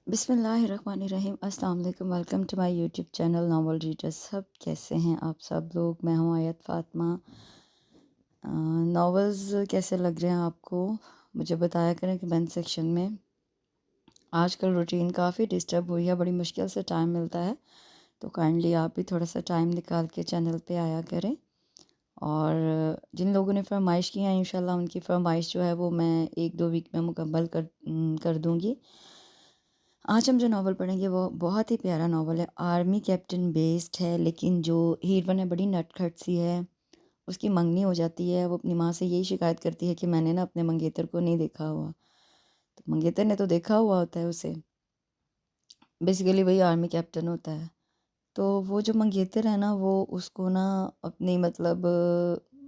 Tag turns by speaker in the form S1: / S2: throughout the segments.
S1: بسم اللہ الرحمن الرحیم۔ السلام علیکم، welcome to my YouTube channel novel reader. سب کیسے ہیں آپ سب لوگ؟ میں ہوں آیت فاطمہ۔ ناولز کیسے لگ رہے ہیں آپ کو؟ مجھے بتایا کریں کمنٹ سیکشن میں۔ آج کل روٹین کافی ڈسٹرب ہوئی ہے، بڑی مشکل سے ٹائم ملتا ہے، تو کائنڈلی آپ بھی تھوڑا سا ٹائم نکال کے چینل پہ آیا کریں۔ اور جن لوگوں نے فرمائش کی ہیں انشاءاللہ ان کی فرمائش جو ہے وہ میں 1-2 ویک میں مکمل کر دوں گی۔ آج ہم جو ناول پڑھیں گے وہ بہت ہی پیارا ناول ہے۔ آرمی کیپٹن بیسڈ ہے، لیکن جو ہیروین ہے بڑی نٹ کھٹ سی ہے۔ اس کی منگنی ہو جاتی ہے، وہ اپنی ماں سے یہی شکایت کرتی ہے کہ میں نے نا اپنے منگیتر کو نہیں دیکھا ہوا۔ تو منگیتر نے تو دیکھا ہوا ہوتا ہے اسے، بیسیکلی وہی آرمی کیپٹن ہوتا ہے۔ تو وہ جو منگیتر ہے نا وہ اس کو نا اپنی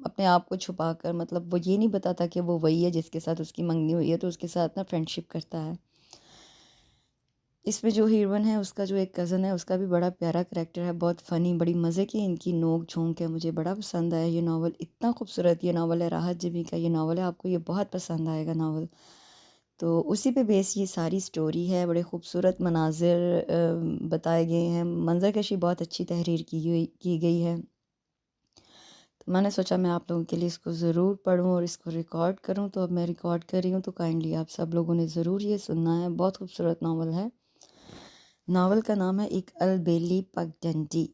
S1: اپنے آپ کو چھپا کر، وہ یہ نہیں بتاتا کہ وہ وہی ہے جس کے ساتھ اس کی منگنی ہوئی ہے، تو اس کے ساتھ نا فرینڈ شپ کرتا ہے۔ اس میں جو ہیروین ہے اس کا جو ایک کزن ہے، اس کا بھی بڑا پیارا کریکٹر ہے، بہت فنی، بڑی مزے کی ان کی نوک جھونک ہے۔ مجھے بڑا پسند آیا یہ ناول، اتنا خوبصورت یہ ناول ہے۔ راحت جبی کا یہ ناول ہے، آپ کو یہ بہت پسند آئے گا ناول۔ تو اسی پہ بیس یہ ساری سٹوری ہے۔ بڑے خوبصورت مناظر بتائے گئے ہیں، منظر کشی بہت اچھی تحریر کی گئی ہے۔ تو میں نے سوچا میں آپ لوگوں کے لیے اس کو ضرور پڑھوں اور اس کو ریکارڈ کروں، تو اب میں ریکارڈ کر رہی ہوں، تو کائنڈلی آپ سب لوگوں نے ضرور یہ سننا ہے۔ بہت خوبصورت ناول ہے۔ ناول کا نام ہے ایک البیلی پگڈنڈی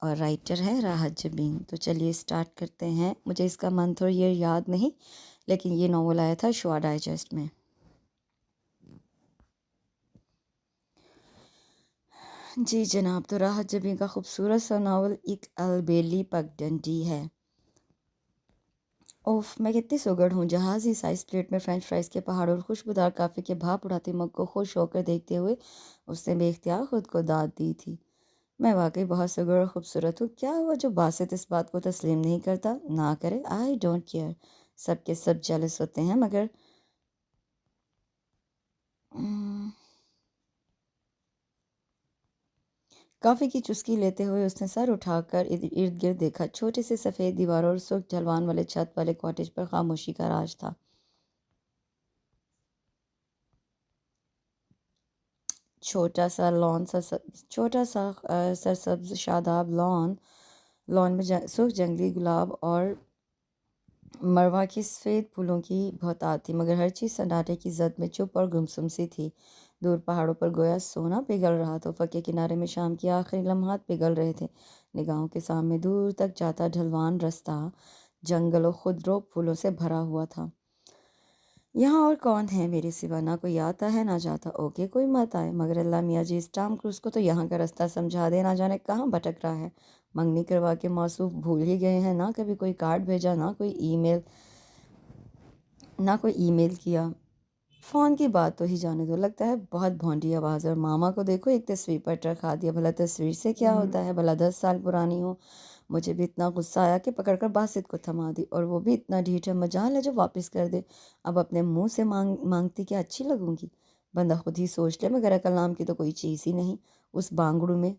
S1: اور رائٹر ہے راحت جبین۔ تو چلیے سٹارٹ کرتے ہیں۔ مجھے اس کا منتھ اور ایئر یاد نہیں، لیکن یہ ناول آیا تھا شوا ڈائجسٹ میں۔ جی جناب، تو راحت جبین کا خوبصورت سا ناول ایک البیلی پگڈنڈی ہے۔ اوف، میں کتنی سوگڑ ہوں، جہازی سائز پلیٹ میں فرینچ فرائز کے پہاڑ اور خوشبودار کافی کے بھاپ اڑاتی مگ کو خوش ہو کر دیکھتے ہوئے اس نے بے اختیار خود کو داد دی تھی۔ میں واقعی بہت سوگڑ اور خوبصورت ہوں۔ کیا ہوا جو باسط اس بات کو تسلیم نہیں کرتا؟ نہ کرے، آئی ڈونٹ کیئر۔ سب کے سب جیلس ہوتے ہیں، مگر کافی کی چسکی لیتے ہوئے اس نے سر اٹھا کر ارد گرد دیکھا۔ چھوٹی سی سفید دیواروں اور سرخ ڈھلوان والے چھت والے کاٹیج پر خاموشی کا راج تھا۔ چھوٹا سا سرسبز شاداب لان میں سرخ جنگلی گلاب اور مروا کی سفید پھولوں کی بہتات تھی، مگر ہر چیز سناٹے کی زد میں چپ اور گمسم سی تھی۔ دور پہاڑوں پر گویا سونا پگھل رہا تھا، افق کے کنارے میں شام کی آخری لمحات پگھل رہے تھے۔ نگاہوں کے سامنے دور تک جاتا ڈھلوان رستہ جنگل و خضرو پھولوں سے بھرا ہوا تھا۔ یہاں اور کون ہے میرے سوا؟ نہ کوئی آتا ہے نہ جاتا۔ اوکے، کوئی مت آئے، مگر اللہ میاں جی اس ٹام کروز کو تو یہاں کا رستہ سمجھا دے، نہ جانے کہاں بھٹک رہا ہے۔ منگنی کروا کے موصوف بھول ہی گئے ہیں، نہ کبھی کوئی کارڈ بھیجا، نہ کوئی ای میل کیا۔ فون کی بات تو ہی جانے دو، لگتا ہے بہت بھونڈی آواز۔ اور ماما کو دیکھو، ایک تصویر پر رکھا دیا۔ بھلا تصویر سے کیا ہوتا ہے؟ بھلا 10 سال پرانی ہو۔ مجھے بھی اتنا غصہ آیا کہ پکڑ کر باسط کو تھما دی، اور وہ بھی اتنا ڈھیٹ ہے، مجال ہے جو واپس کر دے۔ اب اپنے منہ سے مانگتی کہ اچھی لگوں گی؟ بندہ خود ہی سوچ لے، مگر عقل نام کی تو کوئی چیز ہی نہیں اس بانگڑو میں۔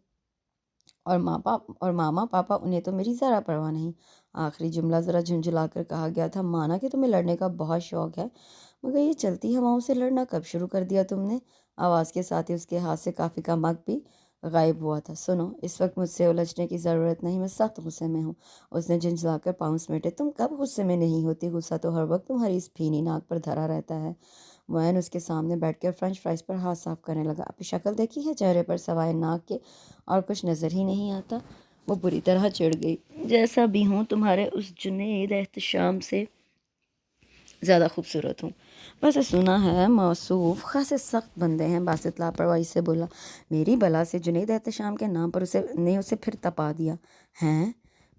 S1: اور ماما پاپا انہیں تو میری ذرا پرواہ نہیں۔ آخری جملہ ذرا جھنجھلا کر کہا گیا تھا۔ مانا کہ تمہیں لڑنے کا بہت شوق ہے، مگر یہ چلتی ہواؤں سے لڑنا کب شروع کر دیا تم نے؟ آواز کے ساتھ ہی اس کے ہاتھ سے کافی کا مگ بھی غائب ہوا تھا۔ سنو، اس وقت مجھ سے الجھنے کی ضرورت نہیں، میں سخت غصے میں ہوں۔ اس نے جھنجھلا کر پاؤں سمیٹے۔ تم کب غصے میں نہیں ہوتی؟ غصہ تو ہر وقت تمہاری اس بھینی ناک پر دھرا رہتا ہے۔ معین اس کے سامنے بیٹھ کر فرینچ فرائز پر ہاتھ صاف کرنے لگا۔ اپنی شکل دیکھی ہے؟ چہرے پر سوائے ناک کے اور کچھ نظر ہی نہیں آتا۔ وہ بری طرح چڑھ گئی۔ جیسا بھی ہوں، تمہارے اس جنید احتشام سے زیادہ خوبصورت ہوں۔ ویسے سنا ہے موصوف خاصے سخت بندے ہیں، باسط لاپرواہی سے بولا۔ میری بلا سے جنید احتشام کے نام پر اسے پھر تپا دیا ہیں؟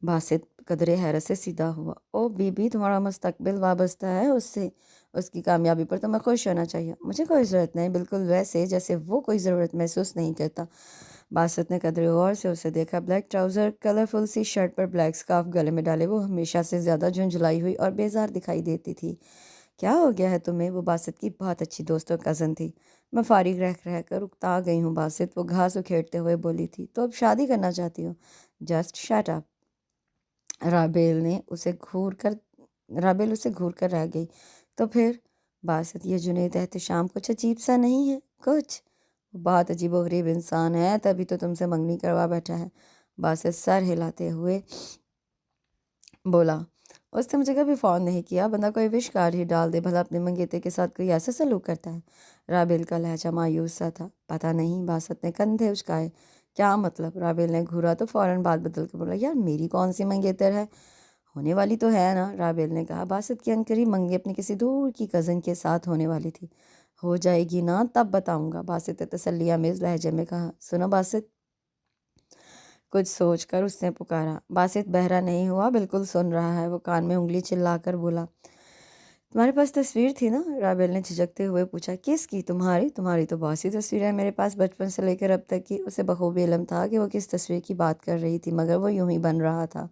S1: باسط قدرے حیرت سے سیدھا ہوا۔ او بی بی، تمہارا مستقبل وابستہ ہے اس سے، اس کی کامیابی پر تمہیں خوش ہونا چاہیے۔ مجھے کوئی ضرورت نہیں، بالکل ویسے جیسے وہ کوئی ضرورت محسوس نہیں کرتا۔ باسط نے قدرے غور سے اسے دیکھا۔ بلیک ٹراؤزر، کلرفل سی شرٹ پر بلیک سکارف گلے میں ڈالے وہ ہمیشہ سے زیادہ جھنجھلائی ہوئی اور بیزار دکھائی دیتی تھی۔ کیا ہو گیا ہے تمہیں؟ وہ باسط کی بہت اچھی دوست اور کزن تھی۔ میں فارغ رہ کر اکتا گئی ہوں باسط، وہ گھاس اکھیڑتے ہوئے بولی تھی۔ تو اب شادی کرنا چاہتی ہو؟ Just shut up. رابیل اسے گھور کر رہ گئی۔ تو پھر باسط، یہ جنید احتشام کچھ عجیب سا نہیں ہے؟ کچھ بہت عجیب و غریب انسان ہے، تبھی تو تم سے منگنی کروا بیٹھا ہے۔ باسط سر ہلاتے ہوئے بولا، اس نے مجھے کبھی فون نہیں کیا، بندہ کوئی وش کارڈ ہی ڈال دے، بھلا اپنے منگیتے کے ساتھ کوئی ایسا سلوک کرتا ہے؟ رابل کا لہجہ مایوس سا تھا۔ پتہ نہیں، باسط نے کندھے اچکائے۔ کیا مطلب؟ رابل نے گھورا تو فوراً بات بدل کے بولا، یار میری کون سی منگیتر ہے؟ ہونے والی تو ہے نا، رابل نے کہا۔ باسط کی عنقریب منگنی اپنی کسی دور کی کزن کے ساتھ ہونے والی تھی۔ ہو جائے گی نا تب بتاؤں گا، باسط نے تسلی آمیز لہجے میں کہا۔ سنو باسط، کچھ سوچ کر اس نے پکارا۔ باسط بہرا نہیں ہوا، بالکل سن رہا ہے۔ وہ کان میں انگلی چلا کر بولا، تمہارے پاس تصویر تھی نا؟ رابل نے جھجکتے ہوئے پوچھا۔ کس کی؟ تمہاری؟ تمہاری تو بہت سی تصویریں ہیں میرے پاس، بچپن سے لے کر اب تک کی۔ اسے بخوبی علم تھا کہ وہ کس تصویر کی بات کر رہی تھی، مگر وہ یوں ہی بن رہا تھا۔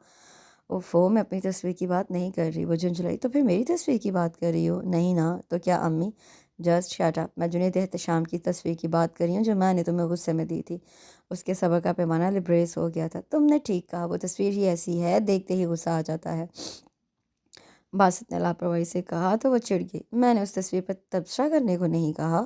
S1: اوفو، میں اپنی تصویر کی بات نہیں کر رہی، وہ جھنجھلائی۔ تو پھر میری تصویر کی بات کر رہی ہو؟ نہیں نا، تو کیا امی؟ جسٹ شٹ اپ، میں جنید احتشام کی تصویر کی بات کر رہی ہوں جو میں نے تمہیں غصے میں دی تھی۔ اس کے صبر کا پیمانہ لبریز ہو گیا تھا۔ تم نے ٹھیک کہا، وہ تصویر ہی ایسی ہے، دیکھتے ہی غصہ آ جاتا ہے۔ باسط نے لاپرواہی سے کہا تو وہ چڑ گئی۔ میں نے اس تصویر پر تبصرہ کرنے کو نہیں کہا۔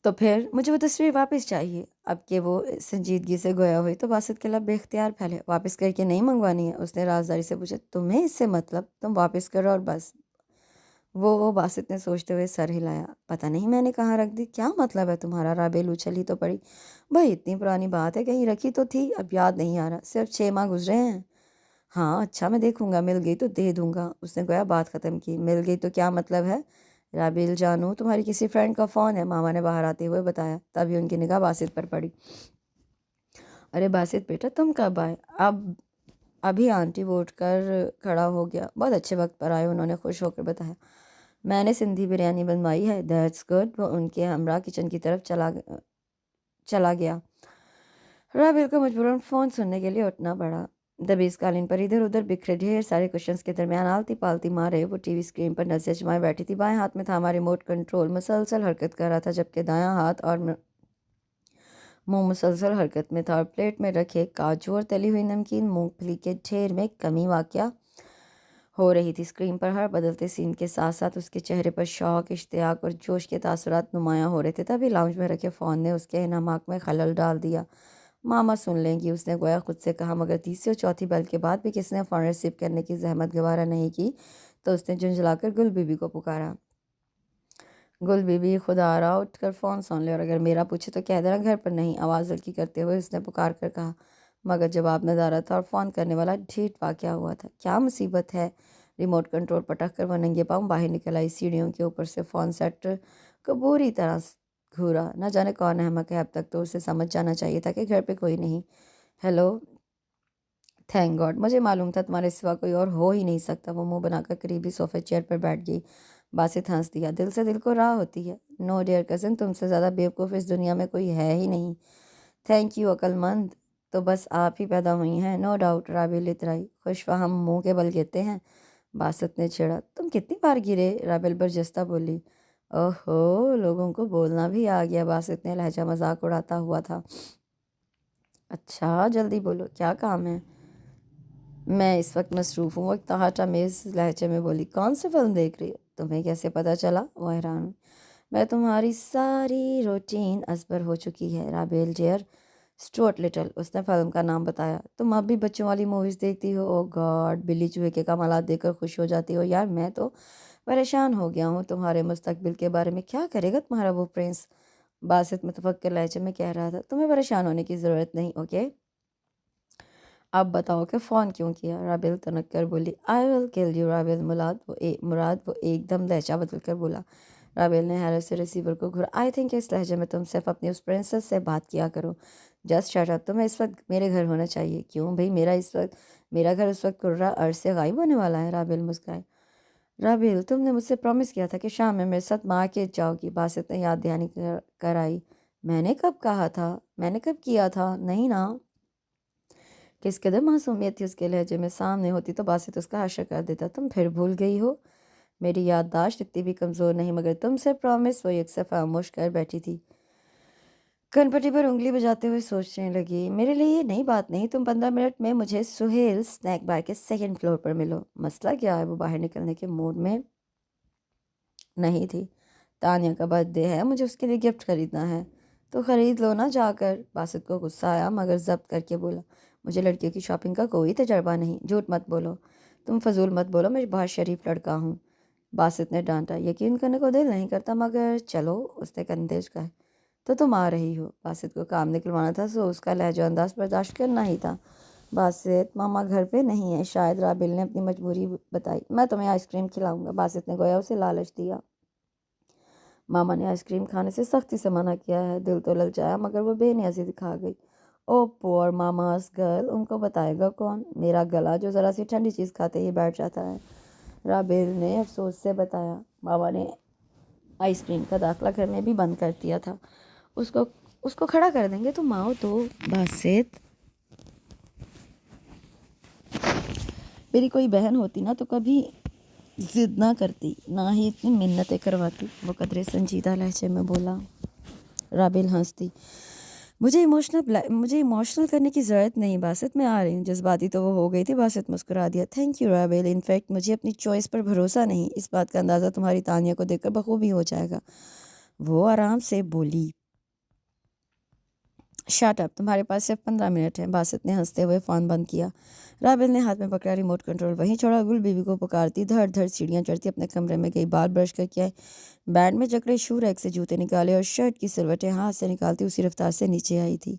S1: تو پھر مجھے وہ تصویر واپس چاہیے۔ اب کہ وہ سنجیدگی سے گویا ہوئی تو باسط کے لب بے اختیار پھیلے۔ واپس کر کے نہیں منگوانی ہے؟ اس نے رازداری سے پوچھا۔ تمہیں اس سے مطلب؟ تم واپس کرو اور بس۔ وہ باسط نے سوچتے ہوئے سر ہلایا۔ پتہ نہیں میں نے کہاں رکھ دی، کیا مطلب ہے تمہارا؟ رابل اچھل ہی تو پڑی۔ بھائی اتنی پرانی بات ہے، کہیں رکھی تو تھی، اب یاد نہیں آ رہا، صرف 6 ماہ گزرے ہیں۔ ہاں اچھا، میں دیکھوں گا، مل گئی تو دے دوں گا۔ اس نے گویا بات ختم کی۔ مل گئی تو کیا مطلب ہے؟ رابل جانو، تمہاری کسی فرینڈ کا فون ہے، ماما نے باہر آتے ہوئے بتایا۔ تبھی ان کی نگاہ باسط پر پڑی۔ ارے باسط بیٹا، تم کب آئے؟ ابھی آنٹی، وہ اٹھ کر کھڑا ہو گیا۔ بہت اچھے وقت پر آئے، انہوں نے خوش ہو کر بتایا۔ میں نے سندھی بریانی بنوائی ہے۔ That's good. وہ ان کے ہمراہ کچن کی طرف چلا گیا۔ رابل کو مجبوراً فون سننے کے لیے اٹھنا پڑا۔ دبیز قالین پر ادھر ادھر بکھرے ڈھیر سارے کشنز کے درمیان آلتی پالتی مارے وہ ٹی وی اسکرین پر نظر جمائے بیٹھی تھی۔ بائیں ہاتھ میں تھاما ریموٹ کنٹرول مسلسل حرکت کر رہا تھا، جبکہ دایاں ہاتھ اور منہ مسلسل حرکت میں تھا، اور پلیٹ میں رکھے کاجو اور تلی ہوئی نمکین مونگ پھلی کے ڈھیر میں کمی واقع ہو رہی تھی۔ اسکرین پر ہر بدلتے سین کے ساتھ ساتھ اس کے چہرے پر شوق، اشتیاق اور جوش کے تاثرات نمایاں ہو رہے تھے۔ تبھی لاؤنج میں رکھے فون نے اس کے انہماک میں خلل ڈال دیا۔ ماما سن لیں گی، اس نے گویا خود سے کہا، مگر تیسری اور چوتھی بیل کے بعد بھی کسی نے فون ریسیو کرنے کی زحمت گوارا نہیں کی تو اس نے جھنجھلا کر گل بی بی کو پکارا۔ گل بی بی، خدا را اٹھ کر فون سن لے، اور اگر میرا پوچھے تو کہہ دینا گھر پر نہیں، آواز ہلکی کرتے ہوئے اس نے پکار کر کہا، مگر جواب نہ دارا تھا اور فون کرنے والا ڈھیٹ واقع ہوا تھا۔ کیا مصیبت ہے؟ ریموٹ کنٹرول پٹک کر وہ ننگے پاؤں باہر نکل آئی۔ سیڑھیوں کے اوپر سے فون سیٹ کو بری طرح گھورا۔ نہ جانے کون احمق ہے، اب تک تو اسے سمجھ جانا چاہیے تھا کہ گھر پہ کوئی نہیں۔ ہیلو، تھینک گاڈ، مجھے معلوم تھا تمہارے سوا کوئی اور ہو ہی نہیں سکتا۔ وہ منہ بنا کر قریبی صوفے چیئر پر بیٹھ گئی۔ باسط ہنس دیا۔ دل سے دل کو راہ ہوتی ہے۔ نو ڈیئر کزن، تم سے زیادہ بیوقوف اس دنیا میں کوئی ہے ہی نہیں۔ تھینک یو عقل مند، تو بس آپ ہی پیدا ہوئی ہیں۔ نو ڈاؤٹ، رابل اترائی۔ خوش فہم منہ کے بل گرتے ہیں، باسط نے چھیڑا۔ تم کتنی بار گرے؟ رابل برجستہ بولی۔ اوہو، لوگوں کو بولنا بھی آ گیا، باسط نے لہجہ مذاق اڑاتا ہوا تھا۔ اچھا جلدی بولو، کیا کام ہے؟ میں اس وقت مصروف ہوں، وہ ایک تاحٹ آمیز لہجے میں بولی۔ کون سی فلم دیکھ رہی ہو؟ تمہیں کیسے پتہ چلا؟ وہ حیران ہوئی۔ میں تمہاری ساری روٹین ازبر ہو چکی ہے، رابل ڈیئر۔ اسٹوارٹ لٹل، اس نے فلم کا نام بتایا۔ تم اب بھی بچوں والی موویز دیکھتی ہو؟ او گاڈ، بلی چوہے کے کمالات دیکھ کر خوش ہو جاتی ہو؟ یار میں تو پریشان ہو گیا ہوں تمہارے مستقبل کے بارے میں۔ کیا کرے گا تمہارا وہ پرنس؟ باسط متفکر لہجے میں کہہ رہا تھا۔ تمہیں پریشان ہونے کی ضرورت نہیں، اوکے؟ اب بتاؤ کہ فون کیوں کیا؟ رابل تنک کر بولی۔ آئی ول کل یو رابل، مراد وہ ایک دم لہجہ بدل کر بولا۔ رابل نے حیرت سے ریسیور کو گھورا۔ آئی تھنک اس لہجے میں تم صرف اپنی اس پرنسس سے بات کیا کرو۔ جسٹ شٹ اپ، تمہیں اس وقت میرے گھر ہونا چاہیے۔ کیوں بھئی، میرا گھر اس وقت کرہ ارض سے غائب ہونے والا ہے؟ رابل مسکرائے۔ رابل، تم نے مجھ سے پرومس کیا تھا کہ شام میں میرے ساتھ مارکیٹ جاؤ گی، باسط نے یاد دہانی کرائی۔ میں نے کب کہا تھا؟ میں نے کب کیا تھا؟ نہیں نا؟ کس قدر معصومیت تھی اس کے لہجے میں، سامنے ہوتی تو باسط اس کا حشر کر دیتا۔ تم پھر بھول گئی ہو؟ میری یادداشت اتنی بھی کمزور نہیں، مگر تم سے پرومس، وہ یکسر خاموش کر بیٹھی تھی، کن پٹی پر انگلی بجاتے ہوئے سوچنے لگی۔ میرے لیے یہ نئی بات نہیں، تم 15 منٹ میں مجھے سہیل سنیک بار کے 2nd فلور پر ملو۔ مسئلہ کیا ہے؟ وہ باہر نکلنے کے موڈ میں نہیں تھی۔ تانیہ کا برتھ ڈے ہے، مجھے اس کے لیے گفٹ خریدنا ہے۔ تو خرید لو نا جا کر۔ باسط کو غصہ آیا مگر ضبط کر کے بولا، مجھے لڑکیوں کی شاپنگ کا کوئی تجربہ نہیں، جھوٹ مت بولو، تم فضول مت بولو، میں بہت شریف لڑکا ہوں۔ باسط نے ڈانٹا، یقین کرنے کو دل نہیں کرتا مگر چلو، اس نے کندیش کہا، تو تم آ رہی ہو۔ باسط کو کام نکلوانا تھا سو اس کا لہجہ انداز برداشت کرنا ہی تھا۔ باسط، ماما گھر پہ نہیں ہے، شاید رابل نے اپنی مجبوری بتائی۔ میں تمہیں آئس کریم کھلاؤں گا، باسط نے گویا اسے لالچ دیا۔ ماما نے آئس کریم کھانے سے سختی سے منع کیا ہے۔ دل تو للچایا مگر وہ بے نیازی دکھا گئی۔ او پور ماماز گرل، ان کو بتائے گا کون؟ میرا گلا جو ذرا سی ٹھنڈی چیز کھاتے ہی بیٹھ جاتا ہے، رابل نے افسوس سے بتایا۔ ماما نے آئس کریم کا داخلہ گھر میں بھی بند کر دیا تھا۔ اس کو کھڑا کر دیں گے تو ماؤ تو۔ باسط، میری کوئی بہن ہوتی نا تو کبھی ضد نہ کرتی، نہ ہی اتنی منتیں کرواتی، وہ قدرے سنجیدہ لہجے میں بولا۔ رابل ہنستی، مجھے ایموشنل کرنے کی ضرورت نہیں باسط، میں آ رہی ہوں۔ جذباتی تو وہ ہو گئی تھی۔ باسط مسکرا دیا، تھینک یو رابل، انفیکٹ مجھے اپنی چوائس پر بھروسہ نہیں، اس بات کا اندازہ تمہاری تانیہ کو دیکھ کر بخوبی ہو جائے گا۔ وہ آرام سے بولی، شٹ اپ، تمہارے پاس صرف 15 منٹ ہیں۔ باسط نے ہنستے ہوئے فون بند کیا۔ رابل نے ہاتھ میں پکڑا ریموٹ کنٹرول وہیں چھوڑا، گل بیوی کو پکارتی دھڑ دھڑ سیڑھیاں چڑھتی اپنے کمرے میں گئی، بال برش کر کے آئی، بینڈ میں جکڑے شو ریک سے جوتے نکالے اور شرٹ کی سلوٹیں ہاتھ سے نکالتی اسی رفتار سے نیچے آئی تھی۔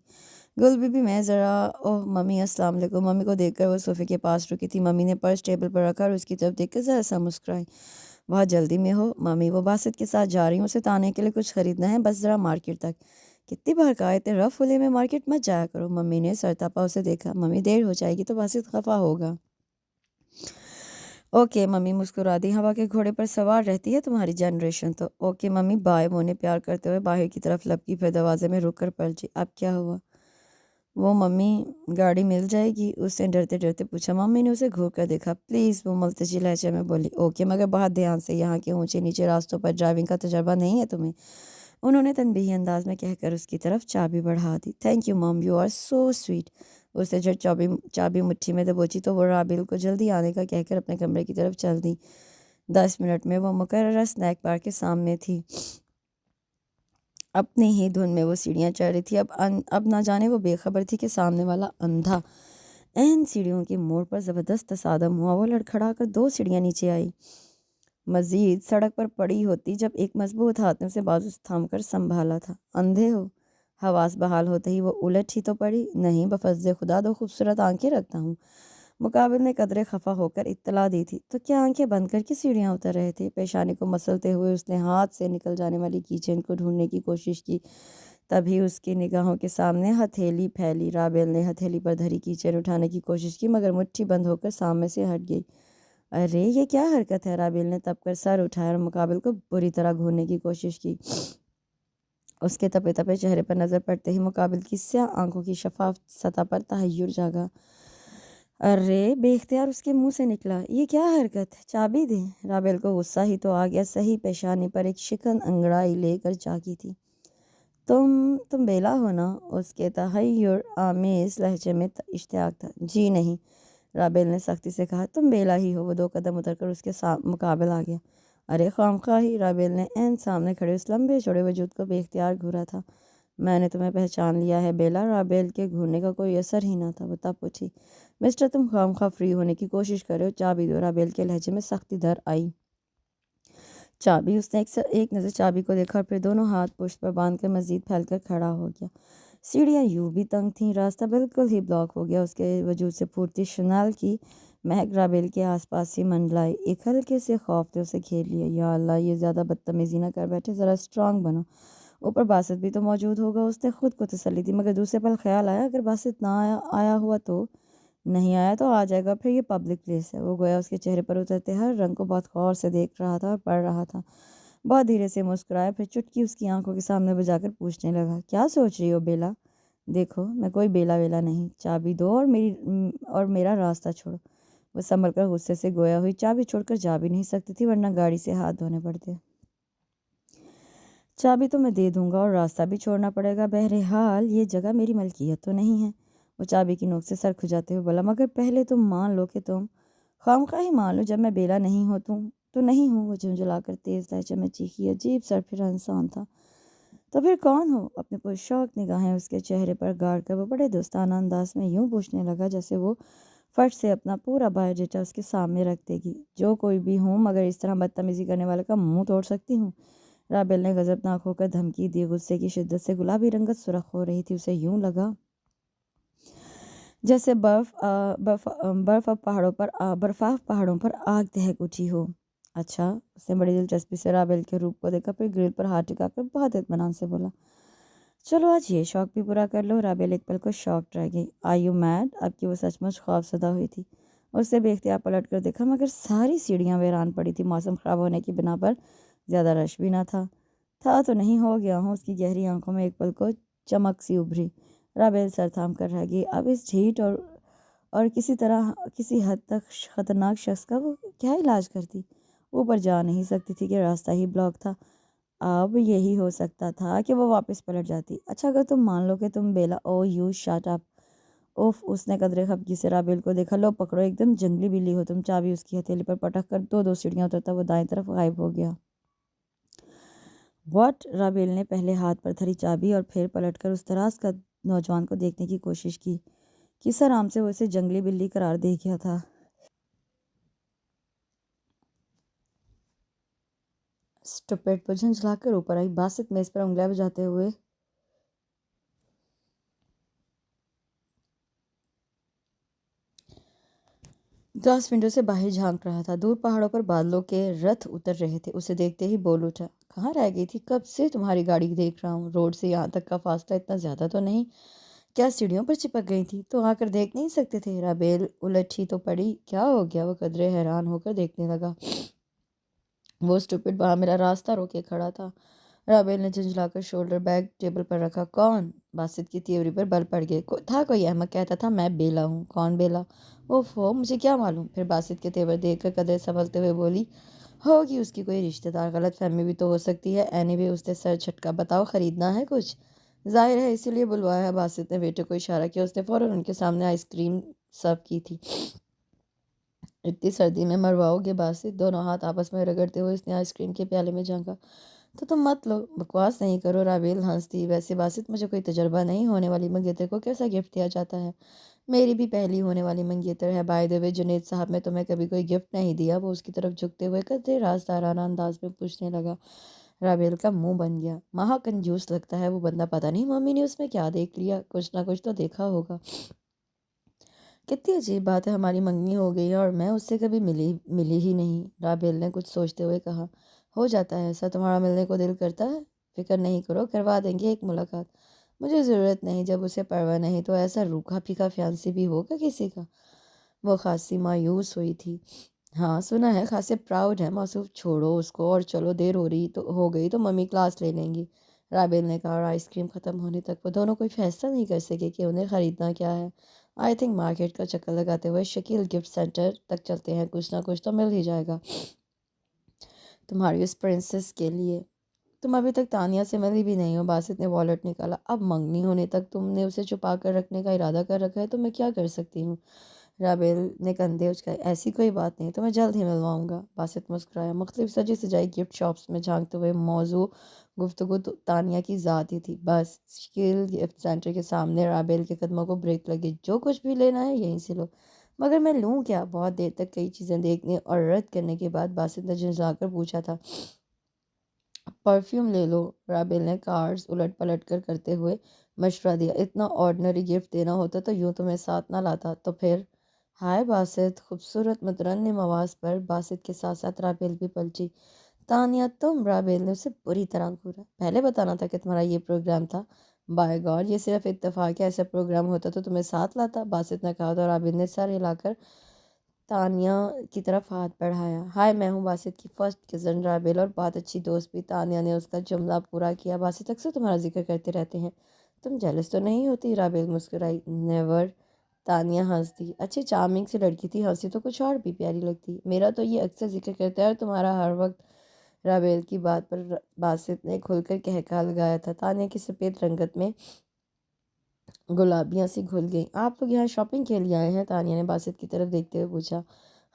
S1: گل بیوی، میں ذرا، اوہ ممی السلام علیکم۔ ممی کو دیکھ کر وہ صوفے کے پاس رکی تھی۔ ممی نے پرس ٹیبل پر رکھا اور اس کی طرف دیکھ کر ذرا سا مسکرائی۔ بہت جلدی میں ہو ممی؟ وہ باسط کے ساتھ جا رہی ہوں، اسے تانے کے لیے کچھ خریدنا ہے، بس ذرا مارکیٹ تک۔ کتنی بھڑکائے، اتنے رف ہولے میں مارکیٹ مت جایا کرو۔ ممی نے سرتاپا اسے دیکھا۔ ممی، دیر ہو جائے گی تو باسط خفا ہوگا۔ اوکے ممی مسکرا دی، ہوا کے گھوڑے پر سوار رہتی ہے تمہاری جنریشن تو۔ اوکے ممی بائے، وہ نے پیار کرتے ہوئے باہر کی طرف لپکی، پھر دروازے میں رک کر پلٹی۔ اب کیا ہوا؟ وہ ممی، گاڑی مل جائے گی؟ اس نے ڈرتے ڈرتے پوچھا۔ ممی نے اسے گھور کر دیکھا۔ پلیز، وہ ملتجی لہجے میں بولی۔ اوکے مگر بہت دھیان سے، یہاں کے اونچے نیچے راستوں پر ڈرائیونگ کا تجربہ نہیں ہے تمہیں؟ انہوں نے تنبیہی انداز میں کہہ کر اس کی طرف چابی بڑھا دی۔ تھینک یو مام، یو آر سو سویٹ۔ اس نے جب چابی مٹھی میں دبوچی تو وہ رابل کو جلدی آنے کا کہہ کر اپنے کمرے کی طرف چل دی۔ 10 منٹ میں وہ مقررہ سنیک بار کے سامنے تھی، اپنی ہی دھن میں وہ سیڑھیاں چڑھ رہی تھی۔ اب نہ جانے وہ بے خبر تھی کہ سامنے والا اندھا۔ عین سیڑھیوں کے موڑ پر زبردست تصادم ہوا، وہ لڑکھڑا کر 2 سیڑھیاں نیچے آئی۔ مزید سڑک پر پڑی ہوتی جب ایک مضبوط ہاتھ نے اسے بازو سے تھام کر سنبھالا تھا۔ اندھے ہو؟ حواس بحال ہوتے ہی وہ الٹ ہی تو پڑی۔ نہیں، بفضل خدا 2 خوبصورت آنکھیں رکھتا ہوں، مقابل نے قدرے خفا ہو کر اطلاع دی تھی۔ تو کیا آنکھیں بند کر کے سیڑھیاں اتر رہے تھے؟ پیشانی کو مسلتے ہوئے اس نے ہاتھ سے نکل جانے والی کی چین کو ڈھونڈنے کی کوشش کی، تبھی اس کی نگاہوں کے سامنے ہتھیلی پھیلی۔ رابل نے ہتھیلی پر دھری کی چین اٹھانے کی کوشش کی مگر مٹھی بند ہو کر سامنے سے ہٹ گئی۔ ارے یہ کیا حرکت ہے؟ رابل نے تپ کر سر اٹھایا اور مقابل کو بری طرح گھورنے کی کوشش کی۔ اس کے تپے تپے چہرے پر نظر پڑتے ہی مقابل کی سیاہ آنکھوں کی شفاف سطح پر تحیر جاگا۔ ارے بے اختیار اس کے منہ سے نکلا، یہ کیا حرکت ہے؟ چابی دیں۔ رابل کو غصہ ہی تو آ گیا، صحیح پیشانی پر ایک شکن انگڑائی لے کر جاگی تھی۔ تم بیلا ہو نا؟ اس کے تحیر آمیز لہجے میں اشتیاق تھا۔ جی نہیں، رابل نے سختی سے کہا۔ تم بیلا ہی ہو۔ وہ 2 قدم اتر کر اس کے مقابل آ گیا۔ ارے خواہ ہی، رابل نے عین سامنے کھڑے اس لمبے چوڑے وجود کو بے اختیار گھورا تھا۔ میں نے تمہیں پہچان لیا ہے بیلا۔ رابل کے گھورنے کا کوئی اثر ہی نہ تھا۔ وہ تب پوچھی، مسٹر تم خواہ فری ہونے کی کوشش کر رہے ہو؟ چابی دو۔ رابل کے لہجے میں سختی در آئی۔ چابی؟ اس نے ایک نظر چابی کو دیکھا اور پھر دونوں ہاتھ پشت پر باندھ کر مزید پھیل کر کھڑا ہو گیا۔ سیڑھیاں یوں بھی تنگ تھیں، راستہ بالکل ہی بلاک ہو گیا۔ اس کے وجود سے پھوٹتی شنال کی مہک رابل کے آس پاس ہی منڈلائی، ایک ہلکے سے خوف نے اسے گھیر لیا۔ یا اللہ، یہ زیادہ بدتمیزی نہ کر بیٹھے، ذرا اسٹرانگ بنو، اوپر باسط بھی تو موجود ہوگا۔ اس نے خود کو تسلی دی مگر دوسرے پل خیال آیا اگر باسط نہ آیا ہوا تو؟ نہیں آیا تو آ جائے گا، پھر یہ پبلک پلیس ہے۔ وہ گویا اس کے چہرے پر اترتے ہر رنگ کو بہت غور سے دیکھ رہا تھا اور پڑھ رہا تھا۔ بہت دھیرے سے مسکرایا، پھر چٹکی اس کی آنکھوں کے سامنے بجا کر پوچھنے لگا، کیا سوچ رہی ہو بیلا؟ دیکھو میں کوئی بیلا ویلا نہیں، چابی دو اور میرا راستہ چھوڑو۔ وہ سنبھل کر غصے سے گویا ہوئی، چابی چھوڑ کر جا بھی نہیں سکتی تھی ورنہ گاڑی سے ہاتھ دھونے پڑتے۔ چابی تو میں دے دوں گا اور راستہ بھی چھوڑنا پڑے گا، بہرحال یہ جگہ میری ملکیت تو نہیں ہے۔ وہ چابی کی نوک سے سر کھجاتے ہوئے بولا، مگر پہلے تم مان لو کہ تم خواہ ہی مان لو جب میں بیلا نہیں ہوں تو نہیں ہوں، وہ جھنجھلا کر تیز لہجے میں چیخی۔ عجیب سرفرا انسان تھا۔ تو پھر کون ہو؟ اپنے پرشوق نگاہیں اس کے چہرے پر گاڑ کر وہ بڑے دوستانہ انداز میں یوں پوچھنے لگا جیسے وہ فٹ سے اپنا پورا بایو ڈیٹا اس کے سامنے رکھ دے گی۔ جو کوئی بھی ہوں، مگر اس طرح بدتمیزی کرنے والے کا منہ توڑ سکتی ہوں؟ رابل نے غضبناک ہو کر دھمکی دی۔ غصے کی شدت سے گلابی رنگت سرخ ہو رہی تھی۔ اسے یوں لگا جیسے برفاف پہاڑوں پر آگ دہک اٹھی ہو۔ اچھا، اس نے بڑی دلچسپی سے رابل کے روپ کو دیکھا، پھر گرل پر ہاتھ ٹکا کر بہت اطمینان سے بولا، چلو آج یہ شوق بھی پورا کر لو۔ رابل ایک پل کو شاکڈ رہ گئی۔ Are you mad? اب کی وہ سچ مچ خوف زدہ ہوئی تھی۔ اس سے بے اختیار پلٹ کر دیکھا، مگر ساری سیڑھیاں ویران پڑی تھی۔ موسم خراب ہونے کی بنا پر زیادہ رش بھی نہ تھا تو نہیں ہو گیا ہوں۔ اس کی گہری آنکھوں میں ایک پل کو چمک سی ابھری۔ رابل سر تھام کر رہ گئی۔ اب اس جھیٹ اور کسی حد تک خطرناک شخص کا وہ کیا علاج کرتی؟ اوپر جا نہیں سکتی تھی کہ راستہ ہی بلاک تھا۔ اب یہی ہو سکتا تھا کہ وہ واپس پلٹ جاتی۔ اچھا، اگر تم مان لو کہ تم بیلا، او یو شٹ اپ۔ اوف، اس نے قدرے خفگی سے رابل کو دیکھا۔ لو پکڑو، ایک دم جنگلی بلی ہو تم۔ چابی اس کی ہتھیلی پر پٹک کر دو سیڑھیاں اترتا وہ دائیں طرف غائب ہو گیا۔ واٹ؟ رابل نے پہلے ہاتھ پر دھری چابی اور پھر پلٹ کر اس دراز کا نوجوان کو دیکھنے کی کوشش کی۔ کس آرام سے وہ اسے جنگلی بلی قرار دے گیا تھا۔ اسٹوپڈ، وہ جھنجھلا کر اوپر آئی۔ باسط میز پر انگلیاں بجاتے ہوئے 10 ونڈو سے باہر جھانک رہا تھا۔ دور پہاڑوں پر بادلوں کے رتھ اتر رہے تھے۔ اسے دیکھتے ہی بول اٹھا، کہاں رہ گئی تھی؟ کب سے تمہاری گاڑی دیکھ رہا ہوں۔ روڈ سے یہاں تک کا فاصلہ اتنا زیادہ تو نہیں؟ کیا سیڑھیوں پر چپک گئی تھی؟ تو آ کر دیکھ نہیں سکتے تھے؟ رابیل الٹھی تو پڑی۔ کیا ہو گیا؟ وہ قدرے حیران ہو کر دیکھنے لگا۔ وہ اسٹوپڈ وہاں میرا راستہ روکے کھڑا تھا۔ رابیل نے جھنجھلا کر شولڈر بیگ ٹیبل پر رکھا۔ کون؟ باسط کی تیوری پر بل پڑ گئے۔ تھا کوئی احمق کہتا تھا میں بیلا ہوں۔ کون بیلا؟ اوف ہو، مجھے کیا معلوم؟ پھر باسط کے تیور دیکھ کر قدرے سنبھلتے ہوئے بولی، ہوگی اس کی کوئی رشتہ دار۔ غلط فہمی بھی تو ہو سکتی ہے۔ اینی وے، اس نے سر جھٹکا۔ بتاؤ، خریدنا ہے کچھ؟ ظاہر ہے اسی لیے بلوایا ہے۔ باسط نے ویٹر کو اشارہ کیا۔ اس نے فوراً ان کے سامنے آئس کریم سرو کی تھی۔ اتنی سردی میں مرواؤ گے باسط؟ دونوں ہاتھ آپس میں رگڑتے ہوئے اس نے آئس کریم کے پیالے میں جھانکا۔ تو تم مت لو، بکواس نہیں کرو۔ رابیل ہنس دی۔ ویسے باسط، مجھے کوئی تجربہ نہیں، ہونے والی منگیتر کو کیسا گفٹ دیا جاتا ہے؟ میری بھی پہلی ہونے والی منگیتر ہے۔ بائی دی وے جنید صاحب، میں تمہیں کبھی کوئی گفٹ نہیں دیا؟ وہ اس کی طرف جھکتے ہوئے قدرے رازدارانہ انداز میں پوچھنے لگا۔ رابیل کا منہ بن گیا۔ مہا کنجوس لگتا ہے وہ بندہ، پتہ نہیں ممی نے اس میں کیا دیکھ لیا۔ کچھ نہ کچھ تو دیکھا ہوگا۔ کتنی عجیب بات ہے، ہماری منگنی ہو گئی ہے اور میں اس سے کبھی ملی ہی نہیں۔ رابیل نے کچھ سوچتے ہوئے کہا، ہو جاتا ہے ایسا، تمہارا ملنے کو دل کرتا ہے؟ فکر نہیں کرو، کروا دیں گے ایک ملاقات۔ مجھے ضرورت نہیں، جب اسے پرواہ نہیں تو ایسا روکھا پھیکا فیانسی بھی ہوگا کسی کا؟ وہ خاصی مایوس ہوئی تھی۔ ہاں سنا ہے، خاصے پراؤڈ ہے۔ موصوف، چھوڑو اس کو اور چلو، دیر ہو گئی تو ممی کلاس لے لیں گی، رابیل نے کہا، اور آئس کریم ختم ہونے تک وہ دونوں کوئی فیصلہ نہیں کر سکے کہ انہیں خریدنا کیا ہے۔ آئی تھنک مارکیٹ کا چکر لگاتے ہوئے شکیل گفٹ سینٹر تک چلتے ہیں، کچھ نہ کچھ تو مل ہی جائے گا تمہاری اس پرنسس کے لیے۔ تم ابھی تک تانیہ سے ملی بھی نہیں ہو۔ باسط نے والٹ نکالا۔ اب منگنی ہونے تک تم نے اسے چھپا کر رکھنے کا ارادہ کر رکھا ہے تو میں کیا کر سکتی ہوں؟ رابیل نے کندھے اچکائے۔ ایسی کوئی بات نہیں، تو میں جلد ہی ملواؤں گا۔ باسط مسکرایا۔ مختلف سجی سجائی گفٹ شاپس میں جھانکتے ہوئے موضوع گفتگو تانیہ کی ذات ہی تھی۔ بس شکیل گفٹ سینٹر کے سامنے رابیل کے قدموں کو بریک لگی۔ جو کچھ بھی لینا ہے یہیں سے لو، مگر میں لوں کیا؟ بہت دیر تک کئی چیزیں دیکھنے اور رد کرنے کے بعد باسط نے جھنجھلا کر پوچھا تھا، پرفیوم لے لو۔ رابیل نے کارڈز الٹ پلٹ کرتے ہوئے مشورہ دیا۔ اتنا آرڈنری گفٹ دینا ہوتا تو یوں تمہیں ساتھ نہ لاتا۔ تو پھر؟ ہائے باسط، خوبصورت مترنم آواز پر باسط کے ساتھ ساتھ رابیل بھی پلچی۔ تانیہ تم؟ رابیل نے اسے بری طرح گھورا۔ پہلے بتانا تھا کہ تمہارا یہ پروگرام تھا۔ بائی گاڈ، یہ صرف اتفاق ہے، ایسا پروگرام ہوتا تو تمہیں ساتھ لاتا، باسط نے کہا تو رابیل نے سر ہلا کر تانیہ کی طرف ہاتھ بڑھایا۔ ہائے، میں ہوں باسط کی فرسٹ کزن رابیل، اور بہت اچھی دوست بھی۔ تانیہ نے اس کا جملہ پورا کیا۔ باسط اکثر تمہارا ذکر کرتے رہتے ہیں، تم جیلس تو نہیں ہوتی؟ رابیل مسکرائی۔ نیور، تانیہ ہنس دی۔ اچھی چارمنگ سی لڑکی تھی، ہنسی تو کچھ اور بھی پیاری لگتی۔ میرا تو یہ اکثر ذکر کرتا ہے اور تمہارا ہر وقت۔ رابیل کی بات پر باسط نے کھل کر قہقہہ لگایا تھا۔ تانیہ کی سفید رنگت میں گلابیاں سی گھل گئیں۔ آپ لوگ یہاں شاپنگ کے لیے آئے ہیں؟ تانیہ نے باسط کی طرف دیکھتے ہوئے پوچھا۔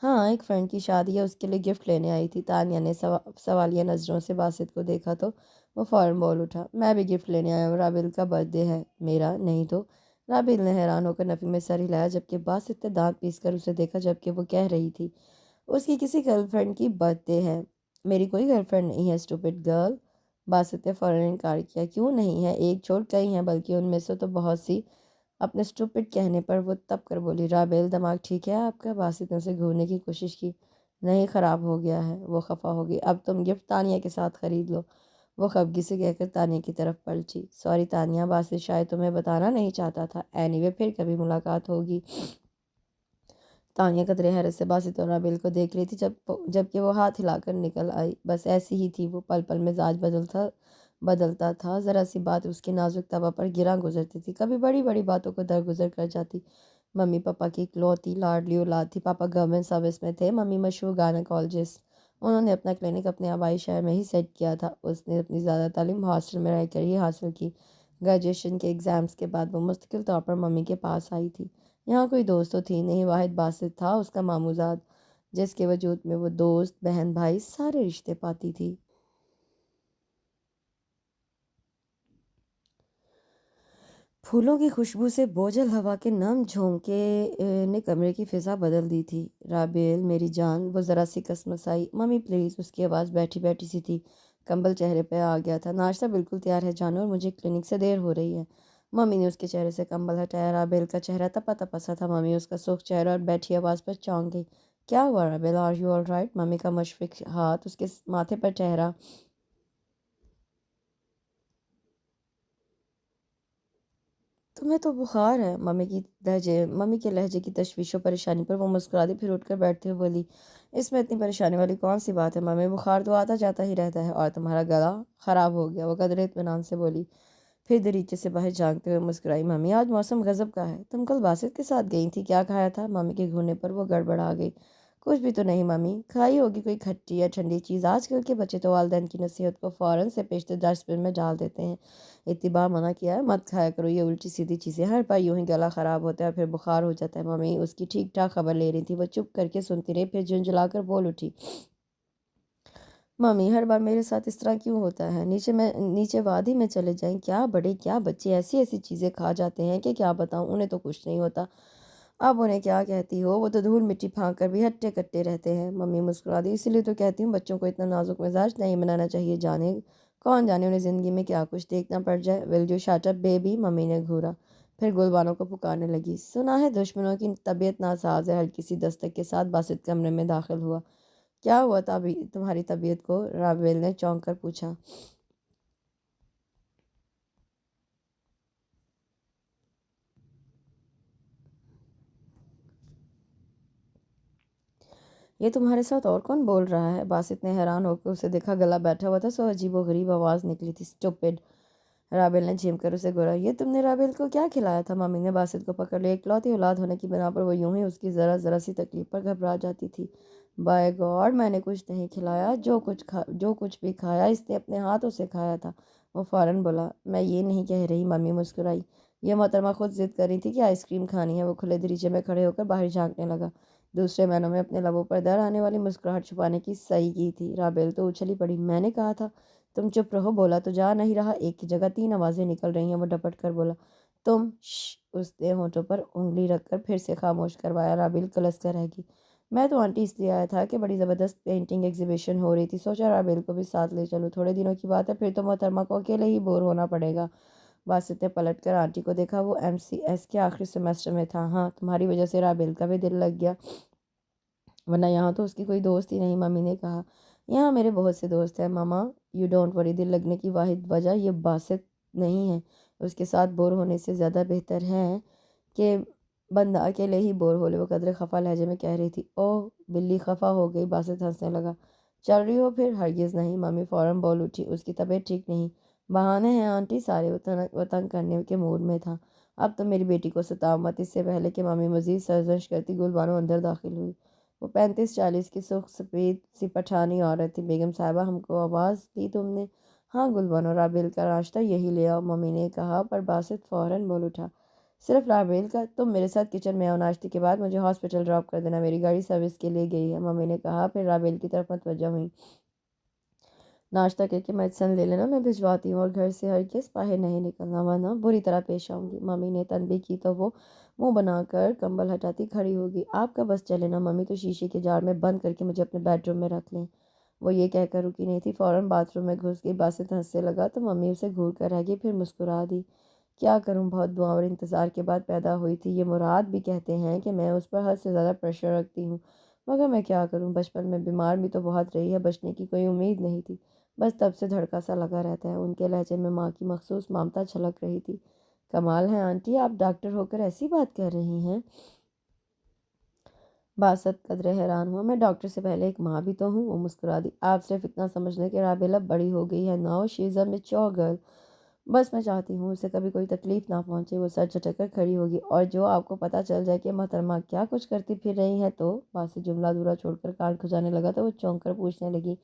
S1: ہاں، ایک فرینڈ کی شادی ہے، اس کے لیے گفٹ لینے آئی تھی۔ تانیہ نے سوالیہ نظروں سے باسط کو دیکھا تو وہ فوراً بول اٹھا، میں بھی گفٹ لینے آیا ہوں، رابل کا برتھ ڈے ہے۔ میرا نہیں تو؟ رابل نے حیران ہو کر نفی میں سر ہلایا، جبکہ باسط نے دانت پیس کر اسے دیکھا، جبکہ وہ کہہ رہی تھی اس کی کسی گرل فرینڈ کی برتھ ڈے ہے۔ میری کوئی گرل فرینڈ نہیں ہے اسٹوپڈ گرل، باسط نے فوراً انکار کیا۔ کیوں نہیں ہے؟ ایک چھوڑ کئی ہیں، بلکہ ان میں سے تو بہت سی۔ اپنے اسٹوپڈ کہنے پر وہ تب کر بولی، رابل دماغ ٹھیک ہے آپ کا؟ باسط نے اسے گھورنے کی کوشش کی۔ نہیں، خراب ہو گیا ہے۔ وہ خفا ہو گئی۔ اب تم گفٹ تانیہ کے ساتھ خرید لو، وہ خفگی سے کہہ کر تانیہ کی طرف پلٹی۔ سوری تانیہ، باسط شاید تمہیں بتانا نہیں چاہتا تھا، اینی وے پھر کبھی ملاقات ہوگی۔ تانیہ قدرے حیرت سے باسط اور رابل کو دیکھ رہی تھی، جبکہ وہ ہاتھ ہلا کر نکل آئی۔ بس ایسی ہی تھی وہ، پل پل مزاج بدلتا تھا، ذرا سی بات اس کی نازک طبع پر گراں گزرتی تھی، کبھی بڑی بڑی باتوں کو درگزر کر جاتی۔ ممی پاپا کی اکلوتی لاڈلی اولاد تھی۔ پاپا گورنمنٹ سروس میں تھے، ممی مشہور گائنیکالوجسٹ۔ انہوں نے اپنا کلینک اپنے آبائی شہر میں ہی سیٹ کیا تھا۔ اس نے اپنی زیادہ تعلیم ہاسٹل میں رہ کر ہی حاصل کی۔ گریجویشن کے ایگزامز کے بعد وہ مستقل طور پر ممی کے پاس آئی تھی۔ یہاں کوئی دوست تو تھی نہیں، واحد باسط تھا، اس کا ماموزاد، جس کے وجود میں وہ دوست، بہن، بھائی، سارے رشتے پاتی تھی۔ پھولوں کی خوشبو سے بوجھل ہوا کے نم جھونکے نے کمرے کی فضا بدل دی تھی۔ رابل میری جان، وہ ذرا سی کسمسائی۔ ممی پلیز، اس کی آواز بیٹھی بیٹھی سی تھی، کمبل چہرے پہ آ گیا تھا۔ ناشتہ بالکل تیار ہے جانو، اور مجھے کلینک سے دیر ہو رہی ہے۔ ممی نے اس کے چہرے سے کمبل ہٹایا۔ رابل کا چہرہ تپا تپا سا تھا۔ ممی اس کا سرخ چہرہ اور بیٹھی آواز پر چونک گئی۔ کیا ہوا رابل، آر یو آل رائٹ؟ ممی کا مشفق ہاتھ اس کے ماتھے پر ٹھہرا۔ تمہیں تو بخار ہے، ممی کے لہجے کی تشویش و پریشانی پر وہ مسکرا دی، پھر اٹھ کر بیٹھتے ہوئے بولی، اس میں اتنی پریشانی والی کون سی بات ہے ممی؟ بخار تو آتا جاتا ہی رہتا ہے، اور تمہارا گلا خراب ہو گیا؟ وہ قدرے اطمینان سے بولی، پھر دریچے سے باہر جھانکتے ہوئے مسکرائی۔ ممی آج موسم غضب کا ہے، تم کل باسط کے ساتھ گئی تھی، کیا کھایا تھا؟ ممی کے گھورنے پر وہ گڑبڑا گئی۔ کچھ بھی تو نہیں ممی، کھائی ہوگی کوئی کھٹی یا ٹھنڈی چیز۔ آج کل کے بچے تو والدین کی نصیحت کو فوراً سے پیشتے ڈسٹ بن میں ڈال دیتے ہیں۔ اتباع منع کیا ہے، مت کھایا کرو یہ الٹی سیدھی چیزیں، ہر بار یوں ہی گلا خراب ہوتا ہے اور پھر بخار ہو جاتا ہے۔ ممی اس کی ٹھیک ٹھاک خبر لے رہی تھی، وہ چپ کر کے سنتی رہی، پھر جھنجھلا کر بول اٹھی، ممی ہر بار میرے ساتھ اس طرح کیوں ہوتا ہے؟ نیچے وادی میں چلے جائیں، کیا بڑے کیا بچے ایسی ایسی چیزیں کھا جاتے ہیں کہ کیا بتاؤں، انہیں تو کچھ نہیں ہوتا۔ اب انہیں کیا کہتی ہو، وہ تو دھول مٹی پھانک کر بھی ہٹے کٹے رہتے ہیں۔ ممی مسکرا دی، اسی لیے تو کہتی ہوں بچوں کو اتنا نازک مزاج نہیں بنانا چاہیے، کون جانے انہیں زندگی میں کیا کچھ دیکھنا پڑ جائے۔ Will you shut up baby? Mummy نے گھورا، پھر گل بانوں کو پکارنے لگی۔ سنا ہے دشمنوں کی طبیعت ناساز ہے؟ ہلکی سی دستک کے ساتھ باسط کمرے میں داخل ہوا۔ کیا ہوا تمہاری طبیعت کو؟ رابل نے چونک کر پوچھا۔ یہ تمہارے ساتھ اور کون بول رہا ہے؟ باسط نے حیران ہو کر اسے دیکھا، گلا بیٹھا ہوا تھا، سو عجیب و غریب آواز نکلی تھی، اسٹوپڈ۔ رابل نے جھیم کر اسے گورا۔ یہ تم نے رابل کو کیا کھلایا تھا؟ ممی نے باسط کو پکڑ لیا، اکلوتی اولاد ہونے کی بنا پر وہ یوں ہی اس کی ذرا ذرا سی تکلیف پر گھبرا جاتی تھی۔ بائی گاڈ، میں نے کچھ نہیں کھلایا، جو کچھ بھی کھایا اس نے اپنے ہاتھوں سے کھایا تھا، وہ فوراً بولا۔ میں یہ نہیں کہہ رہی، ممی مسکرائی، یہ محترمہ خود ضد کر رہی تھی کہ آئس کریم کھانی ہے۔ وہ کھلے دریچے میں کھڑے ہو کر باہر جھانکنے لگا، دوسرے معنوں میں اپنے لبوں پر در آنے والی مسکراہٹ چھپانے کی صحیح کی تھی۔ رابل تو اچھلی پڑی، میں نے کہا تھا تم چپ رہو، بولا تو جا نہیں رہا، ایک کی جگہ 3 آوازیں نکل رہی ہیں۔ وہ ڈپٹ کر بولا، تم شش۔ اس نے ہونٹوں پر انگلی رکھ کر پھر سے خاموش کروایا۔ رابل کلس کر رہ گئی۔ میں تو آنٹی اس لیے آیا تھا کہ بڑی زبردست پینٹنگ ایگزیبیشن ہو رہی تھی، سوچا رابل کو بھی ساتھ لے چلوں، تھوڑے دنوں کی بات ہے، پھر تو محترمہ کو اکیلے ہی بور ہونا پڑے گا۔ باسط نے پلٹ کر آنٹی کو دیکھا، وہ MCS کے آخری سیمسٹر میں تھا۔ ہاں، تمہاری وجہ سے رابل کا بھی دل لگ گیا، ورنہ یہاں تو اس کی کوئی دوست ہی نہیں، ممی نے کہا۔ یہاں میرے بہت سے دوست ہیں ماما، یو ڈونٹ وری، دل لگنے کی واحد وجہ یہ باسط نہیں ہے، اس کے ساتھ بور ہونے سے زیادہ بہتر ہے کہ بندہ اکیلے ہی بور ہو لے، وہ قدرے خفا لہجے میں کہہ رہی تھی۔ اوہ بلی خفا ہو گئی؟ باسط ہنسنے لگا۔ چل رہی ہو پھر؟ ہرگز نہیں، ممی فوراً بول اٹھی، اس کی طبیعت ٹھیک نہیں۔ بہانے ہیں آنٹی سارے، وہ تنگ کرنے کے موڈ میں تھا۔ اب تو میری بیٹی کو ستاؤ مت۔ اس سے پہلے کہ ممی مزید سرزنش کرتی، گل بانو اندر داخل ہوئی۔ وہ 35-40 کی سرخ سفید سی پٹھانی عورت تھی۔ بیگم صاحبہ، ہم کو آواز دی تم نے؟ ہاں گل بانو، رابل کا ناشتہ یہی لے آؤ، ممی نے کہا، پر باسط فوراً بول اٹھا، صرف رابیل کا، تم میرے ساتھ کچن میں آؤ، ناشتے کے بعد مجھے ہاسپٹل ڈراپ کر دینا، میری گاڑی سروس کے لیے گئی ہے، ممی نے کہا، پھر رابیل کی طرف متوجہ ہوئی۔ ناشتہ کر کے میڈیسن لے لینا، میں بھجواتی ہوں، اور گھر سے ہرگز باہر نہیں نکلنا ورنہ بری طرح پیش آؤں گی۔ ممی نے تنبیہ کی تو وہ منہ بنا کر کمبل ہٹاتی کھڑی ہوگی۔ آپ کا بس چلے نا ممی، تو شیشے کے جار میں بند کر کے مجھے اپنے بیڈ روم میں رکھ لیں۔ وہ یہ کہہ کر رکی نہیں تھی، فوراً باتھ روم میں گھس گئی۔ باسط ہنسنے لگا تو ممی اسے گھور کر رہ گئی، پھر مسکرا دی۔ کیا کروں، بہت دعا اور انتظار کے بعد پیدا ہوئی تھی یہ مراد، بھی کہتے ہیں کہ میں اس پر حد سے زیادہ پریشر رکھتی ہوں، مگر میں کیا کروں، بچپن میں بیمار بھی تو بہت رہی ہے، بچنے کی کوئی امید نہیں تھی، بس تب سے دھڑکا سا لگا رہتا ہے۔ ان کے لہجے میں ماں کی مخصوص ممتا چھلک رہی تھی۔ کمال ہے آنٹی، آپ ڈاکٹر ہو کر ایسی بات کر رہی ہیں؟ باسط قدرے حیران ہوا۔ میں ڈاکٹر سے پہلے ایک ماں بھی تو ہوں، وہ مسکرا دی۔ آپ صرف اتنا سمجھ لیں کہ رابیل اب بڑی ہو گئی ہے، نو شی از اے میچور گرل، بس میں چاہتی ہوں اسے کبھی کوئی تکلیف نہ پہنچے۔ وہ سر جھٹک کر کھڑی ہوگی، اور جو آپ کو پتہ چل جائے کہ محترمہ کیا کچھ کرتی پھر رہی ہیں تو؟ باسط جملہ ادھورا چھوڑ کر کان کھجانے لگا تو وہ چونک کر پوچھنے لگی،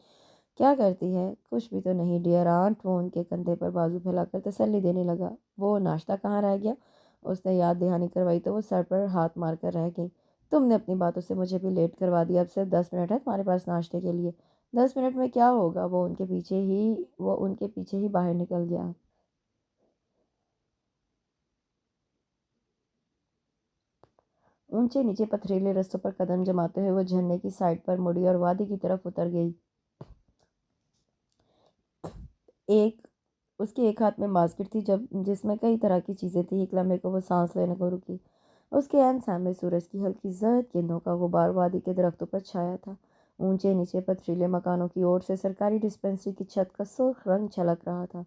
S1: کیا کرتی ہے؟ کچھ بھی تو نہیں ڈیئر آنٹ۔ وہ ان کے کندھے پر بازو پھیلا کر تسلی دینے لگا۔ وہ ناشتہ کہاں رہ گیا؟ اس نے یاد دہانی کروائی تو وہ سر پر ہاتھ مار کر رہ گئی۔ تم نے اپنی باتوں سے مجھے بھی لیٹ کروا دیا، اب صرف 10 منٹ ہے تمہارے پاس ناشتے کے لیے۔ 10 منٹ میں کیا ہوگا؟ وہ ان کے پیچھے ہی باہر نکل گیا۔ اونچے نیچے پتھریلے رستوں پر قدم جماتے ہوئے وہ جھرنے کی سائڈ پر مڑی اور وادی کی طرف اتر گئی۔ اس کے ایک ہاتھ میں باسکٹ تھی جس میں کئی طرح کی چیزیں تھیں۔ ایک لمحے کو وہ سانس لینے کو رکی۔ اس کے عین سامنے سورج کی ہلکی زرد کرنوں کا غبار وادی کے درختوں پر چھایا تھا۔ اونچے نیچے پتھریلے مکانوں کی اوٹ سے سرکاری ڈسپنسری کی چھت کا سرخ رنگ چھلک رہا تھا۔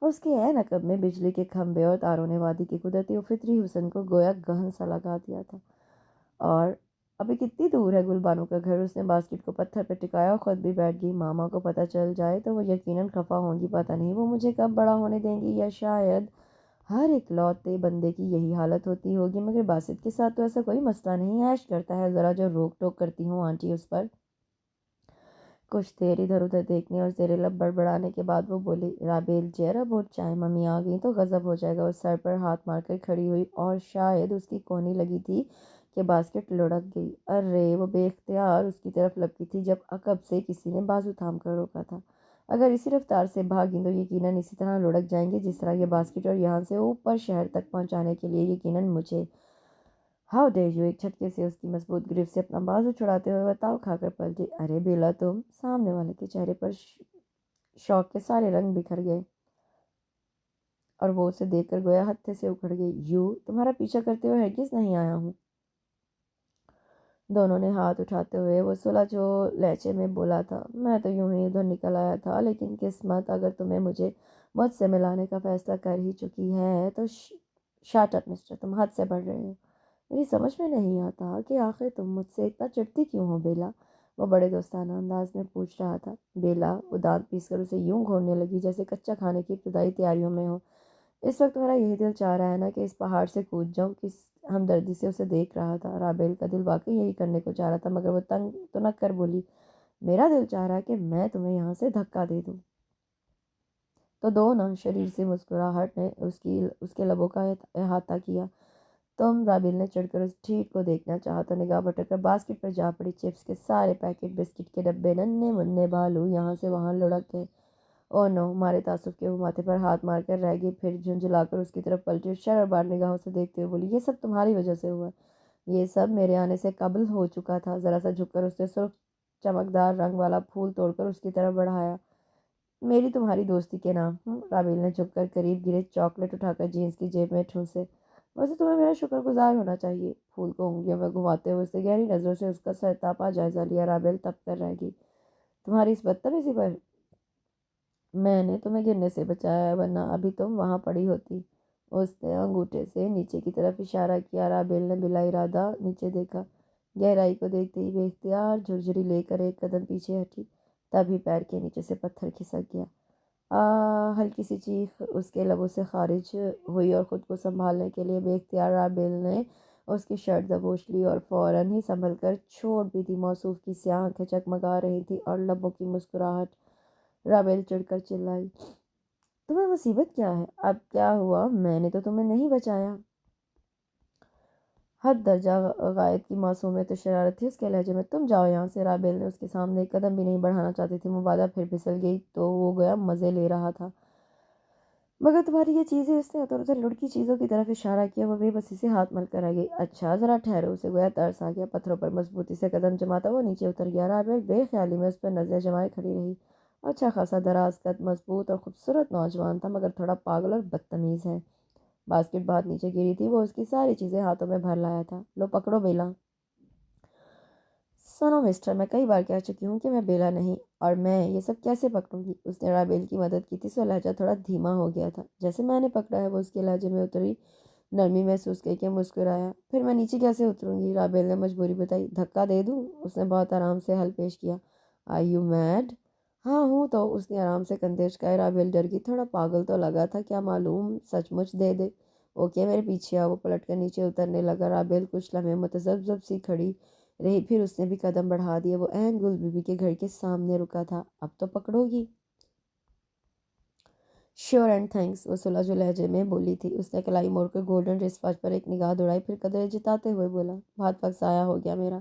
S1: اس کے عین عقب میں بجلی کے کھمبے اور تاروں نے وادی کی قدرتی و فطری حسن کو گویا گہن سا لگا دیا تھا۔ اور ابھی کتنی دور ہے گل بانو کا گھر؟ اس نے باسکٹ کو پتھر پہ ٹکایا اور خود بھی بیٹھ گئی۔ ماما کو پتہ چل جائے تو وہ یقیناً خفا ہوں گی، پتہ نہیں وہ مجھے کب بڑا ہونے دیں گی، یا شاید ہر ایک لوتے بندے کی یہی حالت ہوتی ہوگی، مگر باسط کے ساتھ تو ایسا کوئی مسئلہ نہیں، عیش کرتا ہے، ذرا جو روک ٹوک کرتی ہوں آنٹی اس پر۔ کچھ دیر ادھر ادھر دیکھنے اور زیر لب بڑبڑانے کے بعد وہ بولی، رابیل ذرا بہت چائے، ممی آ گئی تو غضب ہو جائے گا۔ وہ سر پر ہاتھ مار کر کھڑی ہوئی اور شاید اس کی کونی لگی تھی کہ باسکٹ لڑک گئی۔ ارے وہ بے اختیار اس کی طرف لپکی تھی جب عقب سے کسی نے بازو تھام کر روکا تھا۔ اگر اسی رفتار سے بھاگیں تو یقیناً اسی طرح لڑک جائیں گے جس طرح یہ باسکٹ، اور یہاں سے اوپر شہر تک پہنچانے کے لیے یقیناً مجھے۔ ہاؤ ڈیر یو! ایک جھٹکے سے اس کی مضبوط گرفت سے اپنا بازو چھڑاتے ہوئے وہ تاؤ کھا کر پلٹی۔ ارے بیلا تم! سامنے والے کے چہرے پر شوق کے سارے رنگ بکھر گئے اور وہ اسے دیکھ کر گویا ہتھے سے اکھڑ گئی۔ یوں تمہارا پیچھا کرتے ہوئے ہرگز نہیں آیا ہوں۔ دونوں نے ہاتھ اٹھاتے ہوئے وہ صلح جو لہجے میں بولا تھا، میں تو یوں ہی ادھر نکل آیا تھا، لیکن قسمت اگر تمہیں مجھ سے ملانے کا فیصلہ کر ہی چکی ہے تو شٹ اپ مسٹر، تم حد سے بڑھ رہے ہو۔ میری سمجھ میں نہیں آتا کہ آخر تم مجھ سے اتنا چڑھتی کیوں ہو بیلا؟ وہ بڑے دوستانہ انداز میں پوچھ رہا تھا۔ بیلا وہ دانت پیس کر اسے یوں گھورنے لگی جیسے کچا کھانے کی ابتدائی تیاریوں میں ہو۔ اس وقت میرا یہی دل چاہ رہا ہے نا کہ اس پہاڑ سے کود جاؤں۔ کس ہمدردی سے اسے دیکھ رہا تھا۔ رابیل کا دل واقعی یہی کرنے کو چاہ رہا تھا، مگر وہ تنگ تو نہ کر بولی، میرا دل چاہ رہا ہے کہ میں تمہیں یہاں سے دھکا دے دوں۔ تو دو نا۔ شریر سے مسکراہٹ نے اس کے لبوں کا احاطہ کیا۔ تم؟ رابیل نے چڑھ کر اس ڈھیٹ کو دیکھنا چاہا تو نگاہ بھٹک کر باسکٹ پر جا پڑی۔ چپس کے سارے پیکٹ، بسکٹ کے ڈبے، ننھے منھے بالو یہاں سے وہاں لڑک گئے۔ او نو! مارے تعصب کے وہ ماتھے پر ہاتھ مار کر رہ گئی، پھر جھنجھلا کر اس کی طرف پلٹی اور شرربار نگاہوں سے دیکھتے ہوئے بولی، یہ سب تمہاری وجہ سے ہوا ہے۔ یہ سب میرے آنے سے قبل ہو چکا تھا۔ ذرا سا جھک کر اس نے سرخ چمکدار رنگ والا پھول توڑ کر اس کی طرف بڑھایا۔ میری تمہاری دوستی کے نام۔ رابیل نے جھک کر قریب گرے چاکلیٹ اٹھا کر جینس کی جیب میں ٹھوسے۔ ویسے تمہیں میرا شکر گزار ہونا چاہیے۔ پھول کو انگلیوں میں گھماتے ہوئے اس نے گہری نظروں سے اس کا سرتاپا جائزہ لیا۔ رابیل تپ کر رہ گئی۔ تمہاری اس بدتمیزی پر میں نے تمہیں گرنے سے بچایا ہے، ورنہ ابھی تم وہاں پڑی ہوتی۔ اس نے انگوٹھے سے نیچے کی طرف اشارہ کیا۔ رابیل نے بلا ارادہ نیچے دیکھا۔ گہرائی کو دیکھتے ہی بے اختیار جھرجھری لے کر ایک قدم پیچھے ہٹی۔ تبھی پیر کے نیچے سے پتھر کھسک گیا۔ ہلکی سی چیخ اس کے لبوں سے خارج ہوئی اور خود کو سنبھالنے کے لیے بے اختیار رابیل نے اس کی شرٹ دبوچ لی اور فوراً ہی سنبھل کر چھوڑ بھی دی۔ موصوف کی سیاہ آنکھیں چکمگا رہی تھیں اور لبوں کی مسکراہٹ۔ رابیل چڑھ کر چلائی، تمہیں مصیبت کیا ہے؟ اب کیا ہوا؟ میں نے تو تمہیں نہیں بچایا۔ حد درجہ غائب کی معصومیت و شرارت تھی اس کے لہجے میں۔ تم جاؤ یہاں سے۔ رابیل نے اس کے سامنے ایک قدم بھی نہیں بڑھانا چاہتی تھی، مبادہ پھر پھسل گئی تو وہ گویا مزے لے رہا تھا۔ مگر تمہاری یہ چیزیں، اس نے ادھر ادھر لڑکی چیزوں کی طرف اشارہ کیا۔ وہ بے بسی سے ہاتھ مل کر آ گئی۔ اچھا ذرا ٹھہرو، اسے گویا ترس آ گیا۔ پتھروں پر مضبوطی سے قدم جماتا وہ نیچے اتر گیا۔ رابیل بے خیالی میں اس پر نظریں جمائے کھڑی رہی۔ اچھا خاصا دراز قد، مضبوط اور خوبصورت نوجوان تھا، مگر تھوڑا پاگل اور بدتمیز ہے۔ باسکٹ بہت نیچے گری تھی، وہ اس کی ساری چیزیں ہاتھوں میں بھر لایا تھا۔ لو پکڑو بیلا۔ سنو مسٹر، میں کئی بار کہہ چکی ہوں کہ میں بیلا نہیں، اور میں یہ سب کیسے پکڑوں گی؟ اس نے رابیل کی مدد کی تھی، سو لہجہ تھوڑا دھیما ہو گیا تھا۔ جیسے میں نے پکڑا ہے۔ وہ اس کے لہجے میں اتری نرمی محسوس کر کے مسکرایا۔ پھر میں نیچے کیسے اتروں گی؟ رابیل نے مجبوری بتائی۔ دھکا دے دوں؟ اس نے بہت آرام سے حل پیش کیا۔ Are you mad? ہاں ہوں تو۔ اس نے آرام سے کندھے اچکائے۔ رابیل ڈر گئی۔ تھوڑا پاگل تو لگا تھا، کیا معلوم سچ مچ دے دے۔ اوکے میرے پیچھے آ۔ وہ پلٹ کر نیچے اترنے لگا۔ رابیل کچھ لمحے متذبذب سی کھڑی رہی، پھر اس نے بھی قدم بڑھا دیا۔ وہ عین گل بی بی کے گھر کے سامنے رکا تھا۔ اب تو پکڑو گی؟ شیور اینڈ تھینکس، وہ سلجھے لہجے میں بولی تھی۔ اس نے کلائی موڑ کر گولڈن رسٹ واچ پر ایک نگاہ دوڑائی، پھر قدرے جتاتے ہوئے بولا، بہت وقت ضائع ہو گیا میرا۔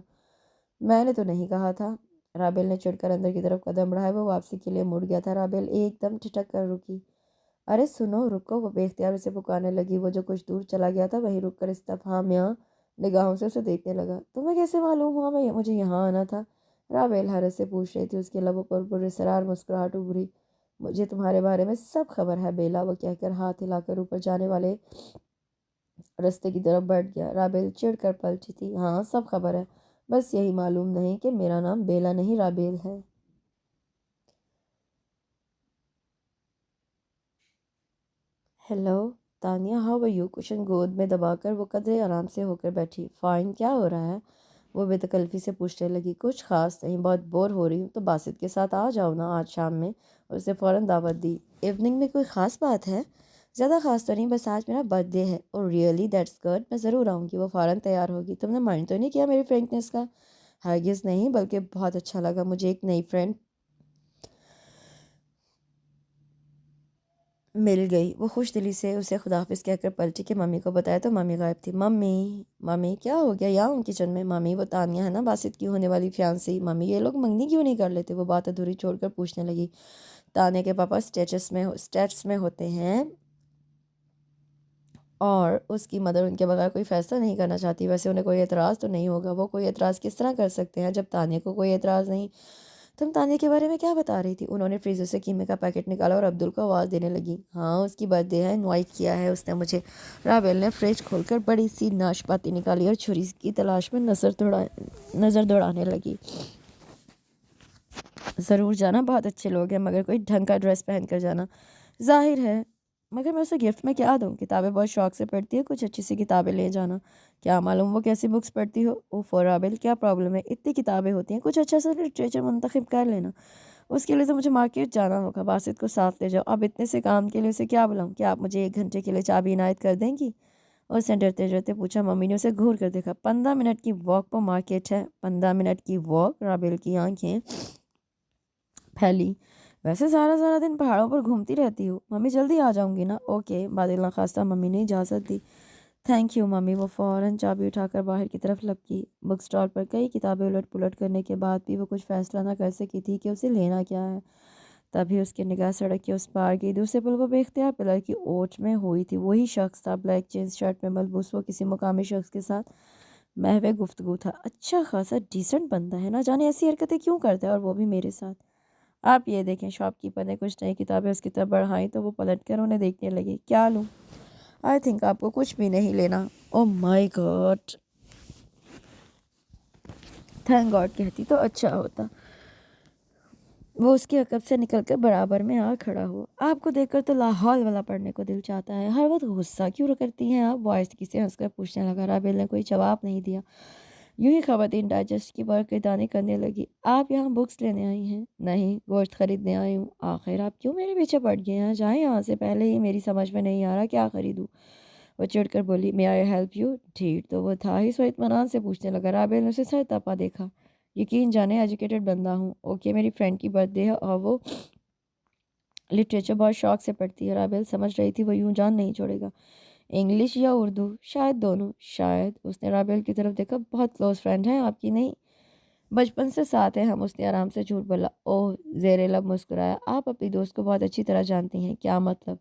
S1: میں نے تو نہیں کہا تھا۔ رابیل نے چڑھ کر اندر کی طرف قدم بڑھائے۔ وہ واپسی کے لیے مڑ گیا تھا۔ رابیل ایک دم ٹھٹک کر رکی۔ ارے سنو، رکو۔ وہ بے اختیار اسے پکارنے لگی۔ وہ جو کچھ دور چلا گیا تھا وہیں رک کر استفہامیہ نگاہوں سے اسے دیکھنے لگا۔ تمہیں کیسے معلوم ہوا مجھے یہاں آنا تھا؟ رابیل حیرت سے پوچھ رہی تھی۔ اس کے لبوں پر پراسرار مسکراہٹ ابھری۔ مجھے تمہارے بارے میں سب خبر ہے بیلا، وہ کہہ کر ہاتھ ہلا کر اوپر جانے والے رستے کی طرف بڑھ گیا۔ رابیل چڑھ کر پلٹی تھی۔ ہاں سب خبر ہے، بس یہی معلوم نہیں کہ میرا نام بیلا نہیں رابیل ہے۔ Hello Tania, how are you? Cushion گود میں دبا کر وہ قدرے آرام سے ہو کر بیٹھی۔ فائن، کیا ہو رہا ہے؟ وہ بے تکلفی سے پوچھنے لگی۔ کچھ خاص نہیں، بہت بور ہو رہی ہوں، تو باسط کے ساتھ آ جاؤ نا آج شام میں۔ اور اسے فوراً دعوت دی۔ ایوننگ میں کوئی خاص بات ہے؟ زیادہ خاص تو نہیں، بس آج میرا برتھ ڈے ہے۔ اور ریئلی دیٹس گڈ، میں ضرور آؤں گی۔ وہ فوراً تیار ہوگی۔ تم نے مائنڈ تو نہیں کیا میری فرینکنیس کا؟ ہرگز نہیں، بلکہ بہت اچھا لگا مجھے ایک نئی فرینڈ مل گئی۔ وہ خوش دلی سے اسے خداحافظ کہہ کر پلٹی کہ ممی کو بتایا تو ممی غائب تھی۔ ممی، ممی کیا ہو گیا؟ یہاں ہوں کچن میں۔ ممی، وہ تانیہ ہے نا باسط کی ہونے والی فیانسی، ممی یہ لوگ منگنی کیوں نہیں کر لیتے؟ وہ بات ادھوری چھوڑ کر پوچھنے لگی۔ تانیہ کے پاپا اسٹیٹس میں ہوتے ہیں اور اس کی مدر ان کے بغیر کوئی فیصلہ نہیں کرنا چاہتی۔ ویسے انہیں کوئی اعتراض تو نہیں ہوگا۔ وہ کوئی اعتراض کس طرح کر سکتے ہیں جب تانیہ کو کوئی اعتراض نہیں؟ تم تانیہ کے بارے میں کیا بتا رہی تھی؟ انہوں نے فریزر سے قیمے کا پیکٹ نکالا اور عبدل کو آواز دینے لگی۔ ہاں اس کی برتھ ڈے ہے، انوائٹ کیا ہے اس نے مجھے۔ رابیل نے فریج کھول کر بڑی سی ناشپاتی نکالی اور چھری کی تلاش میں نظر دوڑانے لگی۔ ضرور جانا، بہت اچھے لوگ ہیں، مگر کوئی ڈھنگ کا ڈریس پہن کر جانا۔ ظاہر ہے، مگر میں اسے گفٹ میں کیا دوں؟ کتابیں بہت شوق سے پڑھتی ہے، کچھ اچھی سی کتابیں لے جانا۔ کیا معلوم وہ کیسی بکس پڑھتی ہو؟ اوف رابیل، کیا پرابلم ہے؟ اتنی کتابیں ہوتی ہیں، کچھ اچھا سا لٹریچر منتخب کر لینا۔ اس کے لیے تو مجھے مارکیٹ جانا ہوگا۔ باسط کو ساتھ لے جاؤ۔ اب اتنے سے کام کے لیے اسے کیا بلاؤں؟ کیا آپ مجھے 1 گھنٹے کے لیے چابی عنایت کر دیں گی؟ اس نے ڈرتے ڈرتے پوچھا۔ ممی نے اسے گھور کر دیکھا۔ 15 منٹ کی واک پر مارکیٹ ہے؟ 15 منٹ کی واک؟ رابیل کی آنکھیں پھیلی۔ ویسے سارا دن پہاڑوں پر گھومتی رہتی ہو۔ ممی جلدی آ جاؤں گی نا؟ اوکے، بادل نخواستہ ممی نے اجازت دی۔ Thank you mummy. وہ فوراً چابی اٹھا کر باہر کی طرف لپکی۔ بک سٹال پر کئی کتابیں الٹ پلٹ کرنے کے بعد بھی وہ کچھ فیصلہ نہ کر سکی تھی کہ اسے لینا کیا ہے۔ تبھی اس کی نگاہ سڑک کے اس پار گئی۔ دوسرے پل وہ بے اختیار پلر کی اوٹ میں ہوئی تھی۔ وہی شخص تھا، بلیک جینس شرٹ میں ملبوس۔ وہ کسی مقامی شخص کے ساتھ محو گفتگو تھا۔ اچھا خاصا ڈیسنٹ بندہ ہے، نہ جانے ایسی حرکتیں کیوں کرتا ہے، اور وہ بھی میرے ساتھ۔ آپ یہ دیکھیں۔ شاپ کیپر نے کچھ نئی کتابیں اس کی طرف بڑھائیں تو وہ پلٹ کر انہیں دیکھنے لگی۔ کیا لوں؟ آئی تھنک آپ کو کچھ بھی نہیں لینا۔ او مائی گاڈ، تھینک گاڈ کہتی تو اچھا ہوتا۔ وہ اس کے عقب سے نکل کر برابر میں آ کھڑا ہوا۔ آپ کو دیکھ کر تو لاہور والا پڑھنے کو دل چاہتا ہے۔ ہر وقت غصہ کیوں کرتی ہیں آپ؟ وہ آہستگی سے ہنس کر پوچھنے لگا۔ رابیل نے کوئی جواب نہیں دیا، یوں ہی خواتین ڈائجسٹ کی برگردانی کرنے لگی۔ آپ یہاں بکس لینے آئی ہیں؟ نہیں، گوشت خریدنے آئی ہوں۔ آخر آپ کیوں میرے پیچھے پڑ گئے ہیں؟ جائیں یہاں سے، پہلے ہی میری سمجھ میں نہیں آ رہا کیا خریدوں۔ وہ چڑھ کر بولی۔ مے آئی ہیلپ یو؟ ڈھیٹ تو وہ تھا ہی، سو اطمینان سے پوچھنے لگا۔ رابیل نے اسے سر تپا دیکھا۔ یقین جانے ایجوکیٹڈ بندہ ہوں۔ اوکے، میری فرینڈ کی برتھ ڈے ہے اور وہ لٹریچر بہت شوق سے پڑھتی ہے۔ رابیل سمجھ رہی تھی وہ یوں جان نہیں چھوڑے گا۔ انگلش یا اردو؟ شاید دونوں۔ شاید۔ اس نے رابل کی طرف دیکھا۔ بہت کلوز فرینڈ ہیں آپ کی؟ نہیں، بچپن سے ساتھ ہیں ہم، اس نے آرام سے جھوٹ بولا۔ اوہ، زیر لب مسکرایا۔ آپ اپنی دوست کو بہت اچھی طرح جانتی ہیں۔ کیا مطلب؟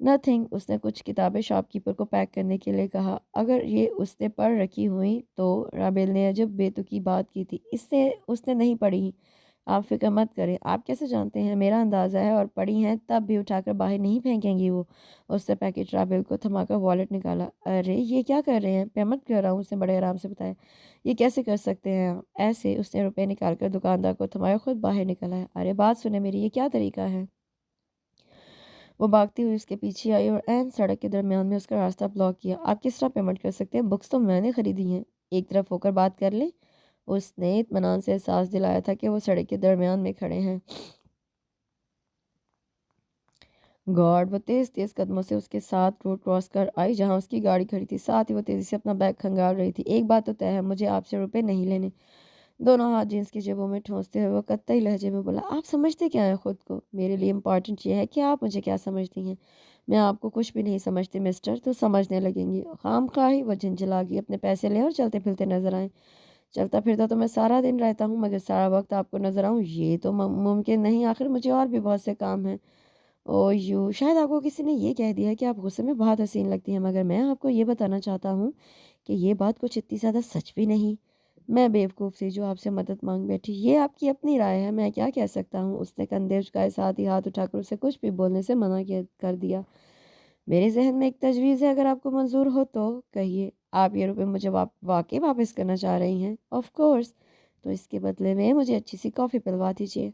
S1: نتھنگ۔ اس نے کچھ کتابیں شاپ کیپر کو پیک کرنے کے لیے کہا۔ اگر یہ اس نے پڑھ رکھی ہوئیں تو؟ رابل نے عجب بے تکی بات کی تھی۔ اس نے نہیں پڑھی۔ آپ فکر مت کریں۔ آپ کیسے جانتے ہیں؟ میرا اندازہ ہے، اور پڑھی ہیں تب بھی اٹھا کر باہر نہیں پھینکیں گی وہ۔ اس نے پیکٹ رابل کو تھما کر والیٹ نکالا۔ ارے یہ کیا کر رہے ہیں؟ پیمنٹ کر رہا ہوں، اس نے بڑے آرام سے بتایا۔ یہ کیسے کر سکتے ہیں آپ؟ ایسے۔ اس نے روپے نکال کر دکاندار کو تھمایا، خود باہر نکل آیا۔ ارے بات سنیں میری، یہ کیا طریقہ ہے؟ وہ بھاگتی ہوئی اس کے پیچھے آئی اور عین سڑک کے درمیان میں اس کا راستہ بلاک کیا۔ آپ کس طرح پیمنٹ کر سکتے ہیں؟ بکس تو میں نے خریدی ہیں۔ ایک طرف ہو کر بات کر لیں۔ اس نے اطمینان سے احساس دلایا تھا کہ وہ سڑک کے درمیان میں کھڑے ہیں۔ گارڈ۔ وہ تیز تیز قدموں سے اس کے ساتھ روڈ کراس کر آئی جہاں اس کی گاڑی کھڑی تھی، ساتھ ہی وہ تیزی سے اپنا بیگ کھنگال رہی تھی۔ ایک بات تو طے ہے، مجھے آپ سے روپے نہیں لینے۔ دونوں ہاتھ جینس کی جیبوں میں ٹھونستے ہوئے وہ قطعی لہجے میں بولا۔ آپ سمجھتے کیا ہیں خود کو؟ میرے لیے امپورٹنٹ یہ ہے کہ آپ مجھے کیا سمجھتی ہیں۔ میں آپ کو کچھ بھی نہیں سمجھتی مسٹر، تو سمجھنے لگیں گی۔ خام خواہ ہی وہ جھنجھلا گئی۔ اپنے پیسے لیں اور چلتے پھرتے نظر آئیں۔ چلتا پھرتا تو میں سارا دن رہتا ہوں، مگر سارا وقت آپ کو نظر آؤں یہ تو ممکن نہیں، آخر مجھے اور بھی بہت سے کام ہیں۔ او یو، شاید آپ کو کسی نے یہ کہہ دیا کہ آپ غصے میں بہت حسین لگتی ہیں، مگر میں آپ کو یہ بتانا چاہتا ہوں کہ یہ بات کچھ اتنی زیادہ سچ بھی نہیں۔ میں بیوقوف تھی جو آپ سے مدد مانگ بیٹھی۔ یہ آپ کی اپنی رائے ہے، میں کیا کہہ سکتا ہوں؟ اس نے کندھے جھکائے، ساتھ ہی ہاتھ اٹھا کر اسے کچھ بھی بولنے سے منع کر دیا۔ میرے ذہن میں ایک تجویز ہے، اگر آپ کو منظور ہو تو کہیے۔ آپ یہ روپے مجھے واقعی واپس کرنا چاہ رہی ہیں؟ Of course. تو اس کے بدلے میں مجھے اچھی سی کافی پلوا دیجیے۔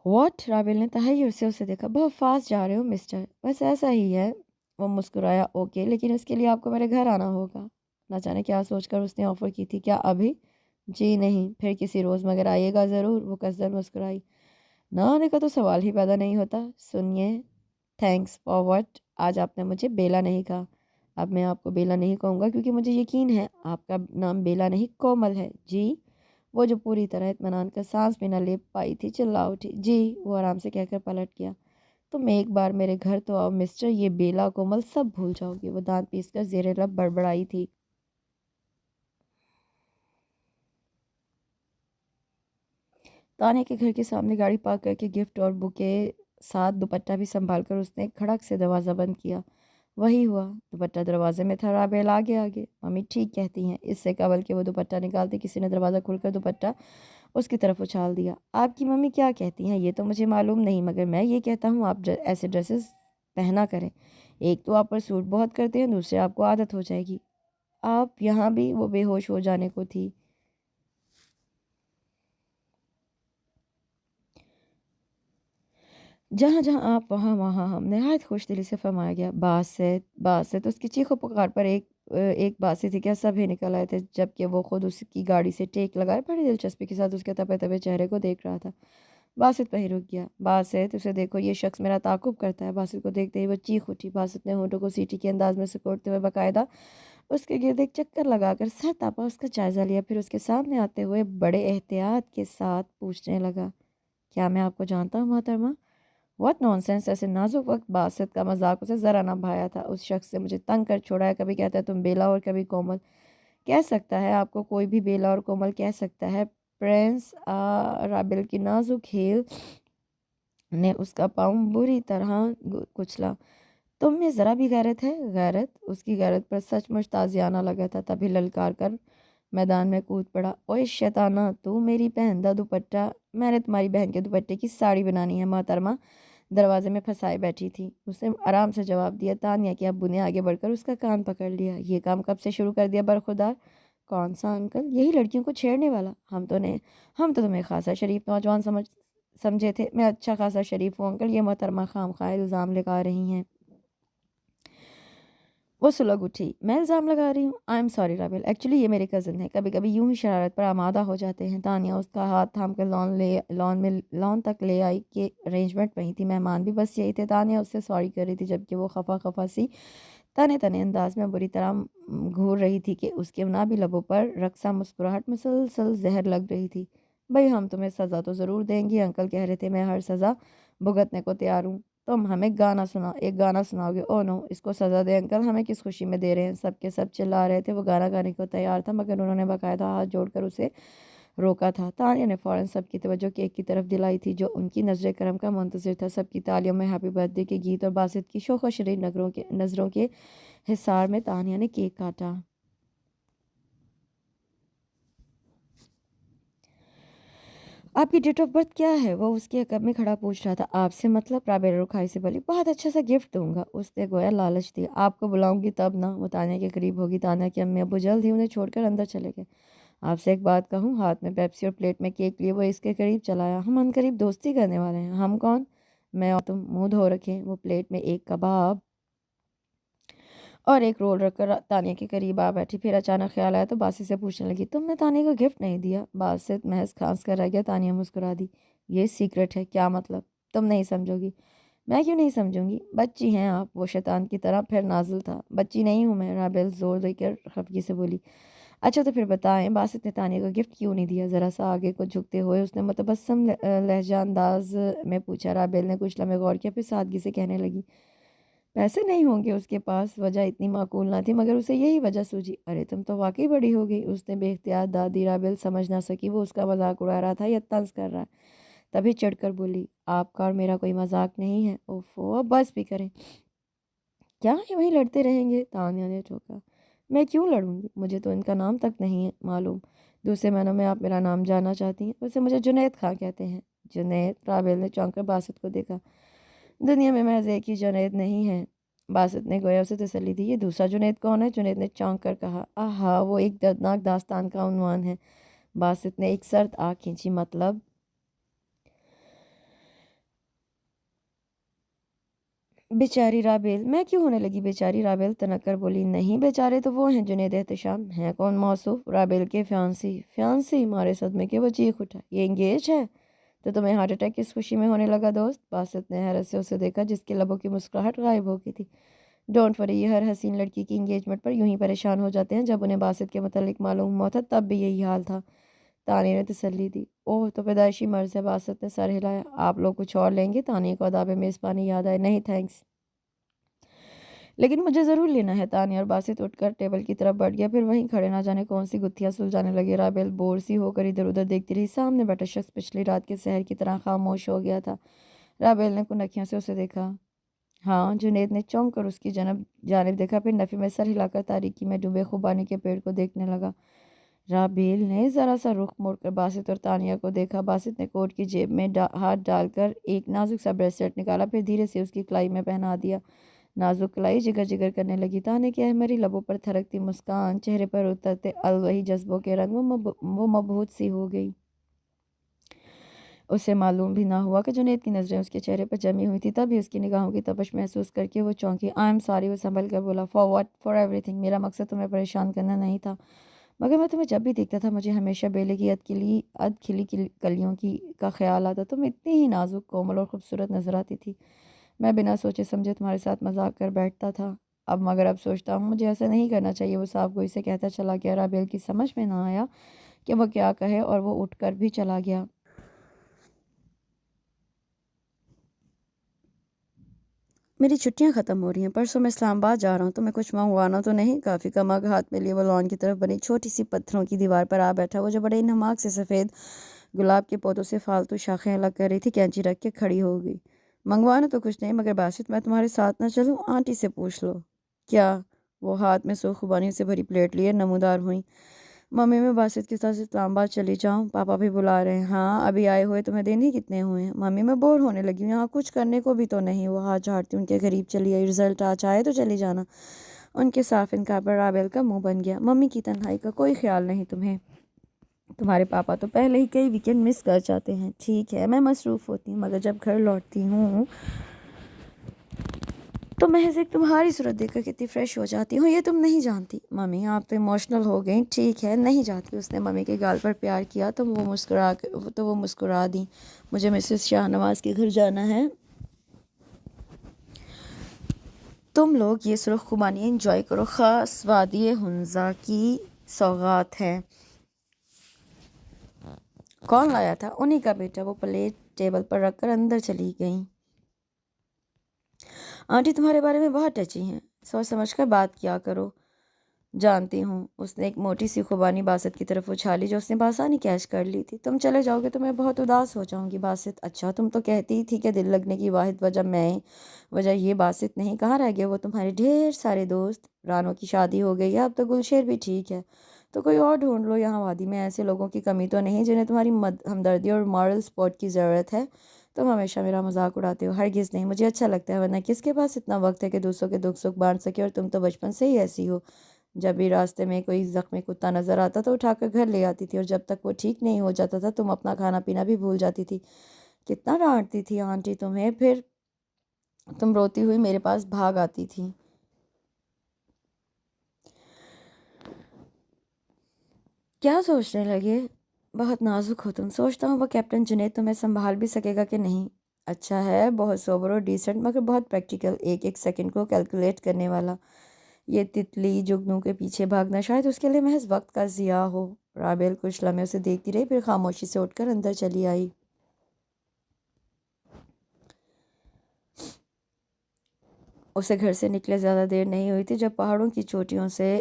S1: واٹ؟ رابل نے تحیر سے اسے دیکھا۔ بہت فاسٹ جا رہے ہو مسٹر۔ بس ایسا ہی ہے۔ وہ مسکرایا۔ اوکے، لیکن اس کے لیے آپ کو میرے گھر آنا ہوگا۔ نہ جانے کیا سوچ کر اس نے آفر کی تھی۔ کیا ابھی؟ جی نہیں، پھر کسی روز، مگر آئیے گا ضرور۔ وہ قصدن مسکرائی۔ نہ آنے کا تو سوال ہی پیدا نہیں ہوتا۔ سنیے، تھینکس فار واٹ؟ آج آپ نے مجھے بیلا نہیں کہا۔ اب میں آپ کو بیلا نہیں کہوں گا کیونکہ مجھے یقین ہے آپ کا نام بیلا نہیں کومل ہے۔ جی؟ وہ جو پوری طرح اطمینان کا سانس بھی نہ لے پائی تھی چلا اٹھی۔ جی؟ وہ آرام سے کہہ کر پلٹ گیا۔ تم ایک بار میرے گھر تو آؤ مسٹر، یہ بیلا کومل سب بھول جاؤ گے۔ وہ دانت پیس کر زیر لب بڑبڑائی تھی۔ تانے کے گھر کے سامنے گاڑی پارک کر کے گفٹ اور بوکے ساتھ دوپٹہ بھی سنبھال کر اس نے کھڑک سے دروازہ بند کیا۔ وہی ہوا، دوپٹہ دروازے میں تھا۔ رابل آگے آگے۔ ممی ٹھیک کہتی ہیں۔ اس سے قبل کہ وہ دوپٹہ نکالتی کسی نے دروازہ کھول کر دوپٹہ اس کی طرف اچھال دیا۔ آپ کی ممی کیا کہتی ہیں یہ تو مجھے معلوم نہیں، مگر میں یہ کہتا ہوں آپ ایسے ڈریسز پہنا کریں۔ ایک تو آپ پر سوٹ بہت کرتے ہیں، دوسرے آپ کو عادت ہو جائے گی۔ آپ یہاں بھی؟ وہ بے ہوش ہو جانے کو تھی۔ جہاں جہاں آپ وہاں وہاں ہم، نہایت خوش دلی سے فرمایا گیا۔ باسط اس کی چیخ و پکار پر ایک باسی تھی کیا سب ہی نکل آئے تھے، جبکہ وہ خود اس کی گاڑی سے ٹیک لگائے بڑی دلچسپی کے ساتھ اس کے تپے تپے چہرے کو دیکھ رہا تھا۔ باسط وہیں رک گیا۔ باسط اسے دیکھو، یہ شخص میرا تعاقب کرتا ہے۔ باسط کو دیکھتے ہی وہ چیخ اٹھی۔ باسط نے ہونٹوں کو سیٹی کے انداز میں سکوڑتے ہوئے باقاعدہ اس کے گرد ایک چکر لگا کر سر تاپا اس کا جائزہ لیا، پھر اس کے سامنے آتے ہوئے بڑے احتیاط کے ساتھ پوچھنے لگا، کیا میں آپ کو جانتا ہوں محترمہ؟ What naan sense! ایسے نازک وقت باسط کا مذاق اسے ذرا نہ بھایا تھا۔ اس شخص سے مجھے تنگ کر چھوڑا ہے، کبھی کہتا ہے تم بیلا اور کبھی کومل۔ کہہ سکتا ہے آپ کو کوئی بھی بیلا اور کومل کہہ سکتا ہے۔ پرنس رابل کی نازک ہیل نے اس کا پاؤں بری طرح کچلا۔ تم میں ذرا بھی غیرت ہے؟ غیرت؟ اس کی غیرت پر سچ مچ تازیانہ لگا تھا، تبھی للکار کر میدان میں کود پڑا۔ اوئے شیطانہ، تو میری بہن دا دوپٹہ! میں نے تمہاری بہن کے دوپٹے کی ساڑی بنانی ہے محترمہ۔ دروازے میں پھنسائے بیٹھی تھی، اس نے آرام سے جواب دیا۔ تانیہ کے ابو نے آگے بڑھ کر اس کا کان پکڑ لیا۔ یہ کام کب سے شروع کر دیا برخودار؟ کون سا انکل؟ یہی لڑکیوں کو چھیڑنے والا؟ ہم تو تمہیں خاصا شریف نوجوان سمجھے تھے۔ میں اچھا خاصا شریف ہوں انکل، یہ محترمہ خام خواہ الزام لگا رہی ہیں۔ وہ سلگ اٹھی۔ میں الزام لگا رہی ہوں؟ آئی ایم سوری رابل، ایکچولی یہ میرے کزن ہے، کبھی کبھی یوں ہی شرارت پر آمادہ ہو جاتے ہیں۔ تانیہ اس کا ہاتھ تھام کر لان تک لے آئی کہ ارینجمنٹ وہی تھی، مہمان بھی بس یہی تھے۔ تانیہ اس سے سوری کر رہی تھی جبکہ وہ خفا خفا سی تنے انداز میں بری طرح گھور رہی تھی کہ اس کے نابی لبوں پر رقصہ مسکراہٹ مسلسل زہر لگ رہی تھی۔ بھئی ہم تمہیں سزا تو ضرور دیں گی، انکل کہہ رہے تھے، میں ہر سزا بھگتنے کو تیار ہوں۔ تم ہمیں ایک گانا سناؤ گے؟ او نو، اس کو سزا دے انکل، ہمیں کس خوشی میں دے رہے ہیں؟ سب کے سب چلا رہے تھے۔ وہ گانا گانے کو تیار تھا مگر انہوں نے باقاعدہ ہاتھ جوڑ کر اسے روکا تھا۔ تانیہ نے فوراً سب کی توجہ کیک کی طرف دلائی تھی جو ان کی نظر کرم کا منتظر تھا۔ سب کی تالیوں میں ہیپی برتھ ڈے کے گیت اور باسط کی شوخ و شریف نظروں کے حصار میں تانیہ نے کیک کاٹا۔ آپ کی ڈیٹ آف برتھ کیا ہے؟ وہ اس کے عقب میں کھڑا پوچھ رہا تھا۔ آپ سے مطلب؟ رابعہ رکھائی سے بولی۔ بہت اچھا سا گفٹ دوں گا، اس نے گویا لالچ دیا۔ آپ کو بلاؤں گی تب نا۔ وہ تانیہ کے قریب ہوگی۔ تانیہ کے امی ابو جلد ہی انہیں چھوڑ کر اندر چلے گئے۔ آپ سے ایک بات کہوں؟ ہاتھ میں پیپسی اور پلیٹ میں کیک لیے وہ اس کے قریب چلایا۔ ہم ان قریب دوستی کرنے والے ہیں۔ ہم کون؟ میں اور تم۔ منہ دھو رکھیں۔ وہ پلیٹ میں ایک کباب اور ایک رول رکھ کر تانیہ کے قریب آ بیٹھی۔ پھر اچانک خیال آیا تو باسط سے پوچھنے لگی، تم نے تانیہ کو گفٹ نہیں دیا؟ باسط محض کھانس کر رہ گیا۔ تانیہ مسکرا دی، یہ سیکرٹ ہے۔ کیا مطلب؟ تم نہیں سمجھو گی۔ میں کیوں نہیں سمجھوں گی؟ بچی ہیں آپ، وہ شیطان کی طرح پھر نازل تھا۔ بچی نہیں ہوں میں، رابعہ زور دے کر خفگی سے بولی۔ اچھا تو پھر بتائیں، باسط نے تانیہ کو گفٹ کیوں نہیں دیا؟ ذرا سا آگے کو جھکتے ہوئے اس نے متبسم لہجہ انداز میں پوچھا۔ رابعہ نے کچھ لمحے غور کیا، پھر سادگی سے کہنے لگی، پیسے نہیں ہوں گے اس کے پاس۔ وجہ اتنی معقول نہ تھی مگر اسے یہی وجہ سوجھی۔ ارے تم تو واقعی بڑی ہو گئی، اس نے بے اختیار دادی۔ رابعہ سمجھ نہ سکی وہ اس کا مذاق اڑا رہا تھا یا طنز کر رہا ہے، تبھی چڑھ کر بولی، آپ کا اور میرا کوئی مذاق نہیں ہے۔ اوفو، اب بس بھی کریں، کیا یوں ہی لڑتے رہیں گے؟ تانیہ نے ٹھوکا۔ میں کیوں لڑوں گی؟ مجھے تو ان کا نام تک نہیں معلوم۔ دوسرے معنوں میں آپ میرا نام جاننا چاہتی ہیں؟ ویسے مجھے جنید خان کہتے ہیں۔ جنید؟ رابعہ نے چونک کر باسط کو دیکھا۔ دنیا میں محض ایک ہی جنید نہیں ہے، باسط نے گویا اسے تسلی دی۔ یہ دوسرا جنید کون ہے؟ جنید نے چونک کر کہا۔ آہا، وہ ایک دردناک داستان کا عنوان ہے۔ باسط نے ایک سرد آنکھ کھینچی۔ مطلب؟ بیچاری رابعہ۔ میں کیوں ہونے لگی بیچاری؟ رابعہ تنک کر بولی، نہیں بیچارے تو وہ ہیں جنید احتشام۔ ہیں کون موصوف؟ رابعہ کے فیانسی۔ فیانسی؟ مارے صدمے کے وہ چیخ اٹھا، یہ انگیج ہے؟ تو تمہیں ہارٹ اٹیک کس خوشی میں ہونے لگا دوست؟ باسط نے حیرت سے اسے دیکھا جس کے لبوں کی مسکراہٹ غائب ہو گئی تھی۔ ڈونٹ وری، یہ ہر حسین لڑکی کی انگیجمنٹ پر یوں ہی پریشان ہو جاتے ہیں۔ جب انہیں باسط کے متعلق معلوم ہوا تھا تب بھی یہی حال تھا۔ تانیہ نے تسلی دی۔ اوہ تو پیدائشی مرض ہے۔ باسط نے سر ہلایا۔ آپ لوگ کچھ اور لیں گے؟ تانیہ کو آداب میزبانی یاد آئے۔ نہیں تھینکس، لیکن مجھے ضرور لینا ہے۔ تانیہ اور باسط اٹھ کر ٹیبل کی طرف بڑھ گیا، پھر وہیں کھڑے نہ جانے کون سی گتھیاں سلجھانے لگے۔ رابعہ بور سی ہو کر ادھر ادھر دیکھتی رہی۔ سامنے بیٹھا شخص پچھلی رات کے سحر کی طرح خاموش ہو گیا تھا۔ رابعہ نے کنکھیوں سے اسے دیکھا۔ ہاں؟ جنید نے چونک کر اس کی جانب دیکھا، پھر نفی میں سر ہلا کر تاریکی میں ڈوبے خوبانی کے پیڑ کو دیکھنے لگا۔ رابعہ نے ذرا سا رخ موڑ کر باسط اور تانیہ کو دیکھا۔ باسط نے کوٹ کی جیب میں ہاتھ ڈال کر ایک نازک سا بریسلیٹ نکالا، پھر دھیرے سے اس کی کلائی میں پہنا دیا۔ نازک کلائی جگر جگر کرنے لگی۔ تانیہ کی احمری لبوں پر تھرکتی مسکان، چہرے پر اترتے الوہی جذبوں کے رنگ، وہ مبہوت سی ہو گئی۔ اسے معلوم بھی نہ ہوا کہ جنید کی نظریں اس کے چہرے پر جمی ہوئی تھی، تبھی اس کی نگاہوں کی تپش محسوس کر کے وہ چونکی۔ آئی ایم سوری، وہ سنبھل کر بولا۔ For what? For every thing. میرا مقصد تمہیں پریشان کرنا نہیں تھا، مگر میں تمہیں جب بھی دیکھتا تھا مجھے ہمیشہ بیلے کی اد کھلی کلیوں کا خیال آتا۔ تم اتنی ہی نازک، کومل اور خوبصورت نظر آتی تھی۔ میں بنا سوچے سمجھے تمہارے ساتھ مذاق کر بیٹھتا تھا، مگر اب سوچتا ہوں مجھے ایسا نہیں کرنا چاہیے۔ وہ صاف گوئی سے کہتا چلا گیا۔ رابعہ کی سمجھ میں نہ آیا کہ وہ کیا کہے اور وہ اٹھ کر بھی چلا گیا۔ میری چھٹیاں ختم ہو رہی ہیں، پرسوں میں اسلام آباد جا رہا ہوں، تمہیں کچھ منگوانا تو نہیں؟ کافی کم آگ ہاتھ میں لیے وہ لان کی طرف بنی چھوٹی سی پتھروں کی دیوار پر آ بیٹھا، وہ جو بڑے نماک سے سفید گلاب کے پودوں سے فالتو شاخیں الگ کر رہی تھی۔ کینچی رکھ کے کھڑی ہو گئی۔ منگوانا تو کچھ نہیں، مگر باسط میں تمہارے ساتھ نہ چلوں؟ آنٹی سے پوچھ لو۔ کیا؟ وہ ہاتھ میں سرخ خوبانیوں سے بھری پلیٹ لیے نمودار ہوئیں۔ ممی میں باسط کے ساتھ اسلام آباد چلی جاؤں؟ پاپا بھی بلا رہے ہیں۔ ہاں، ابھی آئے ہوئے تمہیں دن ہی کتنے ہوئے ہیں؟ ممی میں بور ہونے لگی ہوں، یہاں کچھ کرنے کو بھی تو نہیں۔ وہ ہاتھ جھاڑتی ان کے قریب چلی آئی۔ رزلٹ آج آئے تو چلی جانا۔ ان کے صاف انکار پر رابعہ کا منہ بن گیا۔ ممی کی تنہائی کا کوئی خیال نہیں تمہیں؟ تمہارے پاپا تو پہلے ہی کئی ویکینڈ مس کر جاتے ہیں۔ ٹھیک ہے، میں مصروف ہوتی ہوں، مگر جب گھر لوٹتی ہوں تو محض ایک تمہاری صورت دیکھ کر کتنی فریش ہو جاتی ہوں، یہ تم نہیں جانتی۔ ممی آپ تو ایموشنل ہو گئیں۔ ٹھیک ہے، نہیں جاتی۔ اس نے ممی کے گال پر پیار کیا تو وہ مسکرا دیں۔ مجھے مسز شاہ نواز کے گھر جانا ہے۔ تم لوگ یہ سرخ خوبانی انجوائے کرو، خاص وادی ہنزا کی سوغات ہے۔ کون لایا تھا؟ انہی کا بیٹا۔ وہ پلیٹ ٹیبل پر رکھ کر اندر چلی گئیں۔ آنٹی تمہارے بارے میں بہت ٹچی ہیں، سوچ سمجھ کر بات کیا کرو۔ جانتی ہوں، اس نے ایک موٹی سی خوبانی باسط کی طرف اچھالی جو اس نے بآسانی کیچ کر لی تھی۔ تم چلے جاؤ گے تو میں بہت اداس ہو جاؤں گی باسط۔ اچھا، تم تو کہتی ہی تھی کہ دل لگنے کی واحد وجہ یہ باسط نہیں، کہاں رہ گئے وہ تمہارے ڈھیر سارے دوست؟ رانو کی شادی ہو گئی ہے اب تو گلشیر بھی ٹھیک ہے، تو کوئی اور ڈھونڈ لو۔ یہاں وادی میں ایسے لوگوں کی کمی تو نہیں جنہیں تمہاری ہمدردی اور مارل سپورٹ کی ضرورت ہے۔ تم ہمیشہ میرا مذاق اڑاتے ہو۔ ہرگز نہیں، مجھے اچھا لگتا ہے، ورنہ کس کے پاس اتنا وقت ہے کہ دوسروں کے دکھ سکھ بانٹ سکے، اور تم تو بچپن سے ہی ایسی ہو۔ جب بھی راستے میں کوئی زخمی کتا نظر آتا تو اٹھا کر گھر لے آتی تھی، اور جب تک وہ ٹھیک نہیں ہو جاتا تھا تم اپنا کھانا پینا بھی بھول جاتی تھی۔ کتنا ڈانٹتی تھی آنٹی تمہیں، پھر تم روتی ہوئی میرے پاس بھاگ آتی تھی۔ کیا سوچنے لگے؟ بہت نازک ہو تم۔ سوچتا ہوں وہ کیپٹن جنید تمہیں سنبھال بھی سکے گا کہ نہیں۔ اچھا ہے، بہت سوبر اور ڈیسنٹ، مگر بہت پریکٹیکل، ایک ایک سیکنڈ کو کیلکولیٹ کرنے والا۔ یہ تتلی جگنو کے پیچھے بھاگنا شاید اس کے لیے محض وقت کا ضیاع ہو۔ رابل کچھ لمحے اسے دیکھتی رہی، پھر خاموشی سے اٹھ کر اندر چلی آئی۔ اسے گھر سے نکلے زیادہ دیر نہیں ہوئی تھی جب پہاڑوں کی چوٹیوں سے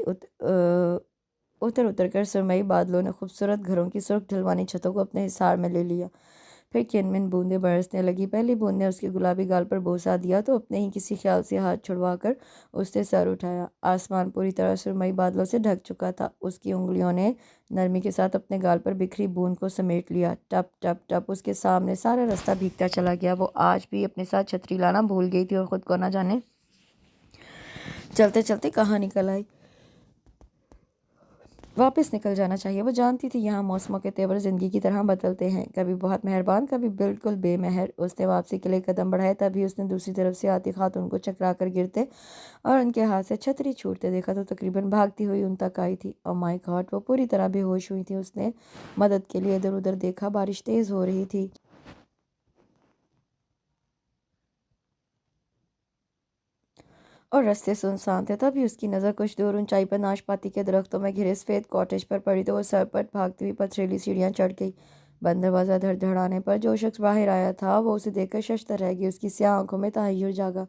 S1: اتر کر سرمئی بادلوں نے خوبصورت گھروں کی سرخ ڈھلوانی چھتوں کو اپنے حصار میں لے لیا۔ پھر کنمن بوندیں برسنے لگی۔ پہلی بوند نے اس کے گلابی گال پر بوسہ دیا تو اپنے ہی کسی خیال سے ہاتھ چھڑوا کر اس نے سر اٹھایا۔ آسمان پوری طرح سرمئی بادلوں سے ڈھک چکا تھا۔ اس کی انگلیوں نے نرمی کے ساتھ اپنے گال پر بکھری بوند کو سمیٹ لیا۔ ٹپ ٹپ ٹپ اس کے سامنے سارا راستہ بھیگتا چلا گیا۔ وہ آج بھی اپنے ساتھ چھتری لانا بھول گئی تھی اور خود کو نہ جانے چلتے چلتے کہاں نکل آئی۔ واپس نکل جانا چاہیے۔ وہ جانتی تھی یہاں موسموں کے تیور زندگی کی طرح بدلتے ہیں، کبھی بہت مہربان، کبھی بالکل بے مہر۔ اس نے واپسی کے لیے قدم بڑھائے، تبھی اس نے دوسری طرف سے آتی خاتون کو چکرا کر گرتے اور ان کے ہاتھ سے چھتری چھوٹتے دیکھا تو تقریباً بھاگتی ہوئی ان تک آئی تھی۔ او مائی گاڈ، وہ پوری طرح بے ہوش ہوئی تھی۔ اس نے مدد کے لیے ادھر ادھر دیکھا، بارش تیز ہو رہی تھی اور رستے سنسان تھے۔ تبھی اس کی نظر کچھ دور اونچائی پر ناشپاتی کے درختوں میں گھرے سفید کاٹیج پر پڑی تو وہ سرپٹ بھاگتی ہوئی پتھریلی سیڑھیاں چڑھ گئی۔ بند دروازہ دھڑ دھڑانے پر جو شخص باہر آیا تھا وہ اسے دیکھ کر ششدر رہ گئی۔ اس کی سیاہ آنکھوں میں تحیر جاگا۔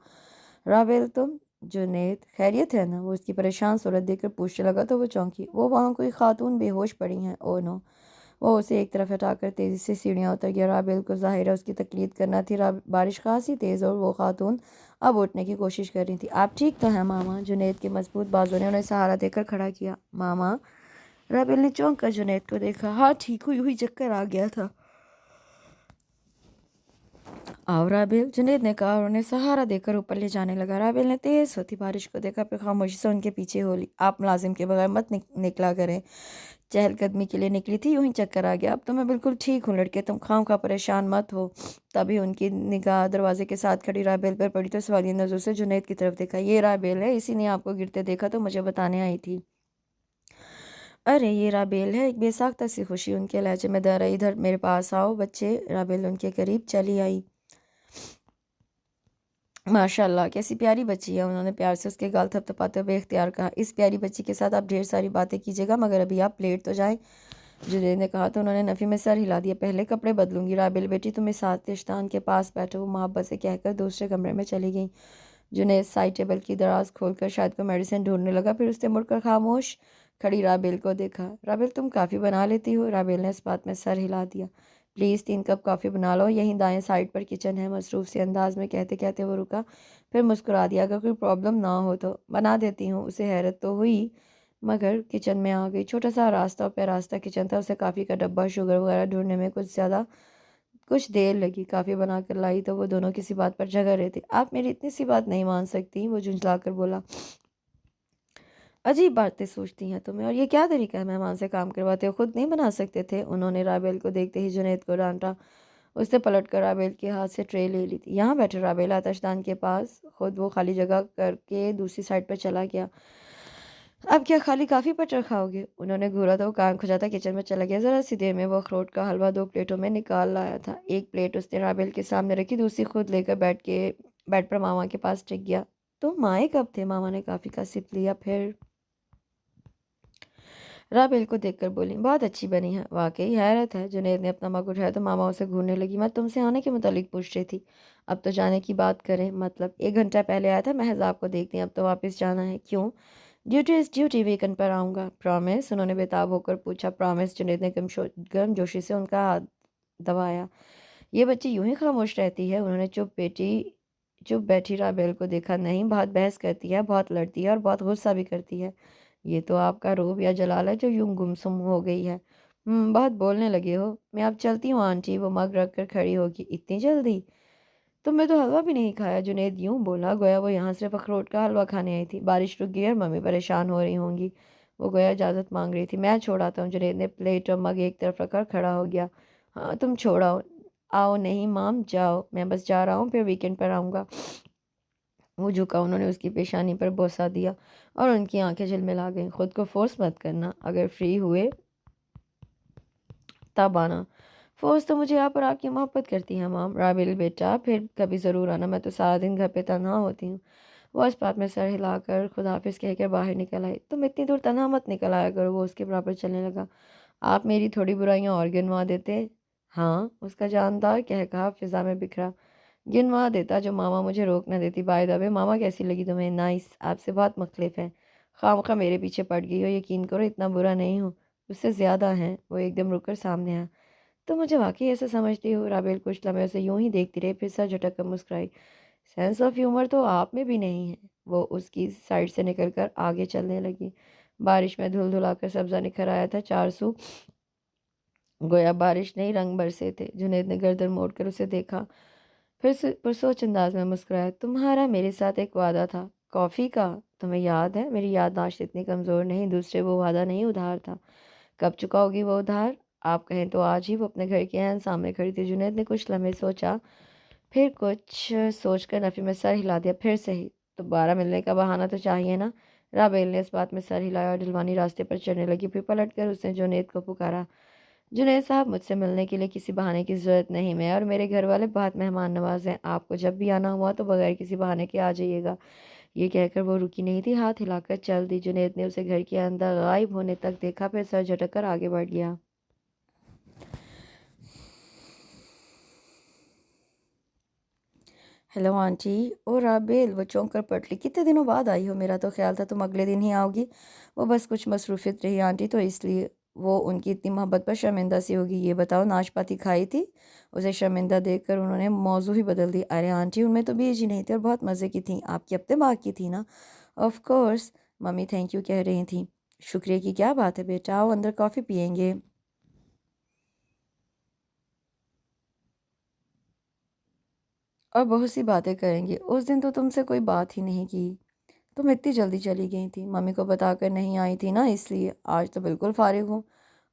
S1: رابل، تم؟ جنید خیریت ہے نا؟ وہ اس کی پریشان صورت دیکھ کر پوچھنے لگا تو وہ چونکی۔ وہ وہاں کوئی خاتون بے ہوش پڑی ہیں۔ او نو! وہ اسے ایک طرف ہٹا کر تیزی سے سیڑھیاں اتر گیا۔ رابل کو ظاہر ہے اس کی تقلید کرنا تھی۔ بارش خاصی تیز اور وہ خاتون اب اٹھنے کی کوشش کر رہی تھی۔ آپ ٹھیک تو ہیں ماما؟ جنید کے مضبوط بازو نے انہیں سہارا دے کر کھڑا کیا۔ ماما؟ رابل نے چونک کر جنید کو دیکھا۔ ہاں ٹھیک، ہوئی چکر آ گیا تھا۔ آؤ رابل، جنید نے کہا اور انہیں سہارا دے کر اوپر لے جانے لگا۔ رابل نے تیز ہوتی بارش کو دیکھا، پھر خاموشی سے ان کے پیچھے ہو لی۔ آپ ملازم کے بغیر مت نکلا کریں، چہل قدمی کے لیے نکلی تھی، یوں ہی چکر آ گیا۔ اب تو میں بالکل ٹھیک ہوں لڑکے، تم خواہ پریشان مت ہو۔ تبھی ان کی نگاہ دروازے کے ساتھ کھڑی رابل پر پڑی تو سوالیہ نظر سے جنید کی طرف دیکھا۔ یہ رابل ہے، اسی نے آپ کو گرتے دیکھا تو مجھے بتانے آئی تھی۔ ارے یہ رابل ہے، ایک بے ساختہ سی خوشی ان کے لہجے میں در رہی۔ ادھر میرے پاس آؤ بچے۔ رابل ان کے قریب چلی آئی۔ ماشاء اللہ، کیسی پیاری بچی ہے، انہوں نے پیار سے اس کے گال تھپ تھپاتے ہوئے اختیار کہا۔ اس پیاری بچی کے ساتھ آپ ڈھیر ساری باتیں کیجیے گا، مگر ابھی آپ پلیٹ تو جائیں۔ جنید نے کہا تو انہوں نے نفی میں سر ہلا دیا۔ پہلے کپڑے بدلوں گی۔ رابل بیٹی تم اس آتشدان کے پاس بیٹھو، وہ محبت سے کہہ کر دوسرے کمرے میں چلی گئیں۔ جنید سائڈ ٹیبل کی دراز کھول کر شاید کوئی میڈیسن ڈھونڈنے لگا، پھر اس نے مڑ کر خاموش کھڑی رابل کو دیکھا۔ رابل، تم کافی بنا لیتی ہو؟ رابل نے اس بات میں سر ہلا دیا۔ پلیز 3 کپ کافی بنا لو، یہیں دائیں سائڈ پر کچن ہے، مصروف سے انداز میں کہتے کہتے وہ رکا، پھر مسکرا دیا۔ اگر کوئی پرابلم نہ ہو تو بنا دیتی ہوں۔ اسے حیرت تو ہوئی مگر کچن میں آ گئی۔ چھوٹا سا راستہ اور پیراستہ کچن تھا۔ اسے کافی کا ڈبہ، شوگر وغیرہ ڈھونڈنے میں کچھ دیر لگی۔ کافی بنا کر لائی تو وہ دونوں کسی بات پر جھگڑ رہے تھے۔ آپ میری اتنی سی بات نہیں مان سکتی، وہ جھنجھلا کر بولا۔ عجیب باتیں سوچتی ہیں تمہیں، اور یہ کیا طریقہ ہے مہمان سے کام کرواتے ہو، خود نہیں بنا سکتے تھے؟ انہوں نے رابل کو دیکھتے ہی جنید کو ڈانٹا۔ اس نے پلٹ کر رابل کے ہاتھ سے ٹرے لے لی تھی۔ یہاں بیٹھے رابل آتشدان کے پاس، خود وہ خالی جگہ کر کے دوسری سائڈ پر چلا گیا۔ اب کیا خالی کافی پٹر کھاؤ گے؟ انہوں نے گھورا تو وہ کان کھجاتا کچن میں چلا گیا۔ ذرا سی دیر میں وہ اخروٹ کا حلوہ 2 پلیٹوں میں نکال لایا تھا۔ ایک پلیٹ اس نے رابل کے سامنے رکھی، دوسری خود لے کر بیڈ پر ماما کے پاس ٹک گیا۔ تم مائیں کب تھے؟ ماما نے کافی کا سپ لیا، پھر رابل کو دیکھ کر بولی بہت اچھی بنی ہے، واقعی حیرت ہے۔ جنید نے اپنا مگ اٹھایا تو ماما اسے گھورنے لگی۔ میں تم سے آنے کے متعلق پوچھ رہی تھی، اب تو جانے کی بات کریں، مطلب 1 گھنٹہ پہلے آیا تھا، محض آپ کو دیکھتی اب تو واپس جانا ہے، کیوں؟ ڈیوٹی از ڈیوٹی، ویکنڈ پر آؤں گا، پرامس؟ انہوں نے بےتاب ہو کر پوچھا۔ پرامس۔ جنید نے گرم جوشی سے ان کا ہاتھ دبایا۔ یہ بچی یوں ہی خاموش رہتی ہے؟ انہوں نے چپ بیٹھی رابل کو دیکھا۔ نہیں، بہت بحث کرتی ہے، بہت لڑتی ہے اور بہت غصہ بھی کرتی ہے۔ یہ تو آپ کا روب یا جلال ہے جو یوں گمسم ہو گئی ہے۔ بہت بولنے لگے ہو، میں اب چلتی ہوں آنٹی۔ وہ مگ رکھ کر کھڑی ہوگی۔ اتنی جلدی؟ تم نے تو حلوہ بھی نہیں کھایا؟ جنید یوں بولا گویا وہ یہاں صرف اخروٹ کا حلوہ کھانے آئی تھی۔ بارش رک گئی اور ممی پریشان ہو رہی ہوں گی، وہ گویا اجازت مانگ رہی تھی۔ میں چھوڑاتا ہوں۔ جنید نے پلیٹ اور مگ ایک طرف رکھ کر کھڑا ہو گیا۔ ہاں تم چھوڑاؤ۔ آؤ نہیں مام، جاؤ، میں بس جا رہا ہوں، پھر ویکنڈ پر آؤں گا۔ وہ جھکا، انہوں نے اس کی پیشانی پر بوسہ دیا اور ان کی آنکھیں جھلملا گئیں۔ خود کو فورس مت کرنا، اگر فری ہوئے تب آنا۔ فورس تو مجھے آپ اور آپ کی محبت کرتی ہیں مام۔ رابل بیٹا پھر کبھی ضرور آنا، میں تو سارا دن گھر پہ تنہا ہوتی ہوں۔ وہ اس بات میں سر ہلا کر خداحافظ کہہ کر باہر نکل آئی۔ تم اتنی دور تنہا مت نکل آیا کرو، وہ اس کے برابر چلنے لگا۔ آپ میری تھوڑی برائیاں اور گنوا دیتے۔ ہاں، اس کا جاندار کہہ کہا فضا میں بکھرا۔ گنوا دیتا جو ماما مجھے روک نہ دیتی۔ بائی دا وے ماما کیسی لگی تمہیں؟ نائس، آپ سے بہت مختلف ہے۔ خواہ میرے پیچھے پڑ گئی ہو، یقین کرو اتنا برا نہیں ہوں، اس سے زیادہ ہیں۔ وہ ایک دم رک کر سامنے آیا۔ تو مجھے واقعی ایسا سمجھتی ہو؟ رابل کچھ لمحے اسے یوں ہی دیکھتی رہی، پھر سر جھٹک کر مسکرائی۔ سینس آف ہیومر تو آپ میں بھی نہیں ہے۔ وہ اس کی سائڈ سے نکل کر آگے چلنے لگی۔ بارش میں دھل دھلا کر سبزہ نکھر آیا تھا چار سو، گویا بارش نہیں رنگ برسے تھے۔ جنید نے گردن موڑ کر اسے دیکھا، پھر پرسوچ انداز میں مسکرایا۔ تمہارا میرے ساتھ ایک وعدہ تھا، کافی کا، تمہیں یاد ہے؟ میری یادداشت اتنی کمزور نہیں، دوسرے وہ وعدہ نہیں ادھار تھا۔ کب چکاؤگی وہ ادھار؟ آپ کہیں تو آج ہی۔ وہ اپنے گھر کے عین سامنے کھڑی تھی۔ جنید نے کچھ لمحے سوچا، پھر کچھ سوچ کر نفی میں سر ہلا دیا۔ پھر صحیح، دوبارہ ملنے کا بہانہ تو چاہیے نا؟ رابیل نے اس بات میں سر ہلایا اور ڈلوانی راستے پر چڑھنے لگی۔ پھر پلٹ کر اس نے جنید کو پکارا۔ جنید صاحب، مجھ سے ملنے کے لیے کسی بہانے کی ضرورت نہیں، میں اور میرے گھر والے بہت مہمان نواز ہیں، آپ کو جب بھی آنا ہوا تو بغیر کسی بہانے کے آ جائیے گا۔ یہ کہہ کر وہ رکی نہیں تھی، ہاتھ ہلا کر چل دی۔ جنید نے اسے گھر کے اندر غائب ہونے تک دیکھا، پھر سر جھٹک کر آگے بڑھ گیا۔ Hello aunty. او رابیل، وہ چونک کر پٹلی، کتنے دنوں بعد آئی ہو؟ میرا تو خیال تھا تم اگلے دن ہی آؤ گی۔ وہ بس کچھ مصروفیت رہی آنٹی، تو اس لیے وہ ان کی اتنی محبت پر شرمندہ سی ہوگی۔ یہ بتاؤ ناشپاتی کھائی تھی؟ اسے شرمندہ دیکھ کر انہوں نے موضوع ہی بدل دی۔ ارے آنٹی، ان میں تو بیج ہی نہیں تھے اور بہت مزے کی تھیں، آپ کی اپنے باغ کی تھی نا؟ Of course, mummy thank you کہہ رہی تھیں۔ شکریہ کی کیا بات ہے بیٹا، آؤ اندر کافی پئیں گے اور بہت سی باتیں کریں گے۔ اس دن تو تم سے کوئی بات ہی نہیں کی، تم اتنی جلدی چلی گئی تھی، ممی کو بتا کر نہیں آئی تھی نا، اس لیے آج تو بالکل فارغ ہوں،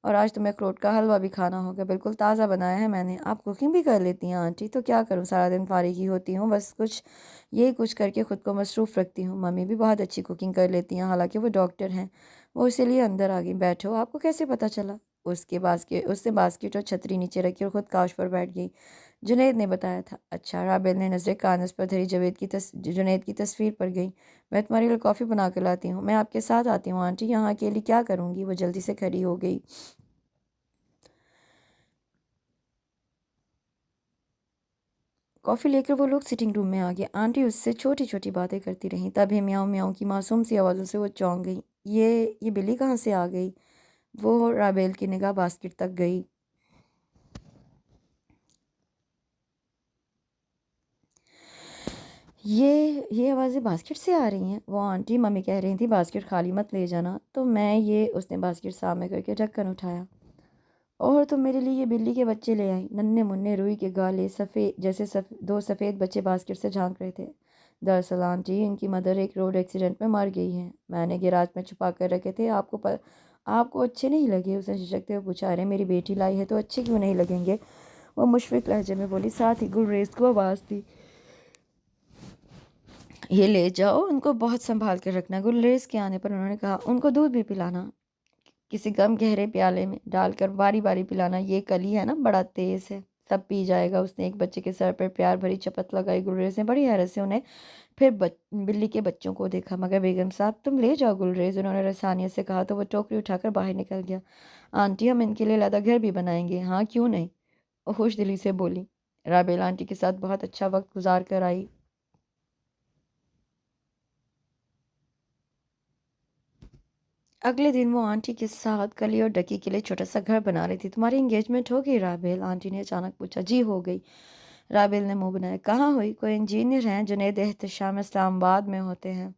S1: اور آج تمہیں اخروٹ کا حلوہ بھی کھانا ہوگا، بالکل تازہ بنایا ہے میں نے۔ آپ کوکنگ بھی کر لیتی ہیں آنٹی؟ تو کیا کروں، سارا دن فارغ ہی ہوتی ہوں، بس کچھ کر کے خود کو مصروف رکھتی ہوں۔ ممی بھی بہت اچھی کوکنگ کر لیتی ہیں، حالانکہ وہ ڈاکٹر ہیں۔ وہ اسی لیے اندر آ گئی۔ بیٹھو، آپ کو کیسے پتہ چلا؟ اس نے باسکٹ اور چھتری نیچے رکھی اور خود کاؤچ پر بیٹھ گئی۔ جنید نے بتایا تھا۔ اچھا۔ رابل نے نظریں کاغذ پر دھری جنید کی تصویر پر گئی۔ میں تمہارے لیے کافی بنا کے لاتی ہوں، میں آپ کے ساتھ آتی ہوں آنٹی، یہاں اکیلی کیا کروں گی؟ وہ جلدی سے کھڑی ہو گئی۔ کافی لے کر وہ لوگ سٹنگ روم میں آ گئے۔ آنٹی اس سے چھوٹی چھوٹی باتیں کرتی رہیں، تبھی میاؤں میاؤں کی معصوم سی آوازوں سے وہ چونک گئی۔ یہ بلی کہاں سے آ گئی؟ وہ رابیل کی نگاہ باسکٹ تک گئی۔ یہ آوازیں باسکٹ سے آ رہی ہیں؟ وہ آنٹی، ممی کہہ رہی تھی باسکٹ خالی مت لے جانا، تو اس نے باسکٹ سامنے کر کے ڈھکن اٹھایا۔ اور تم میرے لیے یہ بلی کے بچے لے آئی؟ ننھے منھے روئی کے گالے جیسے دو سفید بچے باسکٹ سے جھانک رہے تھے۔ دراصل آنٹی، ان کی مدر ایک روڈ ایکسیڈنٹ میں مر گئی ہیں، میں نے گیراج میں چھپا کر رکھے تھے، آپ کو اچھے نہیں لگے؟ اس نے جھجکتے ہوئے پوچھا۔ ارے میری بیٹی لائی ہے تو اچھے کیوں نہیں لگیں گے؟ وہ مشفق لہجے میں بولی، ساتھ ہی گلریز کو آواز دی، یہ لے جاؤ، ان کو بہت سنبھال کر رکھنا۔ گلریز کے آنے پر انہوں نے کہا، ان کو دودھ بھی پلانا، کسی گہرے پیالے میں ڈال کر باری باری پلانا، یہ کلی ہے نا، بڑا تیز ہے۔ تب پی جائے گا۔ اس نے ایک بچے کے سر پر پیار بھری چپت لگائی۔ گلریز نے بڑی حیرت سے انہیں پھر بلی کے بچوں کو دیکھا۔ مگر بیگم صاحب تم لے جاؤ گلریز، انہوں نے رسانیت سے کہا تو وہ ٹوکری اٹھا کر باہر نکل گیا۔ آنٹی ہم ان کے لیے علیحدہ گھر بھی بنائیں گے۔ ہاں کیوں نہیں، وہ خوش دلی سے بولی۔ رابل آنٹی کے ساتھ بہت اچھا وقت گزار کر آئی۔ اگلے دن وہ آنٹی کے ساتھ کلی اور ڈکی کے لیے چھوٹا سا گھر بنا رہی تھی۔ تمہاری انگیجمنٹ ہو گئی رابل؟ آنٹی نے اچانک پوچھا۔ جی ہو گئی، رابل نے منہ بنایا۔ کہاں ہوئی؟ کوئی انجینئر ہیں، جنید احتشام اسلام آباد میں ہوتے ہیں،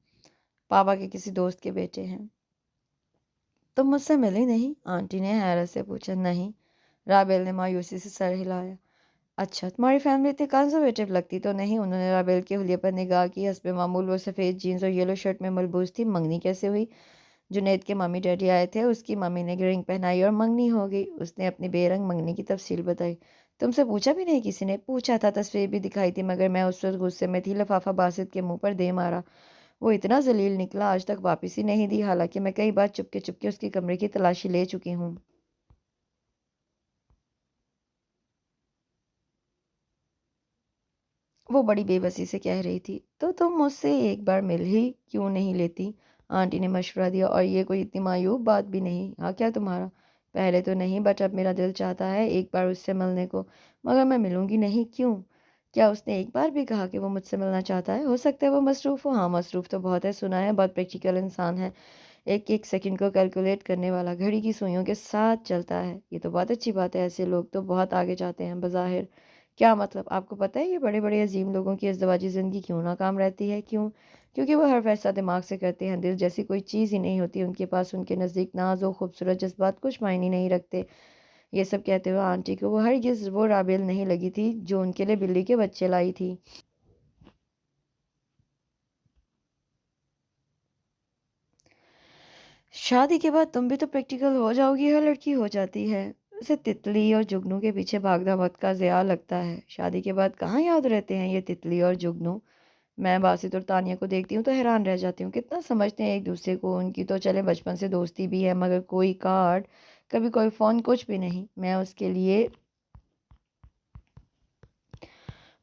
S1: پاپا کے کسی دوست کے بیٹے ہیں۔ تم مجھ سے ملی نہیں؟ آنٹی نے حیرت سے پوچھا۔ نہیں، رابل نے مایوسی سے سر ہلایا۔ اچھا، تمہاری فیملی اتنی کنزرویٹو لگتی تو نہیں؟ انہوں نے رابل کے حلیے پر نگاہ کی۔ حسب معمول وہ سفید جینز اور یلو شرٹ میں ملبوس تھی۔ منگنی کیسے ہوئی؟ جنید کے ممی ڈیڈی آئے تھے، اس کی ممی نے رنگ پہنائی اور منگنی ہو گئی۔ اس نے اپنی بے رنگ منگنی کی تفصیل بتائی۔ تم سے پوچھا بھی نہیں کسی نے؟ پوچھا تھا، تصویر بھی دکھائی تھی، مگر میں اس وقت غصے میں تھی، لفافہ باسط کے منہ پر دے مارا۔ وہ اتنا ذلیل نکلا، آج تک واپس ہی نہیں دی، حالانکہ میں کئی بار چپکے چپکے اس کے کمرے کی تلاشی لے چکی ہوں۔ وہ بڑی بے بسی سے کہہ رہی تھی۔ تو تم مجھ سے ایک بار مل ہی کیوں نہیں لیتی؟ آنٹی نے مشورہ دیا۔ اور یہ کوئی اتنی معیوب بات بھی نہیں۔ ہاں کیا تمہارا؟ پہلے تو نہیں، بٹ اب میرا دل چاہتا ہے ایک بار اس سے ملنے کو، مگر میں ملوں گی نہیں۔ کیوں؟ کیا اس نے ایک بار بھی کہا کہ وہ مجھ سے ملنا چاہتا ہے؟ ہو سکتا ہے وہ مصروف ہو۔ ہاں مصروف تو بہت ہے، سنا ہے، بہت پریکٹیکل انسان ہے، ایک ایک سیکنڈ کو کیلکولیٹ کرنے والا، گھڑی کی سوئیوں کے ساتھ چلتا ہے۔ یہ تو بہت اچھی بات ہے، ایسے لوگ تو بہت آگے جاتے ہیں بظاہر۔ کیا مطلب؟ آپ کو پتہ ہے یہ بڑے بڑے عظیم لوگوں کی ازدواجی زندگی کیوں ناکام رہتی ہے؟ کیوں؟ کیونکہ وہ ہر فیصلہ دماغ سے کرتے ہیں، دل جیسی کوئی چیز ہی نہیں ہوتی ان کے پاس، ان کے نزدیک ناز و خوبصورت جذبات کچھ معنی نہیں رکھتے۔ یہ سب کہتے ہوئے آنٹی کو وہ ہرگز وہ رابل نہیں لگی تھی جو ان کے لیے بلی کے بچے لائی تھی۔ شادی کے بعد تم بھی تو پریکٹیکل ہو جاؤ گی، ہر لڑکی ہو جاتی ہے۔ اسے تتلی اور جگنو کے پیچھے بھاگنا وقت کا ضیاع لگتا ہے۔ شادی کے بعد کہاں یاد رہتے ہیں یہ تتلی اور جگنو؟ میں باسط اور تانیہ کو دیکھتی ہوں تو حیران رہ جاتی ہوں، کتنا سمجھتے ہیں ایک دوسرے کو۔ ان کی تو چلے بچپن سے دوستی بھی ہے، مگر کوئی کارڈ، کبھی کوئی فون، کچھ بھی نہیں۔ میں اس کے لیے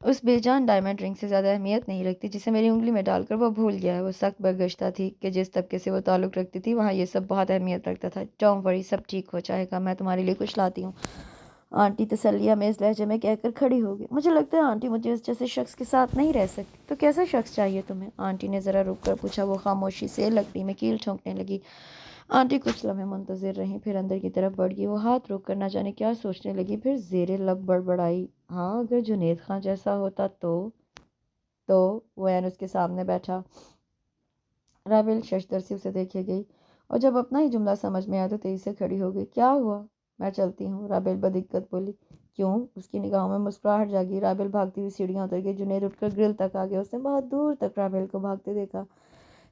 S1: اس بے جان ڈائمنڈ رنگ سے زیادہ اہمیت نہیں رکھتی جسے میری انگلی میں ڈال کر وہ بھول گیا ہے۔ وہ سخت برگشتہ تھی کہ جس طبقے سے وہ تعلق رکھتی تھی وہاں یہ سب بہت اہمیت رکھتا تھا۔ ڈونٹ وری، سب ٹھیک ہو جائے گا، میں تمہارے لیے کچھ لاتی ہوں، آنٹی تسلیہ میں اس لہجے میں کہہ کر کھڑی ہو گئی۔ مجھے لگتا ہے آنٹی مجھے اس جیسے شخص کے ساتھ نہیں رہ سکتی۔ تو کیسا شخص چاہیے تمہیں؟ آنٹی نے ذرا رک کر پوچھا۔ وہ خاموشی سے لکڑی میں کیل ٹھونکنے لگی۔ آنٹی کچھ لمحے منتظر رہیں، پھر اندر کی طرف بڑھ گئی۔ وہ ہاتھ روک کر نہ جانے کیا سوچنے لگی، پھر زیر لب بڑبڑائی۔ ہاں اگر جنید خان جیسا ہوتا تو وہ عین اس کے سامنے بیٹھا۔ رابل ششدر سے اسے دیکھے گئی، اور جب اپنا ہی جملہ سمجھ میں آیا تو تیزی سے کھڑی ہو گئی۔ کیا ہوا؟ میں چلتی ہوں، رابل بدقت بولی۔ کیوں؟ اس کی نگاہوں میں مسکراہٹ جاگی۔ رابل بھاگتی ہوئی سیڑھیاں اتر گئی۔ جنید اٹھ کر گرل تک آ گیا۔ اس نے بہت دور تک رابل کو بھاگتے دیکھا۔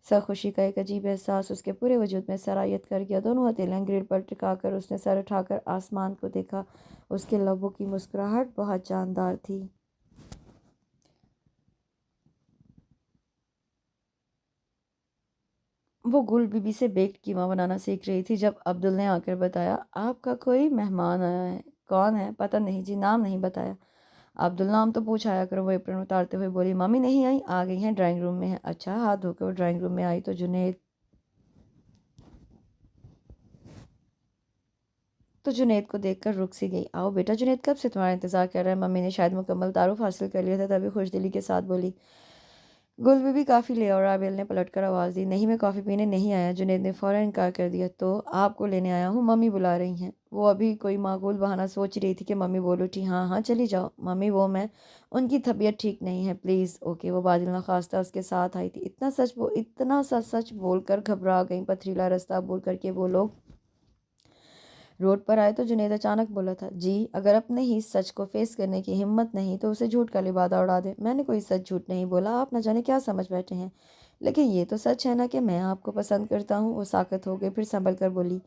S1: سرخوشی کا ایک عجیب احساس اس کے پورے وجود میں سرایت کر گیا۔ دونوں ہتھیلیاں گرل پر ٹکا کر اس نے سر اٹھا کر آسمان کو دیکھا۔ اس کے لبوں کی مسکراہٹ بہت جاندار تھی۔ وہ گل بی بی سے بیکڈ قیمہ بنانا سیکھ رہی تھی جب عبدل نے آ کر بتایا، آپ کا کوئی مہمان آیا ہے۔ کون ہے؟ پتہ نہیں جی، نام نہیں بتایا۔ عبدل نام تو پوچھ آیا کرو، وہ اپرن اتارتے ہوئے بولی۔ ممی نہیں آئی؟ آ گئی ہیں، ڈرائنگ روم میں ہیں۔ اچھا، ہاتھ دھو کر وہ ڈرائنگ روم میں آئی تو جنید کو دیکھ کر رک سی گئی۔ آؤ بیٹا، جنید کب سے تمہارا انتظار کر رہا ہے۔ ممی نے شاید مکمل تعارف حاصل کر لیا تھا، تبھی خوش دلی کے ساتھ بولی، گل بی بی کافی لے آؤ۔ رابل نے پلٹ کر آواز دی۔ نہیں، میں کافی پینے نہیں آیا۔ جنید نے فوراً انکار کر دیا۔ تو آپ کو لینے آیا ہوں، ممی بلا رہی ہیں۔ وہ ابھی کوئی معقول بہانہ سوچ رہی تھی کہ ممی بول اٹھی، ہاں ہاں چلی جاؤ ممی، ان کی طبیعت ٹھیک نہیں ہے، پلیز۔ اوکے۔ وہ بادل نخواستہ اس کے ساتھ آئی تھی۔ اتنا سا سچ بول کر گھبرا گئیں۔ پتھریلا رستہ بول کر کے وہ لوگ روڈ پر آئے تو جنید اچانک بولا تھا، جی اگر اپنے ہی سچ کو فیس کرنے کی ہمت نہیں تو اسے جھوٹ کا لبادہ اڑا دے۔ میں نے کوئی سچ جھوٹ نہیں بولا، آپ نہ جانے کیا سمجھ بیٹھے ہیں، لیکن یہ تو سچ ہے نا کہ میں آپ کو پسند کرتا ہوں۔ وہ ساکت ہو گئی، پھر سنبھل کر بولی،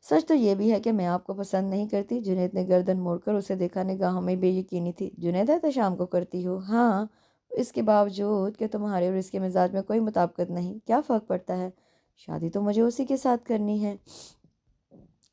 S1: سچ تو یہ بھی ہے کہ میں آپ کو پسند نہیں کرتی۔ جنید نے گردن موڑ کر اسے دیکھا، نگاہوں میں بے یقینی تھی۔ جنید احتشام کو کرتی ہو؟ ہاں، اس کے باوجود کہ تمہارے اور اس کے مزاج میں کوئی مطابقت نہیں، کیا فرق پڑتا ہے؟ شادی تو مجھے اسی کے ساتھ کرنی ہے۔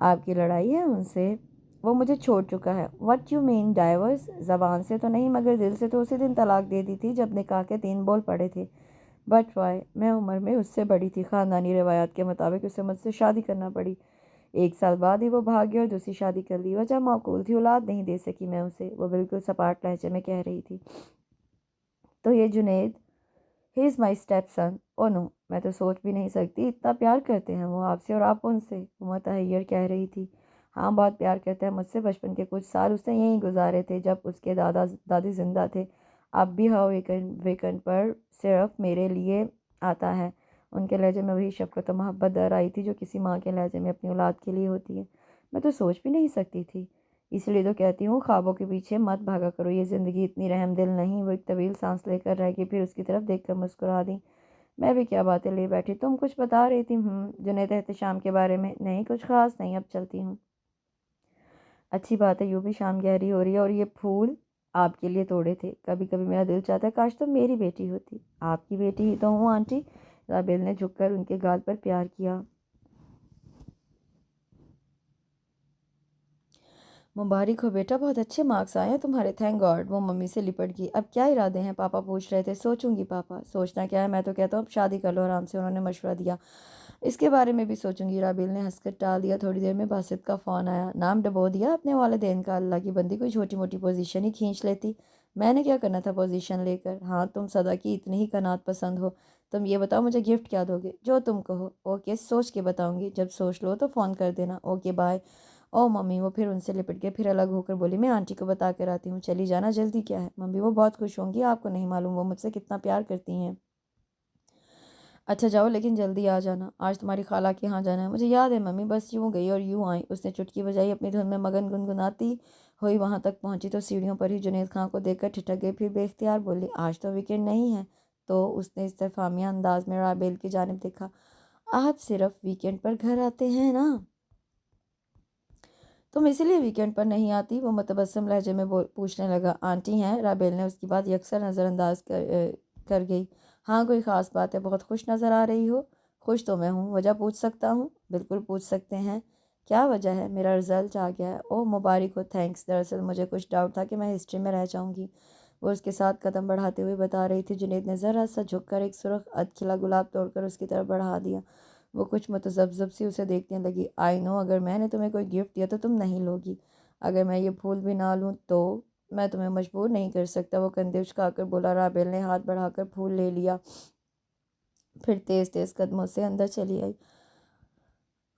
S1: آپ کی لڑائی ہے ان سے؟ وہ مجھے چھوڑ چکا ہے۔ What you mean divorce? زبان سے تو نہیں مگر دل سے تو اسی دن طلاق دے دی تھی جب نکاح کے 3 بول پڑے تھے۔ But why? میں عمر میں اس سے بڑی تھی، خاندانی روایات کے مطابق اسے مجھ سے شادی کرنا پڑی۔ 1 سال بعد ہی وہ بھاگ گیا اور دوسری شادی کر لی۔ وجہ معقول تھی، اولاد نہیں دے سکی میں اسے، وہ بالکل سپاٹ لہجے میں کہہ رہی تھی۔ تو یہ جنید، ہی از مائی اسٹیپ سن۔ او نو، میں تو سوچ بھی نہیں سکتی، اتنا پیار کرتے ہیں وہ آپ سے اور آپ ان سے، وہ متحیر کہہ رہی تھی۔ ہاں بہت پیار کرتا ہے مجھ سے، بچپن کے کچھ سال اس نے یہیں گزارے تھے جب اس کے دادا دادی زندہ تھے۔ اب بھی ہر ویکنڈ پر صرف میرے لیے آتا ہے۔ ان کے لہجے میں وہی شفقت و محبت در آئی تھی جو کسی ماں کے لہجے میں اپنی اولاد کے لیے ہوتی ہے۔ میں تو سوچ بھی نہیں سکتی تھی، اس لیے تو کہتی ہوں خوابوں کے پیچھے مت بھاگا کرو، یہ زندگی اتنی رحم دل نہیں۔ وہ ایک طویل سانس لے کر رہ گئی، پھر اس کی طرف دیکھ کر مسکرا دی۔ میں بھی کیا باتیں لے بیٹھی، تم کچھ بتا رہی تھی؟ جنید احتشام کے بارے میں؟ نہیں کچھ خاص نہیں، اب چلتی ہوں۔ اچھی بات ہے، یوں بھی شام گہری ہو رہی ہے، اور یہ پھول آپ کے لیے توڑے تھے۔ کبھی کبھی میرا دل چاہتا ہے کاش تم میری بیٹی ہوتی۔ آپ کی بیٹی ہی تو ہوں آنٹی، رابیل نے جھک کر ان کے گال پر پیار کیا۔ مبارک ہو بیٹا، بہت اچھے مارکس آئے ہیں تمہارے، تھینک گاڈ۔ وہ ممی سے لپٹ گئی۔ اب کیا ارادے ہیں؟ پاپا پوچھ رہے تھے۔ سوچوں گی پاپا۔ سوچنا کیا ہے، میں تو کہتا ہوں اب شادی کر لو آرام سے، انہوں نے مشورہ دیا۔ اس کے بارے میں بھی سوچوں گی، رابیل نے ہنس کر ٹال دیا۔ تھوڑی دیر میں باسط کا فون آیا۔ نام ڈبو دیا اپنے والدین کا؟ اللہ کی بندی، کوئی چھوٹی موٹی پوزیشن ہی کھینچ لیتی، میں نے کیا کرنا تھا پوزیشن لے کر؟ ہاں تم صدا کی اتنی ہی قناعت پسند ہو، تم یہ بتاؤ مجھے گفٹ کیا دو گے؟ جو تم کہو۔ اوکے سوچ کے بتاؤں گی، جب سوچ لو تو فون کر دینا۔ Okay bye. او ممی، وہ پھر ان سے لپٹ گئے، پھر الگ ہو کر بولی میں آنٹی کو بتا کر آتی ہوں۔ چلی جانا، جلدی کیا ہے؟ ممی وہ بہت خوش ہوں گی، آپ کو نہیں معلوم وہ مجھ سے کتنا پیار کرتی ہیں۔ اچھا جاؤ لیکن جلدی آ جانا، آج تمہاری خالہ کے یہاں جانا ہے۔ مجھے یاد ہے ممی، بس یوں گئی اور یوں آئی۔ اس نے چٹکی بجائی، اپنی دھن میں مگن گنگناتی ہوئی وہاں تک پہنچی تو سیڑھیوں پر ہی جنید خان کو دیکھ کر ٹھٹک گئی، پھر بے اختیار بولی آج تو ویکینڈ نہیں ہے؟ تو اس نے استفہامیہ انداز میں رابیل کی جانب دیکھا۔ آپ صرف ویکینڈ پر گھر آتے ہیں نا؟ تم اسی لیے ویکینڈ پر نہیں آتی؟ وہ متبسم لہجے میں پوچھنے لگا۔ آنٹی ہیں؟ رابیل نے اس کی بات یکسر نظر انداز کر گئی۔ ہاں کوئی خاص بات ہے؟ بہت خوش نظر آ رہی ہو۔ خوش تو میں ہوں، وجہ پوچھ سکتا ہوں؟ بالکل پوچھ سکتے ہیں، کیا وجہ ہے؟ میرا رزلٹ آ گیا ہے۔ اوہ مبارک ہو، تھینکس، دراصل مجھے کچھ ڈاؤٹ تھا کہ میں ہسٹری میں رہ جاؤں گی، وہ اس کے ساتھ قدم بڑھاتے ہوئے بتا رہی تھی۔ جنید نے ذرا سا جھک کر ایک سرخ ادکھلا گلاب توڑ کر اس کی طرف بڑھا دیا۔ وہ کچھ متذبذب سی اسے دیکھنے لگی۔ آئی نو، اگر میں نے تمہیں کوئی گفٹ دیا تو تم نہیں لوگی، اگر میں یہ پھول بھی نہ لوں تو میں تمہیں مجبور نہیں کر سکتا، وہ کندھے اچکا کر بولا۔ رابیل نے ہاتھ بڑھا کر پھول لے لیا، پھر تیز تیز قدموں سے اندر چلی آئی۔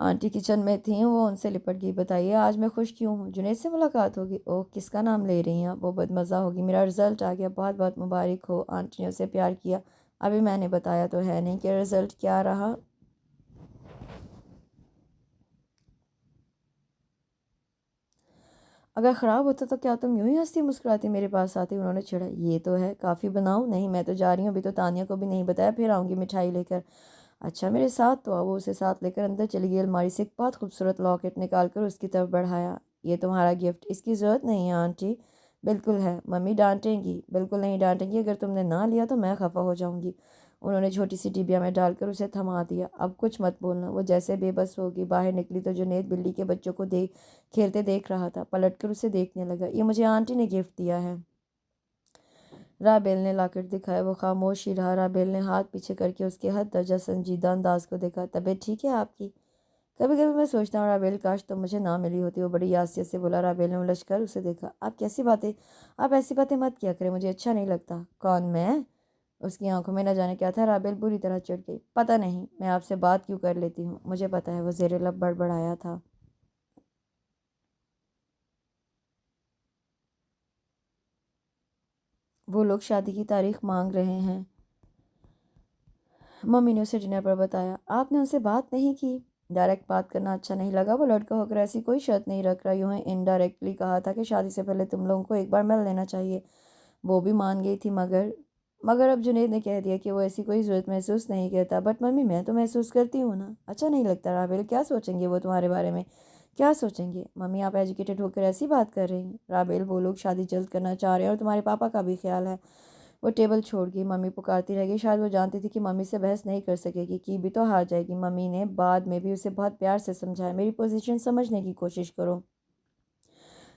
S1: آنٹی کچن میں تھیں، وہ ان سے لپٹ گئی۔ بتائیے آج میں خوش کیوں ہوں؟ جنید سے ملاقات ہوگی؟ اوہ کس کا نام لے رہی ہیں؟ وہ بدمزہ ہوگی، میرا رزلٹ آ گیا، بہت بہت مبارک ہو۔ آنٹی نے اسے پیار کیا۔ ابھی میں نے بتایا تو ہے نہیں کہ رزلٹ کیا رہا۔ اگر خراب ہوتا تو کیا تم یوں ہی ہنستی مسکراتی میرے پاس آتی؟ انہوں نے چھڑا۔ یہ تو ہے، کافی بناؤں؟ نہیں میں تو جا رہی ہوں، ابھی تو تانیہ کو بھی نہیں بتایا، پھر آؤں گی مٹھائی لے کر۔ اچھا میرے ساتھ تو آؤ۔ وہ اسے ساتھ لے کر اندر چلی گئی، الماری سے ایک بہت خوبصورت لاکٹ نکال کر اس کی طرف بڑھایا۔ یہ تمہارا گفٹ؟ اس کی ضرورت نہیں ہے آنٹی۔ بالکل ہے، ممی ڈانٹیں گی؟ بالکل نہیں ڈانٹیں گی، اگر تم نے نہ لیا تو میں خفا ہو جاؤں گی۔ انہوں نے چھوٹی سی ڈبیا میں ڈال کر اسے تھما دیا۔ اب کچھ مت بولنا۔ وہ جیسے بے بس ہوگی باہر نکلی تو جنید بلی کے بچوں کو کھیلتے دیکھ رہا تھا، پلٹ کر اسے دیکھنے لگا۔ یہ مجھے آنٹی نے گفٹ دیا ہے، رابیل نے لاکٹ دکھایا۔ وہ خاموش ہی رہا۔ رابیل نے ہاتھ پیچھے کر کے اس کے حد درجہ سنجیدہ انداز کو دیکھا۔ طبیعت ٹھیک ہے آپ کی؟ کبھی کبھی میں سوچتا ہوں رابیل کاش تم مجھے نہ ملی ہوتی، وہ بڑی یاسیت سے بولا۔ رابیل نے الجھ کر اسے دیکھا۔ آپ ایسی باتیں مت کیا کریں، مجھے اچھا نہیں لگتا۔ کون میں؟ اس کی آنکھوں میں نہ جانے کیا تھا۔ رابیل بری طرح چڑھ گئی۔ پتہ نہیں میں آپ سے بات کیوں کر لیتی ہوں، مجھے پتہ ہے، وہ زیر لب بڑبڑایا تھا۔ وہ لوگ شادی کی تاریخ مانگ رہے ہیں، ممی نے اسے ڈنر پر بتایا۔ آپ نے ان سے بات نہیں کی؟ ڈائریکٹ بات کرنا اچھا نہیں لگا، وہ لڑکا ہو کر ایسی کوئی شرط نہیں رکھ رہا، یوں ہی انڈائریکٹلی کہا تھا کہ شادی سے پہلے تم لوگوں کو ایک بار مل لینا چاہیے۔ وہ بھی مان گئی تھی، مگر اب جنید نے کہہ دیا کہ وہ ایسی کوئی ضرورت محسوس نہیں کرتا۔ بٹ ممی میں تو محسوس کرتی ہوں نا۔ اچھا نہیں لگتا رابیل، کیا سوچیں گے وہ تمہارے بارے میں؟ کیا سوچیں گے؟ ممی آپ ایجوکیٹڈ ہو کر ایسی بات کر رہی ہیں؟ رابیل وہ لوگ شادی جلد کرنا چاہ رہے ہیں اور تمہارے پاپا کا بھی خیال ہے۔ وہ ٹیبل چھوڑ گئی۔ ممی پکارتی رہ گئی۔ شاید وہ جانتی تھی کہ ممی سے بحث نہیں کر سکے گی، کی بھی تو ہار جائے گی۔ ممی نے بعد میں بھی اسے بہت پیار سے سمجھایا، میری پوزیشن سمجھنے کی کوشش کرو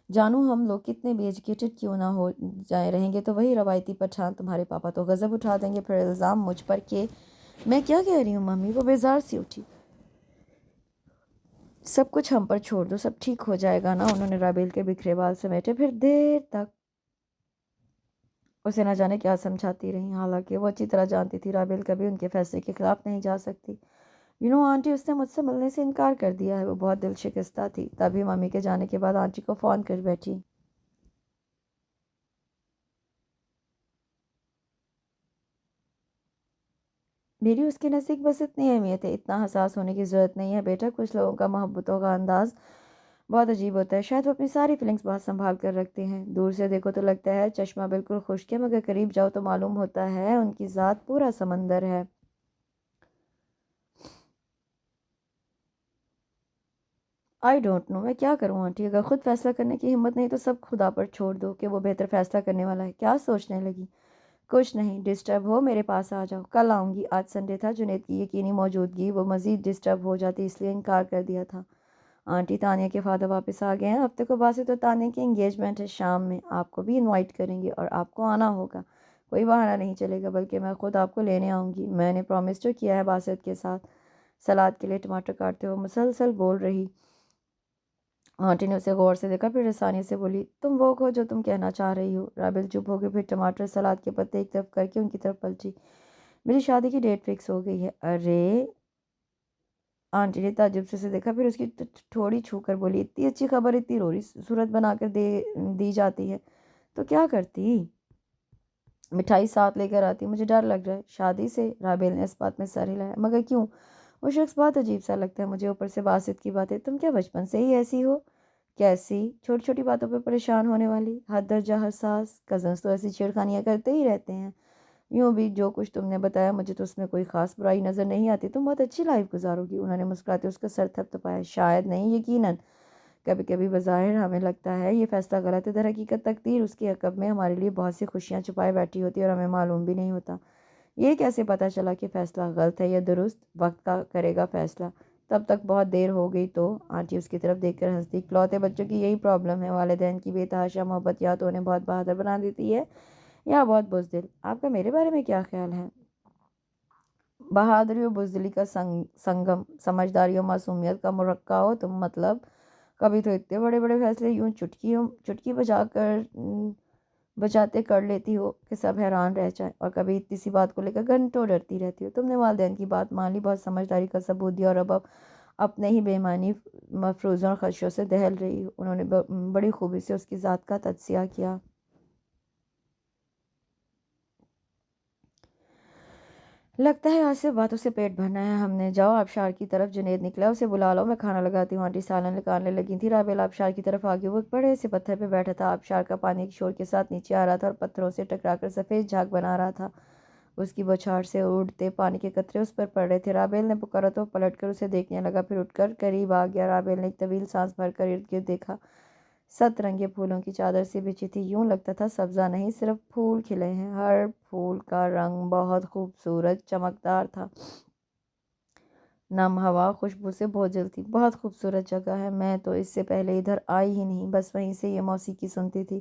S1: جانو، ہم لوگ کتنے بھی ایجوکیٹڈ کیوں نہ ہو جائیں، رہیں گے تو وہی روایتی پٹھان، تمہارے پاپا تو غضب اٹھا دیں گے، پھر الزام مجھ پر کہ میں کیا کہہ رہی ہوں ممی؟ وہ بیزار سی اٹھی۔ سب کچھ ہم پر چھوڑ دو، سب ٹھیک ہو جائے گا نا؟ انہوں نے رابیل کے بکھرے بال سمیٹے، پھر دیر تک اسے نہ جانے کیا سمجھاتی رہی، حالانکہ وہ اچھی طرح جانتی تھی رابیل کبھی ان کے فیصلے کے خلاف نہیں جا سکتی۔ آنٹی، اس نے مجھ سے ملنے سے انکار کر دیا ہے۔ وہ بہت دل شکستہ تھی۔ تبھی ممی کے جانے کے بعد آنٹی کو فون کر بیٹھی۔ میری اس کے نزدیک بس اتنی اہمیت ہے، اتنا حساس ہونے کی ضرورت نہیں ہے بیٹا۔ کچھ لوگوں کا محبتوں کا انداز بہت عجیب ہوتا ہے، شاید وہ اپنی ساری فیلنگز بہت سنبھال کر رکھتے ہیں۔ دور سے دیکھو تو لگتا ہے چشمہ بالکل خشک ہے، مگر قریب جاؤ تو معلوم ہوتا ہے ان کی ذات پورا سمندر ہے۔ آئی ڈونٹ نو، میں کیا کروں آنٹی؟ اگر خود فیصلہ کرنے کی ہمت نہیں تو سب خدا پر چھوڑ دو کہ وہ بہتر فیصلہ کرنے والا ہے۔ کیا سوچنے لگی؟ کچھ نہیں، ڈسٹرب ہو میرے پاس آ جاؤ، کل آؤں گی۔ آج سنڈے تھا، جنید کی یقینی موجودگی وہ مزید ڈسٹرب ہو جاتی، اس لیے انکار کر دیا تھا۔ آنٹی، تانیہ کے فادر واپس آ گئے ہیں، ہفتے کو بعد سے تو تانیہ کی انگیجمنٹ ہے، شام میں آپ کو بھی انوائٹ کریں گے اور آپ کو آنا ہوگا۔ کوئی بہانہ نہیں چلے گا، بلکہ میں خود آپ کو لینے آؤں گی۔ میں نے پرومس تو کیا ہے باسط کے ساتھ۔ سلاد کے لیے ٹماٹر کاٹتے ہوئے مسلسل بول رہی آنٹی نے اسے غور سے دیکھا، پھر آسانی سے بولی، تم وہ کہو جو تم کہنا چاہ رہی ہو۔ رابل چپ ہو گئی، پھر ٹماٹر سلاد کے پتے ایک طرف کر کے ان کی طرف پلٹی۔ میری شادی کی ڈیٹ فکس ہو گئی ہے۔ ارے! آنٹی نے تعجب سے اسے دیکھا، پھر اس کی تھوڑی چھو کر بولی، اتنی اچھی خبر اتنی روری صورت بنا کر دی جاتی ہے تو کیا کرتی؟ مٹھائی ساتھ لے کر آتی، مجھے ڈر لگ رہا ہے شادی سے۔ رابیل نے اس بات میں سر ہلایا، مگر کیوں؟ وہ شخص بہت عجیب سا لگتا ہے مجھے، اوپر سے باسط کی باتیں، تم کیا بچپن سے ہی ایسی ہو؟ کیسی؟ چھوٹی چھوٹی باتوں پہ پریشان ہونے والی، حد درجہ حساس۔ کزنس تو ایسی چھیڑخانیاں کرتے ہی رہتے ہیں۔ یوں بھی جو کچھ تم نے بتایا مجھے تو اس میں کوئی خاص برائی نظر نہیں آتی، تم بہت اچھی لائف گزارو گی۔ انہوں نے مسکراتے اس کا سر تھپتھپایا، شاید نہیں، یقیناً۔ کبھی کبھی بظاہر ہمیں لگتا ہے یہ فیصلہ غلط ہے، در حقیقت تقدیر اس کے عقب میں ہمارے لیے بہت سی خوشیاں چھپائے بیٹھی ہوتی ہے اور ہمیں معلوم بھی نہیں ہوتا۔ یہ کیسے پتہ چلا کہ فیصلہ غلط ہے یا درست؟ وقت کا کرے گا فیصلہ، تب تک بہت دیر ہو گئی تو۔ آنٹی اس کی طرف دیکھ کر ہنستی، اکلوتے بچوں کی یہی پرابلم ہے، والدین کی بے تحاشا محبت یا تو انہیں بہت بہادر بنا دیتی ہے یا بہت بزدل۔ آپ کا میرے بارے میں کیا خیال ہے؟ بہادری اور بزدلی کا سنگم، سمجھداری اور معصومیت کا مرقع ہو تم، مطلب کبھی تو اتنے بڑے بڑے فیصلے یوں چٹکی بجاتے کر لیتی ہو کہ سب حیران رہ جائیں، اور کبھی اتنی سی بات کو لے کر گھنٹوں ڈرتی رہتی ہو۔ تم نے والدین کی بات مان لی، بہت سمجھداری کا ثبوت دیا، اور اب اپنے ہی بے معنی مفروضوں اور خدشوں سے دہل رہی ہو۔ انہوں نے بڑی خوبی سے اس کی ذات کا تجزیہ کیا۔ لگتا ہے آج سے باتوں سے پیٹ بھرنا ہے ہم نے، جاؤ آبشار کی طرف۔ جنید نکلا، اسے بلا لو، میں کھانا لگاتی ہوں۔ آنٹی سالن نکالنے لگی تھی، رابل آبشار کی طرف آگے، وہ ایک بڑے سے پتھر پہ بیٹھا تھا، آبشار کا پانی ایک شور کے ساتھ نیچے آ رہا تھا اور پتھروں سے ٹکرا کر سفید جھاگ بنا رہا تھا۔ اس کی بوچھاڑ سے اڑتے پانی کے قطرے اس پر پڑ رہے تھے۔ رابیل نے پکارا تو وہ پلٹ کر اسے دیکھنے لگا، پھر اٹھ کر قریب آ گیا۔ رابیل نے ایک طویل سانس بھر کر ارد گرد دیکھا، 7 رنگے پھولوں کی چادر سی بچھی تھی، یوں لگتا تھا سبزہ نہیں صرف پھول کھلے ہیں۔ ہر پھول کا رنگ بہت خوبصورت چمکدار تھا، نم ہوا خوشبو سے بوجھل تھی۔ بہت خوبصورت جگہ ہے، میں تو اس سے پہلے ادھر آئی ہی نہیں، بس وہیں سے یہ موسیقی سنتی تھی۔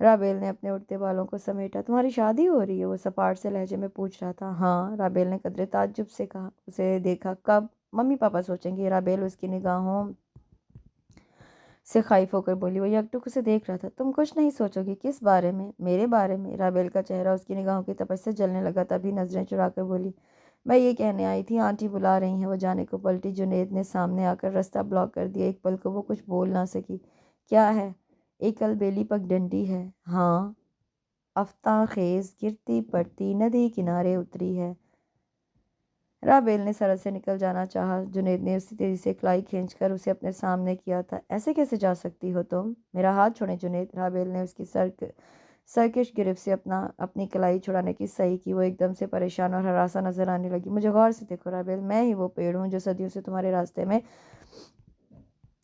S1: رابیل نے اپنے اڑتے بالوں کو سمیٹا، تمہاری شادی ہو رہی ہے؟ وہ سپاٹ سے لہجے میں پوچھ رہا تھا۔ ہاں، رابیل نے قدرے تعجب سے کہا، اسے دیکھا۔ کب؟ ممی پاپا سوچیں گے۔ رابیل اس کی نگاہوں سے خائف ہو کر بولی، وہ یکٹک اسے دیکھ رہا تھا۔ تم کچھ نہیں سوچو گی؟ کس بارے میں؟ میرے بارے میں۔ رابیل کا چہرہ اس کی نگاہوں کی تپش سے جلنے لگا، تبھی نظریں چرا کر بولی، میں یہ کہنے آئی تھی آنٹی بلا رہی ہیں۔ وہ جانے کو پلٹی، جنید نے سامنے آ کر رستہ بلاک کر دیا، ایک پل کو وہ کچھ بول نہ سکی۔ کیا ہے؟ ایک البیلی پگڈنڈی ہے۔ ہاں، افتاں خیز گرتی پڑتی ندی کنارے اتری ہے۔ رابیل نے سرحد سے نکل جانا چاہا، جنید نے اسی تیزی سے کلائی کھینچ کر اسے اپنے سامنے کیا تھا۔ ایسے کیسے جا سکتی ہو تم؟ میرا ہاتھ چھوڑیں جنید۔ رابیل نے اس کی سرکش گرفت سے اپنی کلائی چھڑانے کی صحیح کی، وہ ایک دم سے پریشان اور ہراساں نظر آنے لگی۔ مجھے غور سے دیکھو رابیل، میں ہی وہ پیڑ ہوں جو صدیوں سے تمہارے راستے میں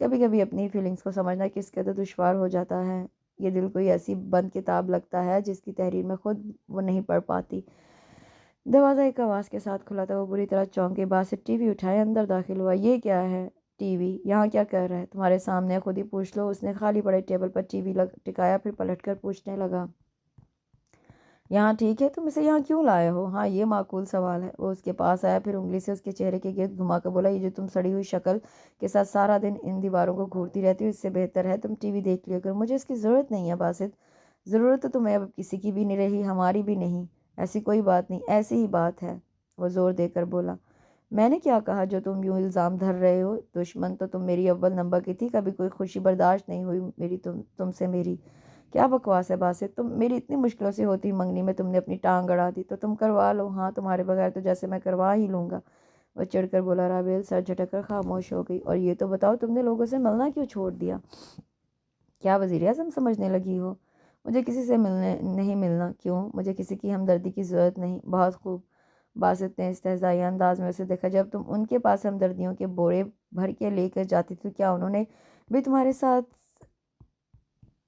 S1: کبھی کبھی اپنی فیلنگز کو سمجھنا کس قدر دشوار ہو جاتا ہے. یہ دل کوئی ایسی بند کتاب لگتا ہے جس کی تحریر میں خود وہ نہیں پڑھ پاتی. دروازہ ایک آواز کے ساتھ کھلا تھا. وہ بری طرح چونکے باسط ٹی وی اٹھائے اندر داخل ہوا. یہ کیا ہے؟ ٹی وی یہاں کیا کر رہا ہے؟ تمہارے سامنے، خود ہی پوچھ لو. اس نے خالی پڑے ٹیبل پر ٹی وی ٹکایا، پھر پلٹ کر پوچھنے لگا، یہاں ٹھیک ہے؟ تم اسے یہاں کیوں لائے ہو؟ ہاں، یہ معقول سوال ہے. وہ اس کے پاس آیا، پھر انگلی سے اس کے چہرے کے گرد گھما کر بولا، یہ جو تم سڑی ہوئی شکل کے ساتھ سارا دن ان دیواروں کو گھورتی رہتی ہو، اس سے بہتر ہے تم ٹی وی دیکھ لیا کرو. مجھے اس کی ضرورت نہیں ہے باسط. ضرورت تو تمہیں اب کسی کی بھی نہیں رہی، ہماری بھی نہیں. ایسی کوئی بات نہیں، ایسی ہی بات ہے. وہ زور دے کر بولا. میں نے کیا کہا جو تم یوں الزام دھر رہے ہو؟ دشمن تو تم میری اول نمبر کی تھی. کبھی کوئی خوشی برداشت نہیں ہوئی میری تم سے میری. کیا بکواس ہے باسط. تم میری اتنی مشکلوں سے ہوتی منگنی میں تم نے اپنی ٹانگ اڑا دی، تو تم کروا لو. ہاں، تمہارے بغیر تو جیسے میں کروا ہی لوں گا. وہ چڑھ کر بولا. رابیل سر جھٹک کر خاموش ہو گئی. اور یہ تو بتاؤ، تم نے لوگوں سے ملنا کیوں چھوڑ دیا؟ کیا وزیر اعظم سمجھنے لگی ہو؟ مجھے کسی سے نہیں ملنا. کیوں؟ مجھے کسی کی ہمدردی کی ضرورت نہیں. بہت خوب. باسط نے استہزائی انداز میں اسے دیکھا. جب تم ان کے پاس ہمدردیوں کے بورے بھر کے لے کر جاتی تھی، کیا انہوں نے بھی تمہارے ساتھ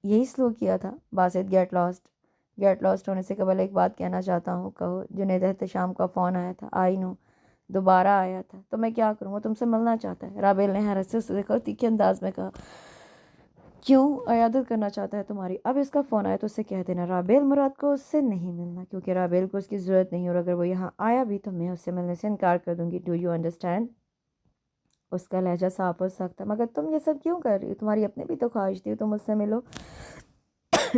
S1: یہی سلوک کیا تھا؟ باسط گیٹ لاسٹ ہونے سے قبل ایک بات کہنا چاہتا ہوں. کہو. جنید احتشام کا فون آیا تھا. آئی نو. دوبارہ آیا تھا. تو میں کیا کروں؟ وہ تم سے ملنا چاہتا ہے. رابیل نے حیرت سے اسے دیکھا اور تیکھے انداز میں کہا، کیوں؟ عیادت کرنا چاہتا ہے تمہاری. اب اس کا فون آیا تو اسے کہہ دینا رابیل مراد کو اس سے نہیں ملنا، کیونکہ رابیل کو اس کی ضرورت نہیں، اور اگر وہ یہاں آیا بھی تو میں اس سے ملنے سے انکار کر دوں گی. Do you understand? اس کا لہجہ صاف اور سخت تھا. مگر تم یہ سب کیوں کر رہی ہو؟ تمہاری اپنی بھی تو خواہش تھی تم مجھ سے ملو.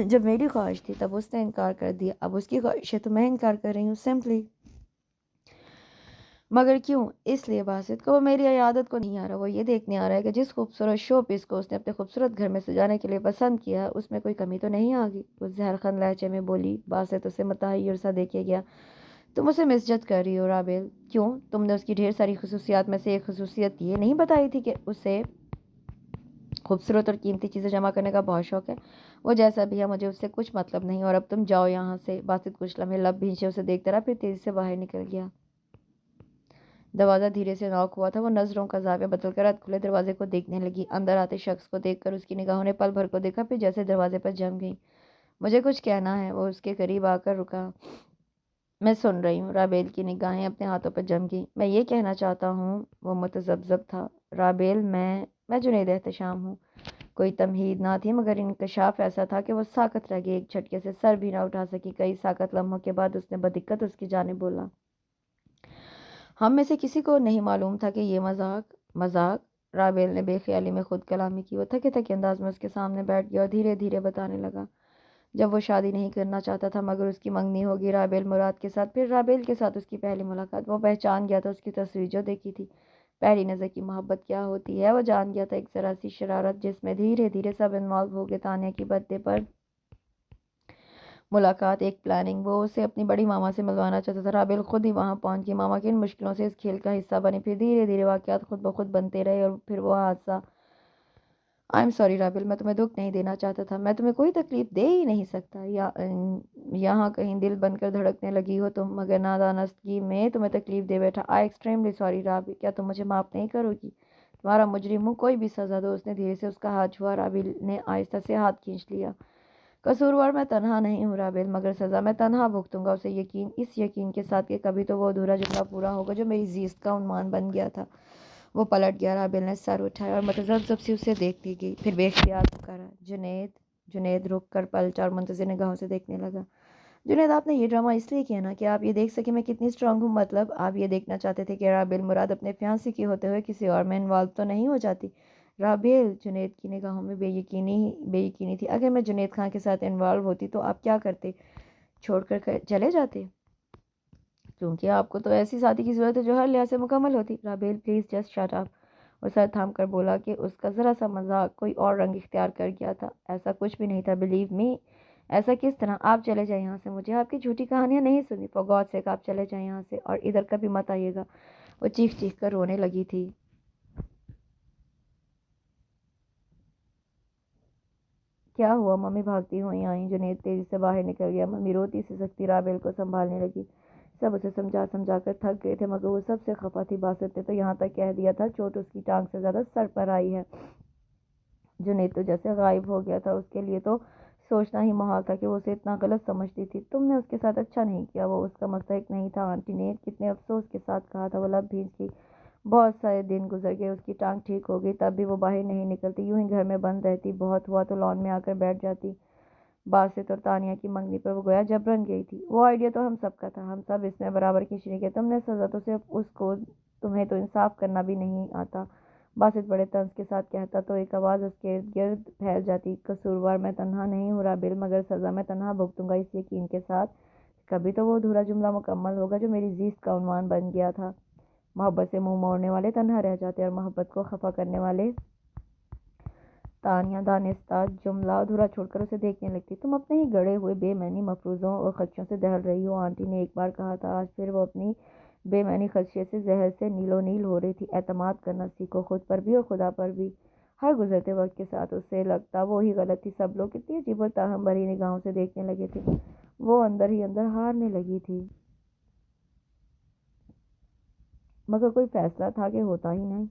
S1: جب میری خواہش تھی تب اس نے انکار کر دیا. اب اس کی خواہش ہے تو میں انکار کر رہی ہوں. سمپلی. مگر کیوں؟ اس لیے باسط کو وہ میری عیادت کو نہیں آ رہا. وہ یہ دیکھنے آ رہا ہے کہ جس خوبصورت شو پیس کو اس نے اپنے خوبصورت گھر میں سجانے کے لیے پسند کیا، اس میں کوئی کمی تو نہیں آ گئی. وہ زہرخند لہجے میں بولی. باسط اسے متحیر سا دیکھے گیا. تم اسے مسجد کر رہی ہو رابیل. کیوں؟ تم نے اس کی ڈھیر ساری خصوصیات میں سے ایک خصوصیت یہ نہیں بتائی تھی کہ اسے خوبصورت اور قیمتی چیزیں جمع کرنے کا بہت شوق ہے؟ وہ جیسا بھی ہے، مجھے اس سے کچھ مطلب نہیں. اور اب تم جاؤ یہاں سے. باسط کچھ لمحے لب بھینچے اسے دیکھتا رہا، پھر تیزی سے باہر نکل گیا. دروازہ دھیرے سے ناک ہوا تھا. وہ نظروں کا زاویہ بدل کر ادھ کھلے دروازے کو دیکھنے لگی. اندر آتے شخص کو دیکھ کر اس کی نگاہوں نے پل بھر کو دیکھا، پھر جیسے دروازے پر جم گئی. مجھے کچھ کہنا ہے. وہ اس کے قریب آ کر رکا. میں سن رہی ہوں. رابیل کی نگاہیں اپنے ہاتھوں پر جم گئیں. میں یہ کہنا چاہتا ہوں. وہ متذبذب تھا. رابیل، میں جنید احتشام ہوں. کوئی تمہید نہ تھی، مگر انکشاف ایسا تھا کہ وہ ساکت رہ گئی. ایک جھٹکے سے سر بھی نہ اٹھا سکی. کئی ساکت لمحوں کے بعد اس نے بدقت اس کی جانب بولا. ہم میں سے کسی کو نہیں معلوم تھا کہ یہ مذاق. رابیل نے بے خیالی میں خود کلامی کی. وہ تھکے تھکے انداز میں اس کے سامنے بیٹھ گیا اور دھیرے دھیرے بتانے لگا. جب وہ شادی نہیں کرنا چاہتا تھا، مگر اس کی منگنی ہوگی رابیل مراد کے ساتھ. پھر رابیل کے ساتھ اس کی پہلی ملاقات. وہ پہچان گیا تھا اس کی تصویر جو دیکھی تھی. پہلی نظر کی محبت کیا ہوتی ہے وہ جان گیا تھا. ایک ذرا سی شرارت جس میں دھیرے دھیرے سب انوالو ہو گئے. تانیہ کی برتھ ڈے پر ملاقات، ایک پلاننگ. وہ اسے اپنی بڑی ماما سے ملوانا چاہتا تھا. رابیل خود ہی وہاں پہنچ گئی. ماما کی ان مشکلوں سے اس کھیل کا حصہ بنی. پھر دھیرے دھیرے واقعات خود بخود بنتے رہے. اور پھر وہ حادثہ. آئی ایم سوری رابیل، میں تمہیں دکھ نہیں دینا چاہتا تھا. میں تمہیں کوئی تکلیف دے ہی نہیں سکتا. یہاں کہیں دل بن کر دھڑکنے لگی ہو تم، مگر نادانستگی میں تمہیں تکلیف دے بیٹھا. آئی ایکسٹریملی سوری رابیل. کیا تم مجھے معاف نہیں کرو گی؟ تمہارا مجرم ہوں، کوئی بھی سزا دو. اس نے دھیرے سے اس کا ہاتھ چھوا. رابیل نے آہستہ سے ہاتھ کھینچ لیا. قصوروار میں تنہا نہیں ہوں رابیل، مگر سزا میں تنہا بھگتوں گا. اسے اس یقین کے ساتھ کہ کبھی تو وہ ادھورا جملہ پورا ہوگا جو میری زیست کا عنوان بن گیا تھا. وہ پلٹ گیا. رابیل نے سر اٹھایا اور متذبذب سی اسے دیکھتی گئی. پھر بے اختیار پکارا، جنید رک کر پلٹا اور منتظر نگاہوں سے دیکھنے لگا. جنید، آپ نے یہ ڈرامہ اس لیے کیا نا کہ آپ یہ دیکھ سکیں میں کتنی اسٹرانگ ہوں؟ مطلب آپ یہ دیکھنا چاہتے تھے کہ رابیل مراد اپنے فیانسی کے ہوتے ہوئے کسی اور میں انوالو تو نہیں ہو جاتی؟ رابیل، جنید کی نگاہوں میں بے یقینی تھی. اگر میں جنید خان کے ساتھ انوالو ہوتی تو آپ کیا کرتے؟ چھوڑ کر چلے جاتے؟ کیونکہ آپ کو تو ایسی ساتھی کی ضرورت ہے جو ہر لحاظ سے مکمل ہوتی. Rabeel please just shut up. وہ سر تھام کر بولا کہ اس کا ذرا سا مذاق کوئی اور رنگ اختیار کر گیا تھا. ایسا کچھ بھی نہیں تھا. Believe me. ایسا کس طرح؟ آپ چلے جائیں یہاں سے. مجھے آپ کی جھوٹی کہانیاں نہیں سنی. فار گاڈ سیک آپ چلے جائیں یہاں سے اور ادھر کبھی مت آئیے گا. وہ چیخ چیخ کر رونے لگی تھی. کیا ہوا؟ ممی بھاگتی ہوئی آئیں. جنید تیزی سے باہر نکل گیا. ممی روتی سی سکتی رابیل کو سنبھالنے لگی. سب اسے سمجھا کر تھک گئے تھے، مگر وہ سب سے خفا تھی. باسط نے تو یہاں تک کہہ دیا تھا چوٹ اس کی ٹانگ سے زیادہ سر پر آئی ہے. جنید تو جیسے غائب ہو گیا تھا، اس کے لیے تو سوچنا ہی محال تھا کہ وہ اسے اتنا غلط سمجھتی تھی۔ تم نے اس کے ساتھ اچھا نہیں کیا، وہ اس کا مستحق نہیں تھا۔ آنٹی نے کتنے افسوس کے ساتھ کہا تھا۔ وہ لب بھیج گئی۔ بہت سارے دن گزر گئے، اس کی ٹانگ ٹھیک ہو گئی، تب بھی وہ باہر نہیں نکلتی، یوں ہی گھر میں بند رہتی۔ بہت ہوا تو لان میں آ کر بیٹھ جاتی۔ باسط اور تانیہ کی منگنی پر وہ گویا جبرن گئی تھی۔ وہ آئیڈیا تو ہم سب کا تھا، ہم سب اس میں برابر کی شریک ہے۔ تم نے سزا تو صرف اس کو، تمہیں تو انصاف کرنا بھی نہیں آتا۔ باسط بڑے طنز کے ساتھ کہتا تو ایک آواز اس کے ارد گرد پھیل جاتی، قصوروار میں تنہا نہیں ہوں رابل، مگر سزا میں تنہا بھگتوں گا، اس یقین کے ساتھ کبھی تو وہ ادھورا جملہ مکمل ہوگا جو میری زیست کا عنوان بن گیا تھا۔ محبت سے منہ موڑنے والے تنہا رہ جاتے، اور محبت کو خفا کرنے والے۔ تانیہ دانستہ جملہ ادھورا چھوڑ کر اسے دیکھنے لگتی۔ تم اپنے ہی گڑھے ہوئے بے معنی مفروضوں اور خدشوں سے دہل رہی ہو، آنٹی نے ایک بار کہا تھا۔ آج پھر وہ اپنی بے معنی خدشے سے زہر سے نیلو نیل ہو رہی تھی۔ اعتماد کرنا سیکھو، خود پر بھی اور خدا پر بھی۔ ہر گزرتے وقت کے ساتھ اسے لگتا وہی غلط تھی۔ سب لوگ کتنی عجیب اور تاہم بھری نگاہوں سے دیکھنے لگے تھے، وہ اندر ہی اندر ہارنے لگی تھی۔ مگر کوئی فیصلہ تھا کہ ہوتا ہی نہیں۔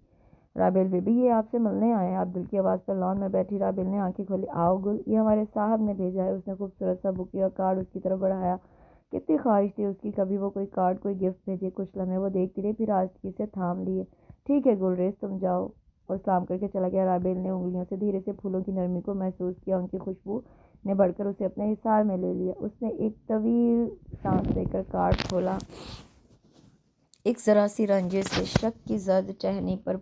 S1: رابل بی بی، یہ آپ سے ملنے آئے ہیں۔ عبدل کی آواز پر لان میں بیٹھی رابل نے آنکھیں کھولی۔ آؤ گل، یہ ہمارے صاحب نے بھیجا ہے۔ اس نے خوبصورت سا بوکے اور کارڈ اس کی طرف بڑھایا۔ کتنی خواہش تھی اس کی کبھی وہ کوئی کارڈ، کوئی گفٹ بھیجے۔ کچھ لمحے وہ دیکھتی رہی، پھر آہستگی سے تھام لیے۔ ٹھیک ہے گلریز، تم جاؤ، اور سلام کر کے چلا گیا۔ رابل نے انگلیوں سے دھیرے سے پھولوں کی نرمی کو محسوس کیا، ان کی خوشبو نے بڑھ کر اسے اپنے حصار میں لے لیا۔ اس نے ایک طویل سانس لے کر کارڈ کھولا۔ ایک ذرا سی رنجش سے شک کی زرد ٹہنی پر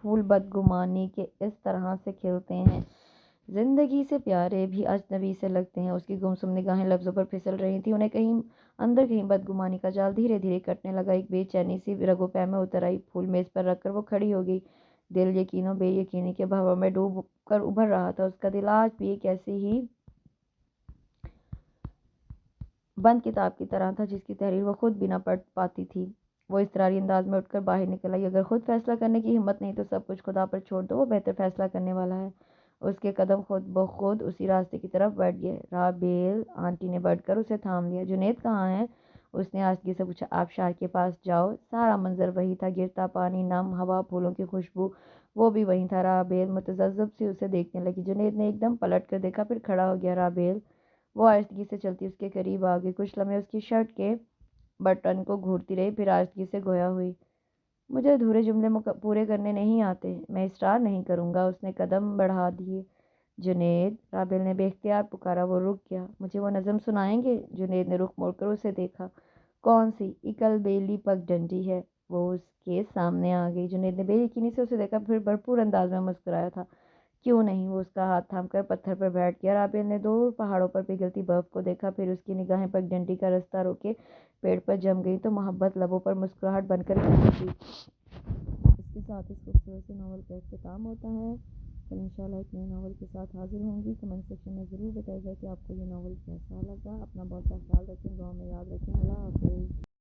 S1: پھول بدگمانی کے اس طرح سے کھلتے ہیں، زندگی سے پیارے بھی اجنبی سے لگتے ہیں۔ اس کی گمسم نگاہیں لفظوں پر پھسل رہی تھیں، انہیں کہیں اندر کہیں بدگمانی کا جال دھیرے دھیرے کٹنے لگا۔ ایک بے چینی سی رگوں پہ میں اتر آئی۔ پھول میز پر رکھ کر وہ کھڑی ہو گئی۔ دل یقین و بے یقینی کے بھنور میں ڈوب کر ابھر رہا تھا۔ اس کا دل آج بھی ایک ایسی ہی بند کتاب کی طرح تھا جس کی تحریر وہ خود بھی نہ پڑھ پاتی تھی۔ وہ اضطراری انداز میں اٹھ کر باہر نکل آئی۔ اگر خود فیصلہ کرنے کی ہمت نہیں تو سب کچھ خدا پر چھوڑ دو، وہ بہتر فیصلہ کرنے والا ہے۔ اس کے قدم خود بخود اسی راستے کی طرف بڑھ گئے۔ رابل، آنٹی نے بڑھ کر اسے تھام لیا۔ جنید کہاں ہے؟ اس نے آہستگی سے پوچھا۔ آبشار کے پاس جاؤ۔ سارا منظر وہی تھا، گرتا پانی، نم ہوا، پھولوں کی خوشبو، وہ بھی وہیں تھا۔ رابل متذبذب سی اسے دیکھنے لگی۔ جنید نے ایک دم پلٹ کر دیکھا، پھر کھڑا ہو گیا۔ رابل، وہ آہستگی سے چلتی اس کے قریب آ گئی، کچھ لمحے اس کی شرٹ کے بٹن کو گھورتی رہی، پھر آہستگی سے گویا ہوئی۔ مجھے ادھورے جملے پورے کرنے نہیں آتے، میں اصرار نہیں کروں گا۔ اس نے قدم بڑھا دیے۔ جنید، رابل نے بے اختیار پکارا۔ وہ رک گیا۔ مجھے وہ نظم سنائیں گے؟ جنید نے رخ موڑ کر اسے دیکھا۔ کون سی؟ اکل بیلی پگ ڈنڈی ہے۔ وہ اس کے سامنے آ گئی۔ جنید نے بے یقینی سے اسے دیکھا، پھر بھرپور انداز میں مسکرایا تھا۔ کیوں نہیں؟ وہ اس کا ہاتھ تھام کر پتھر پر بیٹھ گیا۔ رابل نے دور پہاڑوں پر پگھلتی برف کو دیکھا، پھر اس کی نگاہیں پگ ڈنڈی کا رستہ روکے پیڑ پر جم گئی تو محبت لبوں پر مسکراہٹ بن کر کھلی تھی۔ اس کے ساتھ اس خوبصورت سے ناول کا اختتام ہوتا ہے۔ کل انشاءاللہ ایک نئے ناول کے ساتھ حاضر ہوں گی۔ کمنٹ سیکشن میں ضرور بتائیے گا کہ آپ کو یہ ناول کیسا لگا۔ اپنا بہت سا خیال رکھیں، دعاؤں میں یاد رکھیں۔ اللہ حافظ۔